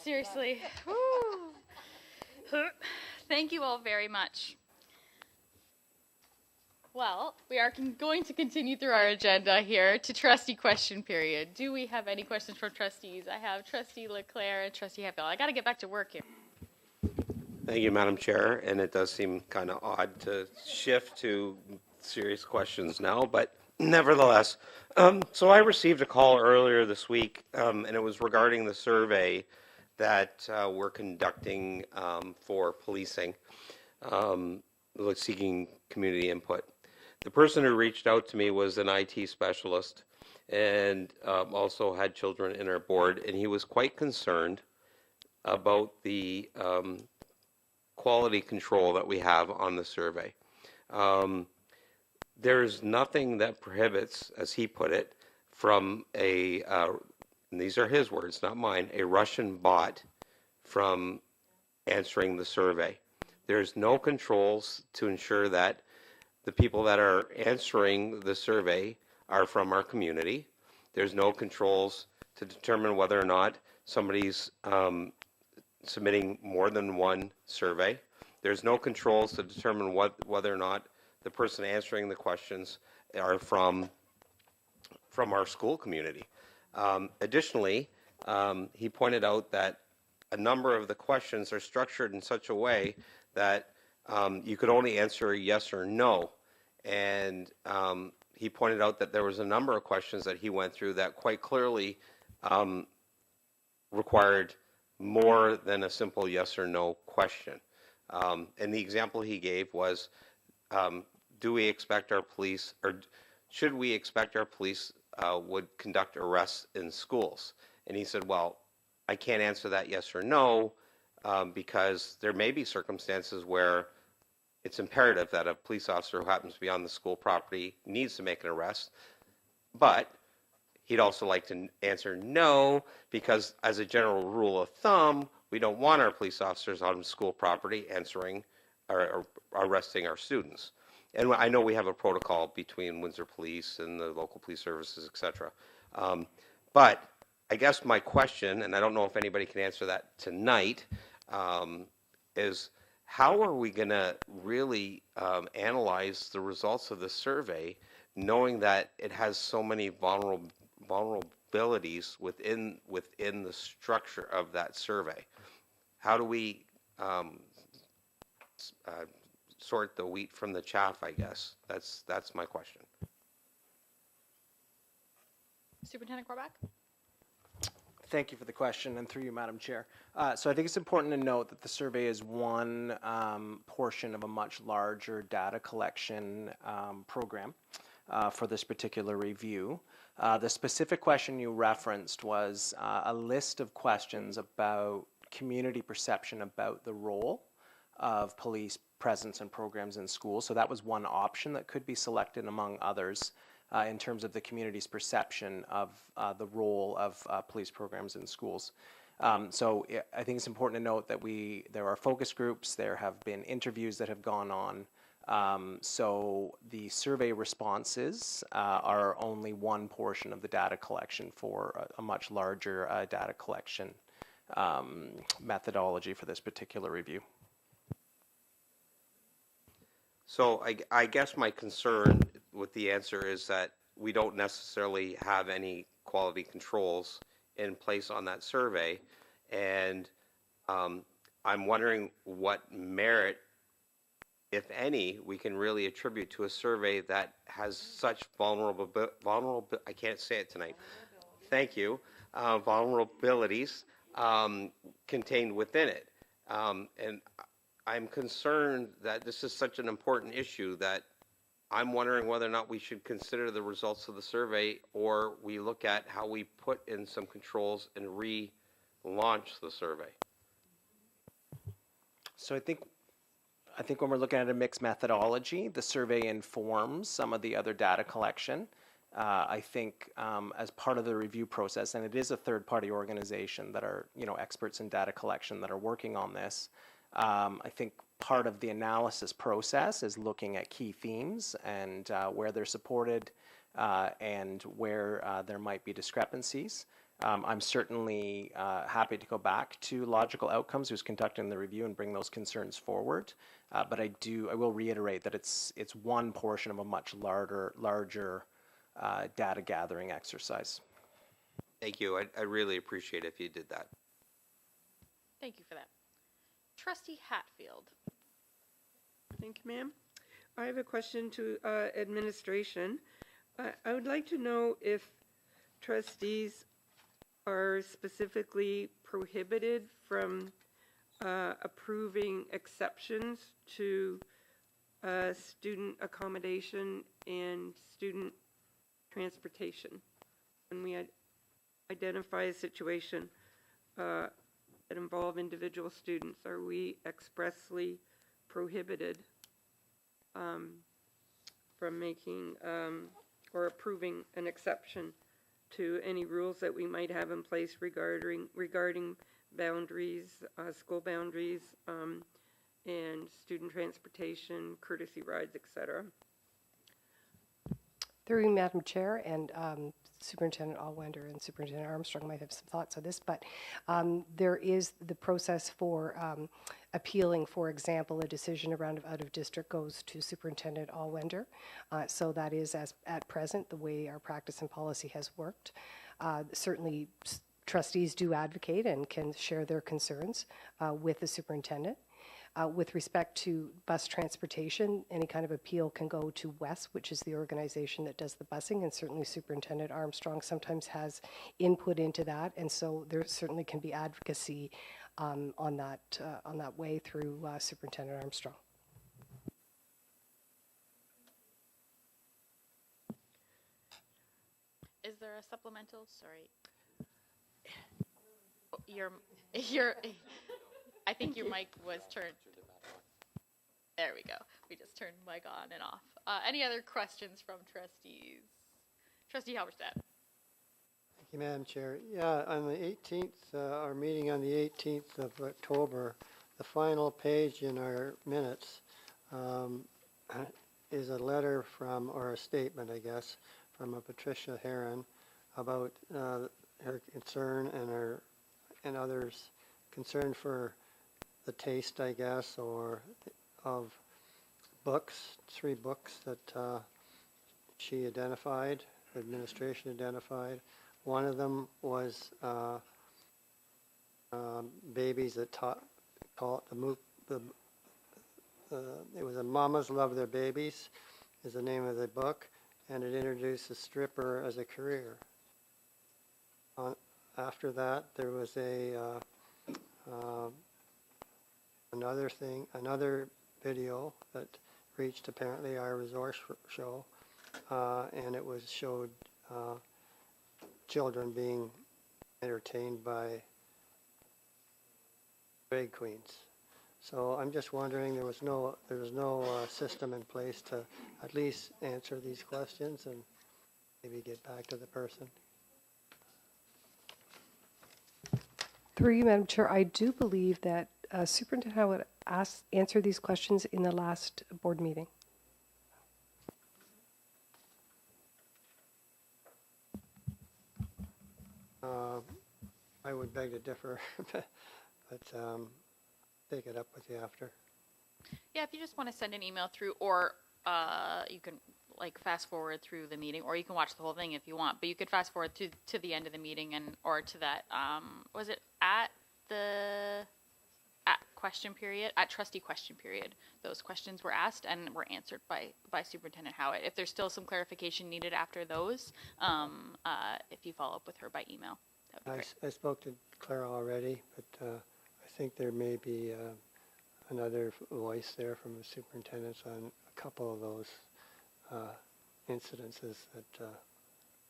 Seriously. Thank you all very much. Well, we are going to continue through our agenda here to trustee question period. Do we have any questions from trustees? I have Trustee Leclerc and Trustee Hatfield. I got to get back to work here. Thank you, Madam Chair, and it does seem kind of odd to shift to serious questions now, but nevertheless. So I received a call earlier this week, and it was regarding the survey that we're conducting for policing, seeking community input. The person who reached out to me was an IT specialist and also had children in our board, and he was quite concerned about the quality control that we have on the survey. There's nothing that prohibits, as he put it, from and these are his words, not mine, a Russian bot from answering the survey. There's no controls to ensure that the people that are answering the survey are from our community. There's no controls to determine whether or not somebody's submitting more than one survey. There's no controls to determine whether or not the person answering the questions are from our school community. Additionally, he pointed out that a number of the questions are structured in such a way that you could only answer yes or no. And he pointed out that there was a number of questions that he went through that quite clearly required more than a simple yes or no question. And the example he gave was, do we expect our police, or should we expect our police would conduct arrests in schools? And he said, well, I can't answer that yes or no, because there may be circumstances where it's imperative that a police officer who happens to be on the school property needs to make an arrest. But he'd also like to answer no, because as a general rule of thumb, we don't want our police officers on school property answering or arresting our students. And I know we have a protocol between Windsor Police and the local police services, et cetera. But I guess my question, and I don't know if anybody can answer that tonight, is how are we going to really analyze the results of the survey, knowing that it has so many vulnerabilities within the structure of that survey? How do we sort the wheat from the chaff, I guess? That's my question. Superintendent Corbach? Thank you for the question, and through you, Madam Chair. So I think it's important to note that the survey is one portion of a much larger data collection program for this particular review. The specific question you referenced was a list of questions about community perception about the role of police presence and programs in schools. So that was one option that could be selected among others in terms of the community's perception of the role of police programs in schools. So I think it's important to note that there are focus groups, there have been interviews that have gone on. So the survey responses are only one portion of the data collection for a much larger data collection methodology for this particular review. So I guess my concern with the answer is that we don't necessarily have any quality controls in place on that survey, and I'm wondering what merit, if any, we can really attribute to a survey that has such vulnerable, I can't say it tonight. Thank you. Vulnerabilities contained within it. And I'm concerned that this is such an important issue that I'm wondering whether or not we should consider the results of the survey, or we look at how we put in some controls and relaunch the survey. So I think when we're looking at a mixed methodology, the survey informs some of the other data collection. I think as part of the review process, and it is a third-party organization that are experts in data collection that are working on this, I think part of the analysis process is looking at key themes and where they're supported and where there might be discrepancies. I'm certainly happy to go back to Logical Outcomes, who's conducting the review, and bring those concerns forward. But I will reiterate that it's one portion of a much larger data gathering exercise. Thank you. I really appreciate it if you did that. Thank you for that. Trustee Hatfield. Thank you, ma'am. I have a question to administration. I would like to know if trustees are specifically prohibited from approving exceptions to student accommodation and student transportation. When we identify a situation that involve individual students, are we expressly prohibited from making or approving an exception to any rules that we might have in place regarding boundaries, school boundaries, and student transportation, courtesy rides, etc.? Through you, Madam Chair, and Superintendent Allwender and Superintendent Armstrong might have some thoughts on this, but there is the process for appealing. For example, a decision around out of district goes to Superintendent Allwender. So that is, as at present, the way our practice and policy has worked. Certainly, trustees do advocate and can share their concerns with the superintendent. With respect to bus transportation, any kind of appeal can go to WES, which is the organization that does the busing, and certainly Superintendent Armstrong sometimes has input into that, and so there certainly can be advocacy on that way through Superintendent Armstrong. Is there a supplemental? Sorry. Your, I think your mic was turned. There we go. We just turned mic on and off. Any other questions from trustees? Trustee Halberstadt. Thank you, Madam Chair. Yeah, on the 18th, our meeting on the 18th of October, the final page in our minutes is a letter from, or a statement, I guess, from a Patricia Heron about her concern and others' concern for the taste, I guess, or of books, 3 books that she identified, administration identified. One of them was Babies That Taught it was a Mamas Love Their Babies is the name of the book, and it introduced a stripper as a career. After that, there was another video that reached apparently our resource show, and it showed children being entertained by drag queens. So I'm just wondering, there was no system in place to at least answer these questions and maybe get back to the person. Through you, Madam Chair, I do believe that Superintendent Howard answered these questions in the last board meeting. I would beg to differ, but take it up with you after. Yeah, if you just want to send an email through, or you can like fast forward through the meeting, or you can watch the whole thing if you want. But you could fast forward to the end of the meeting, or to that. Was it at question period, at trustee question period? Those questions were asked and were answered by Superintendent Howitt. If there's still some clarification needed after those, if you follow up with her by email, that would be great. I spoke to Clara already, but I think there may be another voice there from the superintendents on a couple of those incidences,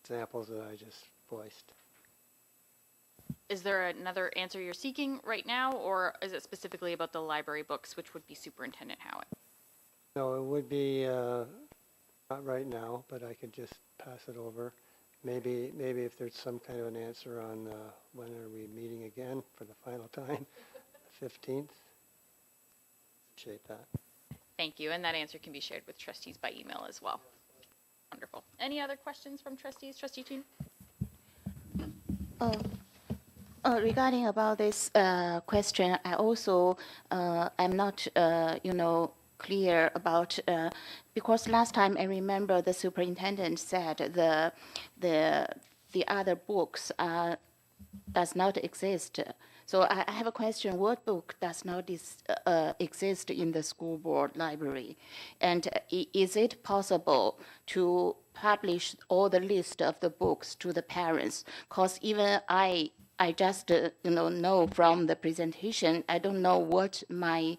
examples that I just voiced. Is there another answer you're seeking right now, or is it specifically about the library books, which would be Superintendent Howitt? No, it would be not right now, but I could just pass it over. Maybe if there's some kind of an answer on when are we meeting again for the final time, the 15th. Appreciate that. Thank you, and that answer can be shared with trustees by email as well. Wonderful. Any other questions from trustees? Trustee Toon? Regarding about this question, I also am not, clear about, because last time I remember the superintendent said the other books does not exist. So I have a question, what book does not exist in the school board library? And is it possible to publish all the list of the books to the parents? Because even I just know from the presentation, I don't know what my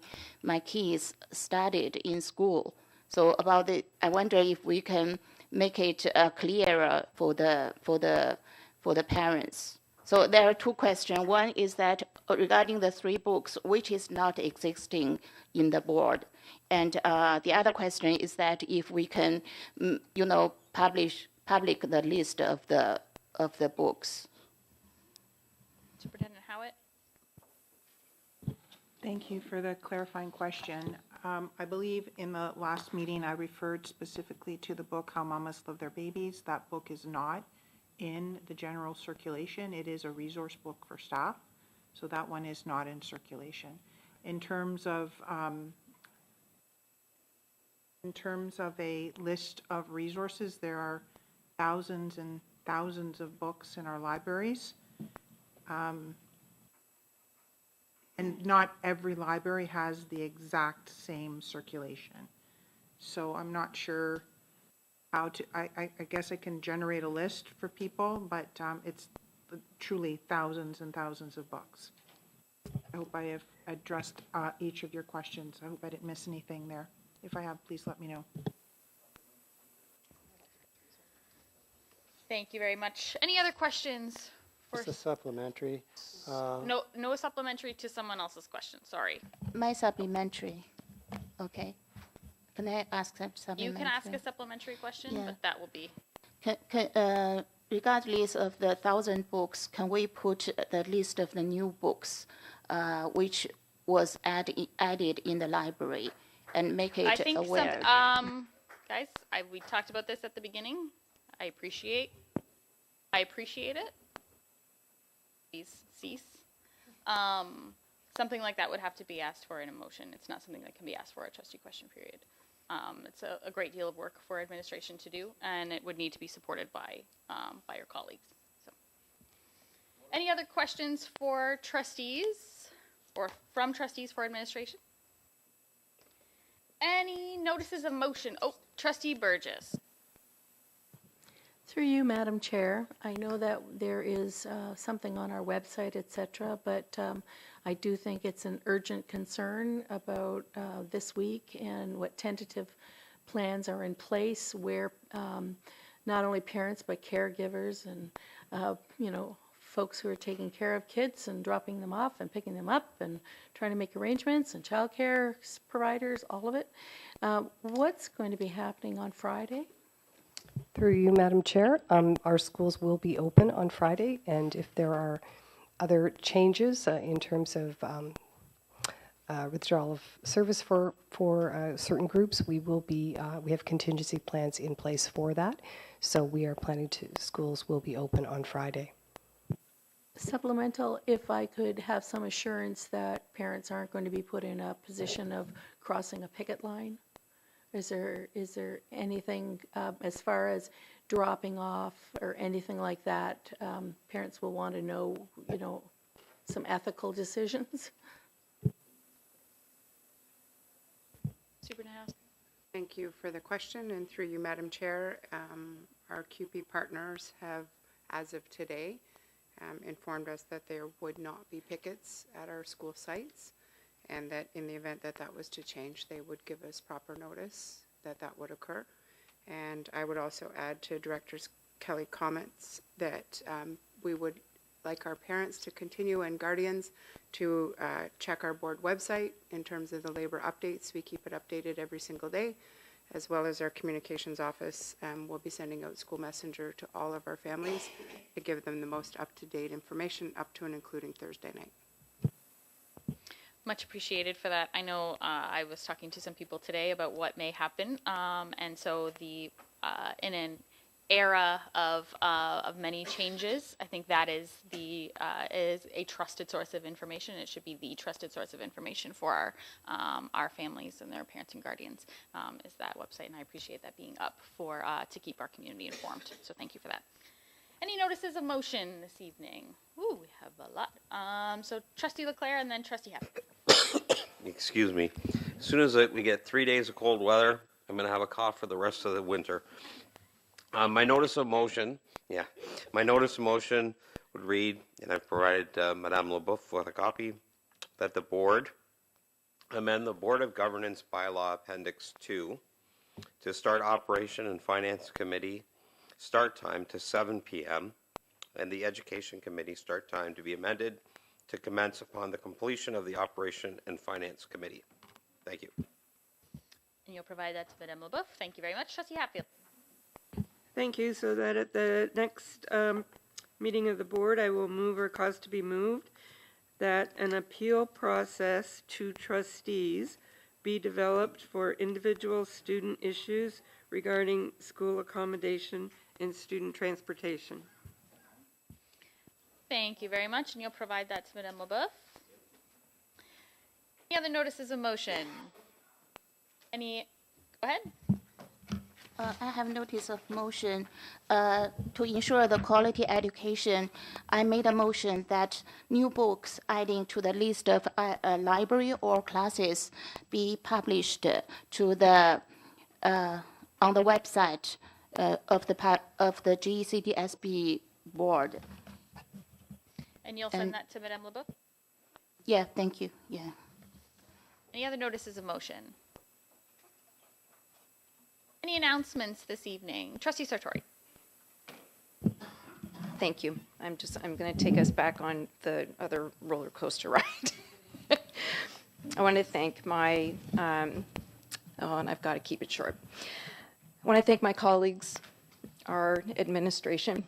kids studied in school. So about it, I wonder if we can make it clearer for the parents. So there are 2 questions. One is that regarding the 3 books, which is not existing in the board, and the other question is that if we can, public the list of the books. Superintendent Howitt? Thank you for the clarifying question. I believe in the last meeting I referred specifically to the book How Mamas Love Their Babies. That book is not in the general circulation. It is a resource book for staff, so that one is not in circulation. In terms of a list of resources, there are thousands and thousands of books in our libraries. And not every library has the exact same circulation. So I'm not sure how to, I guess I can generate a list for people, but it's truly thousands and thousands of books. I hope I have addressed each of your questions. I hope I didn't miss anything there. If I have, please let me know. Thank you very much. Any other questions? Just a supplementary. No supplementary to someone else's question. Sorry. My supplementary. Okay. Can I ask a supplementary? You can ask a supplementary question, Yeah. but that will be. Regardless of the 1,000 books, can we put the list of the new books which was added in the library and make it I think aware? Guys, we talked about this at the beginning. I appreciate it. Please cease. Something like that would have to be asked for in a motion. It's not something that can be asked for at trustee question period. It's a great deal of work for administration to do, and it would need to be supported by your colleagues. So, any other questions for trustees or from trustees for administration? Any notices of motion? Oh, Trustee Burgess. Through you, Madam Chair, I know that there is something on our website, et cetera, but I do think it's an urgent concern about this week and what tentative plans are in place where not only parents but caregivers and, folks who are taking care of kids and dropping them off and picking them up and trying to make arrangements and childcare providers, all of it. What's going to be happening on Friday? Through you, Madam Chair, our schools will be open on Friday, and if there are other changes in terms of withdrawal of service for certain groups, we have contingency plans in place for that. So we are planning schools will be open on Friday. Supplemental, if I could have some assurance that parents aren't going to be put in a position of crossing a picket line? Is there anything as far as dropping off or anything like that? Parents will want to know, some ethical decisions. Superintendent. Thank you for the question, and through you, Madam Chair, our QP partners have, as of today, informed us that there would not be pickets at our school sites, and that in the event that that was to change, they would give us proper notice that that would occur. And I would also add to Director Kelly's comments that we would like our parents to continue and guardians to check our board website in terms of the labor updates. We keep it updated every single day, as well as our communications office will be sending out school messenger to all of our families to give them the most up-to-date information up to and including Thursday night. Much appreciated for that. I know I was talking to some people today about what may happen, and so in an era of many changes, I think that is a trusted source of information. It should be the trusted source of information for our families and their parents and guardians. Is that website, and I appreciate that being up to keep our community informed. So thank you for that. Any notices of motion this evening? Ooh, we have a lot. So Trustee Leclerc and then Trustee Hatfield. Excuse me. As soon as we get 3 days of cold weather, I'm going to have a cough for the rest of the winter. My notice of motion would read, and I've provided Madame Leboeuf with a copy, that the board amend the Board of Governance Bylaw Appendix 2 to start Operation and Finance Committee start time to 7 p.m. and the Education Committee start time to be amended to commence upon the completion of the Operation and Finance Committee. Thank you. And you'll provide that to Madame Leboeuf. Thank you very much. Trustee Hatfield. Thank you. So that at the next meeting of the board, I will move or cause to be moved that an appeal process to trustees be developed for individual student issues regarding school accommodation and student transportation. Thank you very much, and you'll provide that to Madame Leboeuf. Any other notices of motion? Go ahead. I have notice of motion to ensure the quality education. I made a motion that new books adding to the list of library or classes be published to the on the website of the GECDSB board. And you'll send that to Madame Leboeuf? Yeah, thank you. Yeah. Any other notices of motion? Any announcements this evening? Trustee Sartori. Thank you. I'm going to take us back on the other roller coaster ride. I want to thank my, and I've got to keep it short. I want to thank my colleagues, our administration,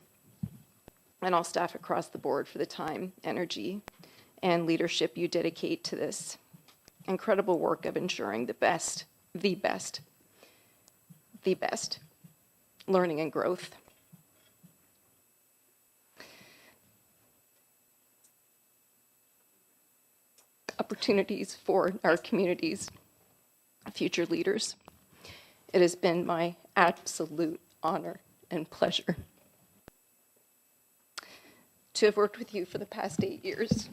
and all staff across the board for the time, energy, and leadership you dedicate to this incredible work of ensuring the best learning and growth. Opportunities for our community's future leaders. It has been my absolute honor and pleasure to have worked with you for the past 8 years.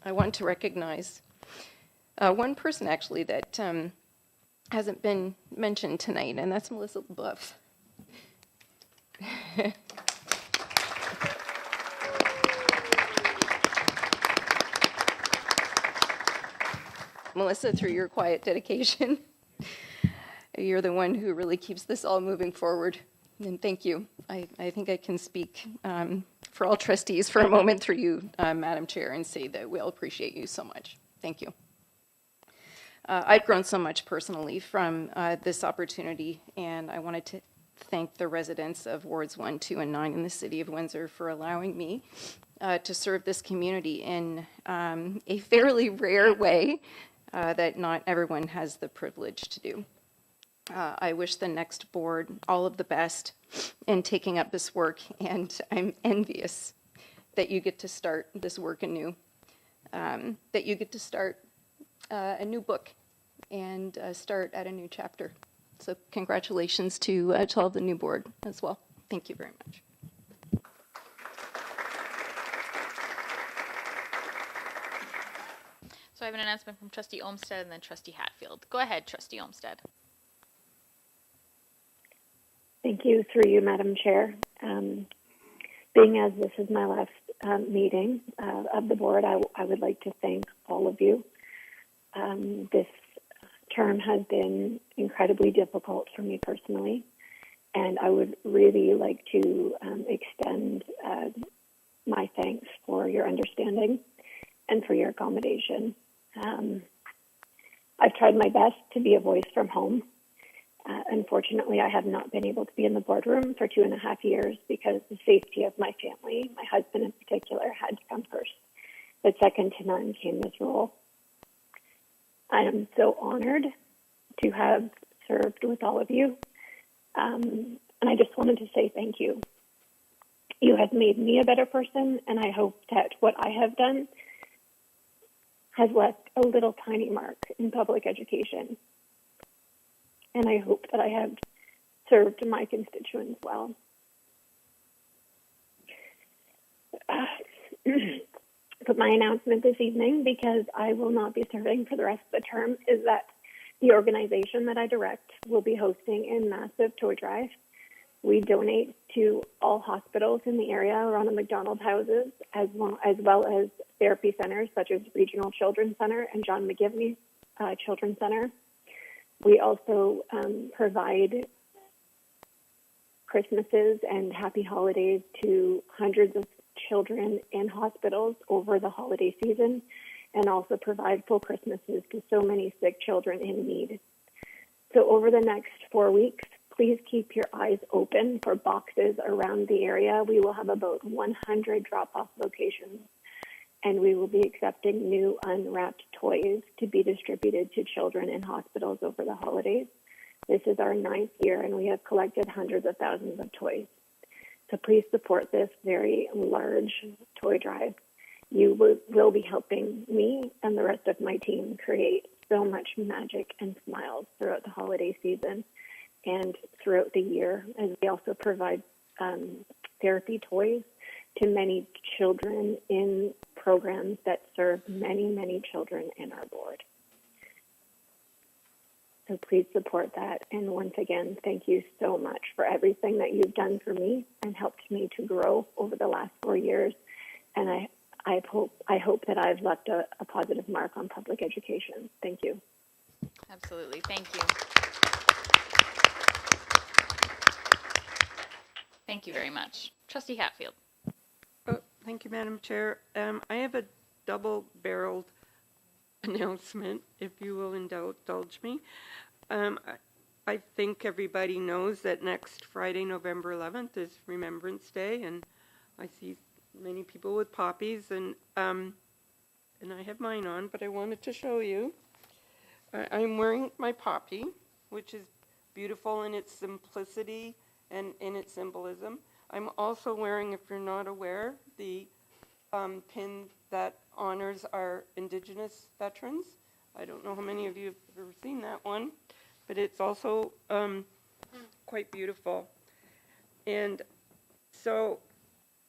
I want to recognize one person actually that hasn't been mentioned tonight, and that's Melissa Leboeuf. Melissa, through your quiet dedication, you're the one who really keeps this all moving forward, and thank you. I think I can speak for all trustees for a moment through you, Madam Chair, and say that we all appreciate you so much. Thank you. I've grown so much personally from this opportunity, and I wanted to thank the residents of Wards 1, 2, and 9 in the City of Windsor for allowing me to serve this community in a fairly rare way that not everyone has the privilege to do. I wish the next board all of the best in taking up this work, and I'm envious that you get to start this work anew, that you get to start a new book and start at a new chapter. So congratulations to all of the new board as well. Thank you very much. So I have an announcement from Trustee Olmsted and then Trustee Hatfield. Go ahead, Trustee Olmsted. Thank you, through you, Madam Chair. Being as this is my last meeting of the board, I would like to thank all of you. This term has been incredibly difficult for me personally, and I would really like to extend my thanks for your understanding and for your accommodation. I've tried my best to be a voice from home. Unfortunately, I have not been able to be in the boardroom for 2.5 years because the safety of my family, my husband in particular, had to come first. But second to none came this role. I am so honored to have served with all of you. And I just wanted to say thank you. You have made me a better person, and I hope that what I have done has left a little tiny mark in public education. And I hope that I have served my constituents well. But my announcement this evening, because I will not be serving for the rest of the term, is that the organization that I direct will be hosting a massive toy drive. We donate to all hospitals in the area around the McDonald houses, as well as therapy centers such as Regional Children's Center and John McGivney Children's Center. We also provide Christmases and happy holidays to hundreds of children in hospitals over the holiday season, and also provide full Christmases to so many sick children in need. So over the next 4 weeks, please keep your eyes open for boxes around the area. We will have about 100 drop-off locations, and we will be accepting new unwrapped toys to be distributed to children in hospitals over the holidays. This is our 9th year, and we have collected hundreds of thousands of toys. So please support this very large toy drive. You will be helping me and the rest of my team create so much magic and smiles throughout the holiday season. and throughout the year, as we also provide therapy toys to many children in programs that serve many, many children in our board. So please support that. And once again, thank you so much for everything that you've done for me and helped me to grow over the last 4 years. And I hope that I've left a positive mark on public education. Thank you. Absolutely. Thank you. Thank you very much. Trustee Hatfield. Thank you, Madam Chair. I have a double-barreled announcement, if you will indulge me. I think everybody knows that next Friday, November 11th, is Remembrance Day, and I see many people with poppies, and I have mine on, but I wanted to show you. I'm wearing my poppy, which is beautiful in its simplicity and in its symbolism. I'm also wearing, if you're not aware, the pin that honors our Indigenous veterans. I don't know how many of you have ever seen that one, but it's also quite beautiful. And so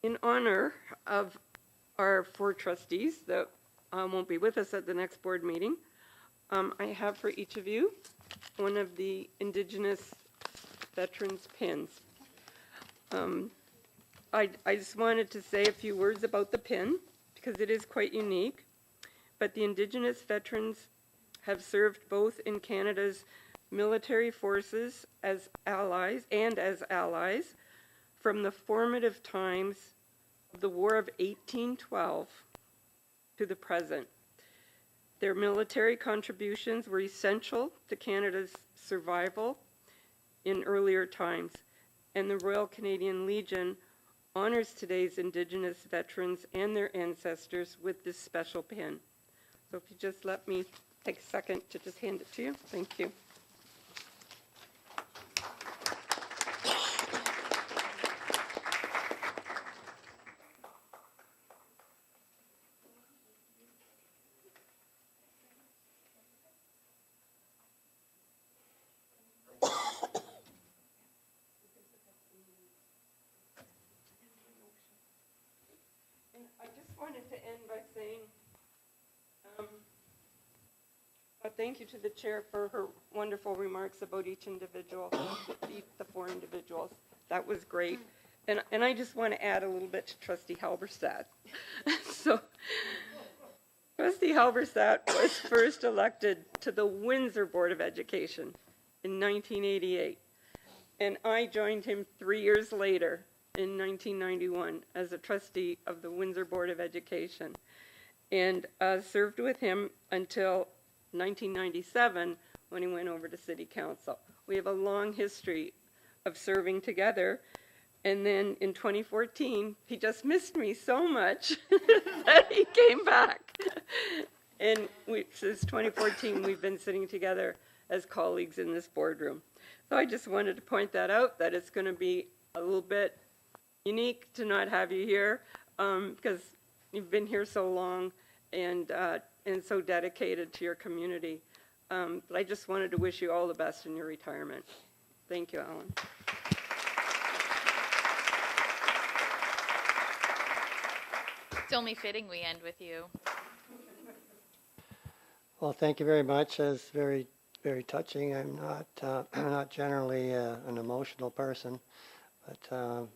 in honor of our 4 trustees that won't be with us at the next board meeting, I have for each of you one of the Indigenous veterans pins. I just wanted to say a few words about the pin because it is quite unique. But the Indigenous veterans have served both in Canada's military forces as allies from the formative times of the War of 1812 to the present. Their military contributions were essential to Canada's survival in earlier times, and the Royal Canadian Legion honors today's Indigenous veterans and their ancestors with this special pin. So if you just let me take a second to just hand it to you. Thank you. I just wanted to end by saying thank you to the chair for her wonderful remarks about each individual, the 4 individuals. That was great. And I just want to add a little bit to Trustee Halberstadt. So Trustee Halberstadt was first elected to the Windsor Board of Education in 1988. And I joined him 3 years later in 1991 as a trustee of the Windsor Board of Education, and served with him until 1997 when he went over to City Council. We have a long history of serving together, and then in 2014 he just missed me so much that he came back. And since 2014 we've been sitting together as colleagues in this boardroom. So I just wanted to point that out, that it's going to be a little bit unique to not have you here because you've been here so long and so dedicated to your community. But I just wanted to wish you all the best in your retirement. Thank you, Alan. It's only fitting we end with you. Well, thank you very much. That's very, very touching. I'm not generally an emotional person, but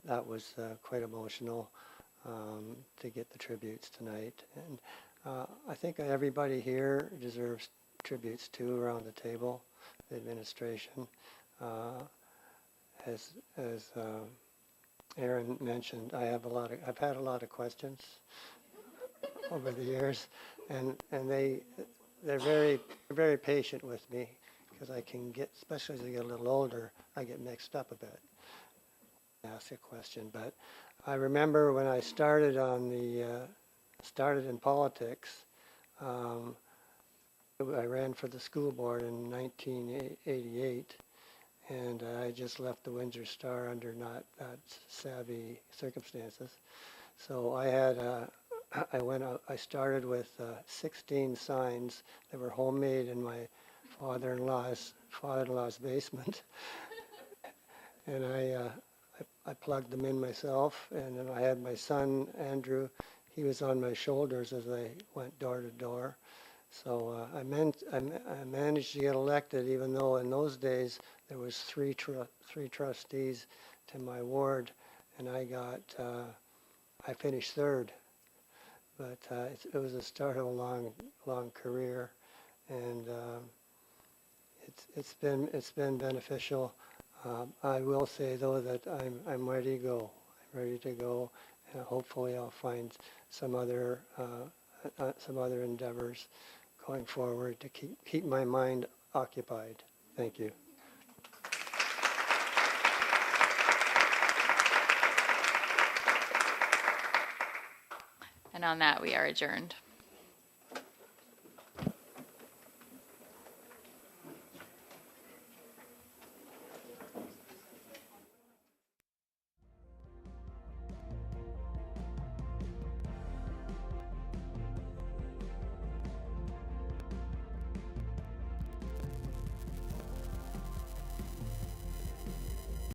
that was quite emotional to get the tributes tonight. And I think everybody here deserves tributes too around the table. The administration, as Aaron mentioned, I've had a lot of questions over the years, and they're very patient with me because I can get, especially as I get a little older, I get mixed up a bit. Ask a question, but I remember when I started started in politics. I ran for the school board in 1988, and I just left the Windsor Star under not that savvy circumstances. So I started with 16 signs that were homemade in my father-in-law's father-in-law's basement. And I plugged them in myself, and then I had my son, Andrew, he was on my shoulders as I went door to door. So I managed to get elected, even though in those days there was three trustees to my ward, and I finished third. But it was the start of a long career, and it's been beneficial. I will say though that I'm ready to go. I'm ready to go, and hopefully I'll find some other endeavors going forward to keep my mind occupied. Thank you. And on that, we are adjourned.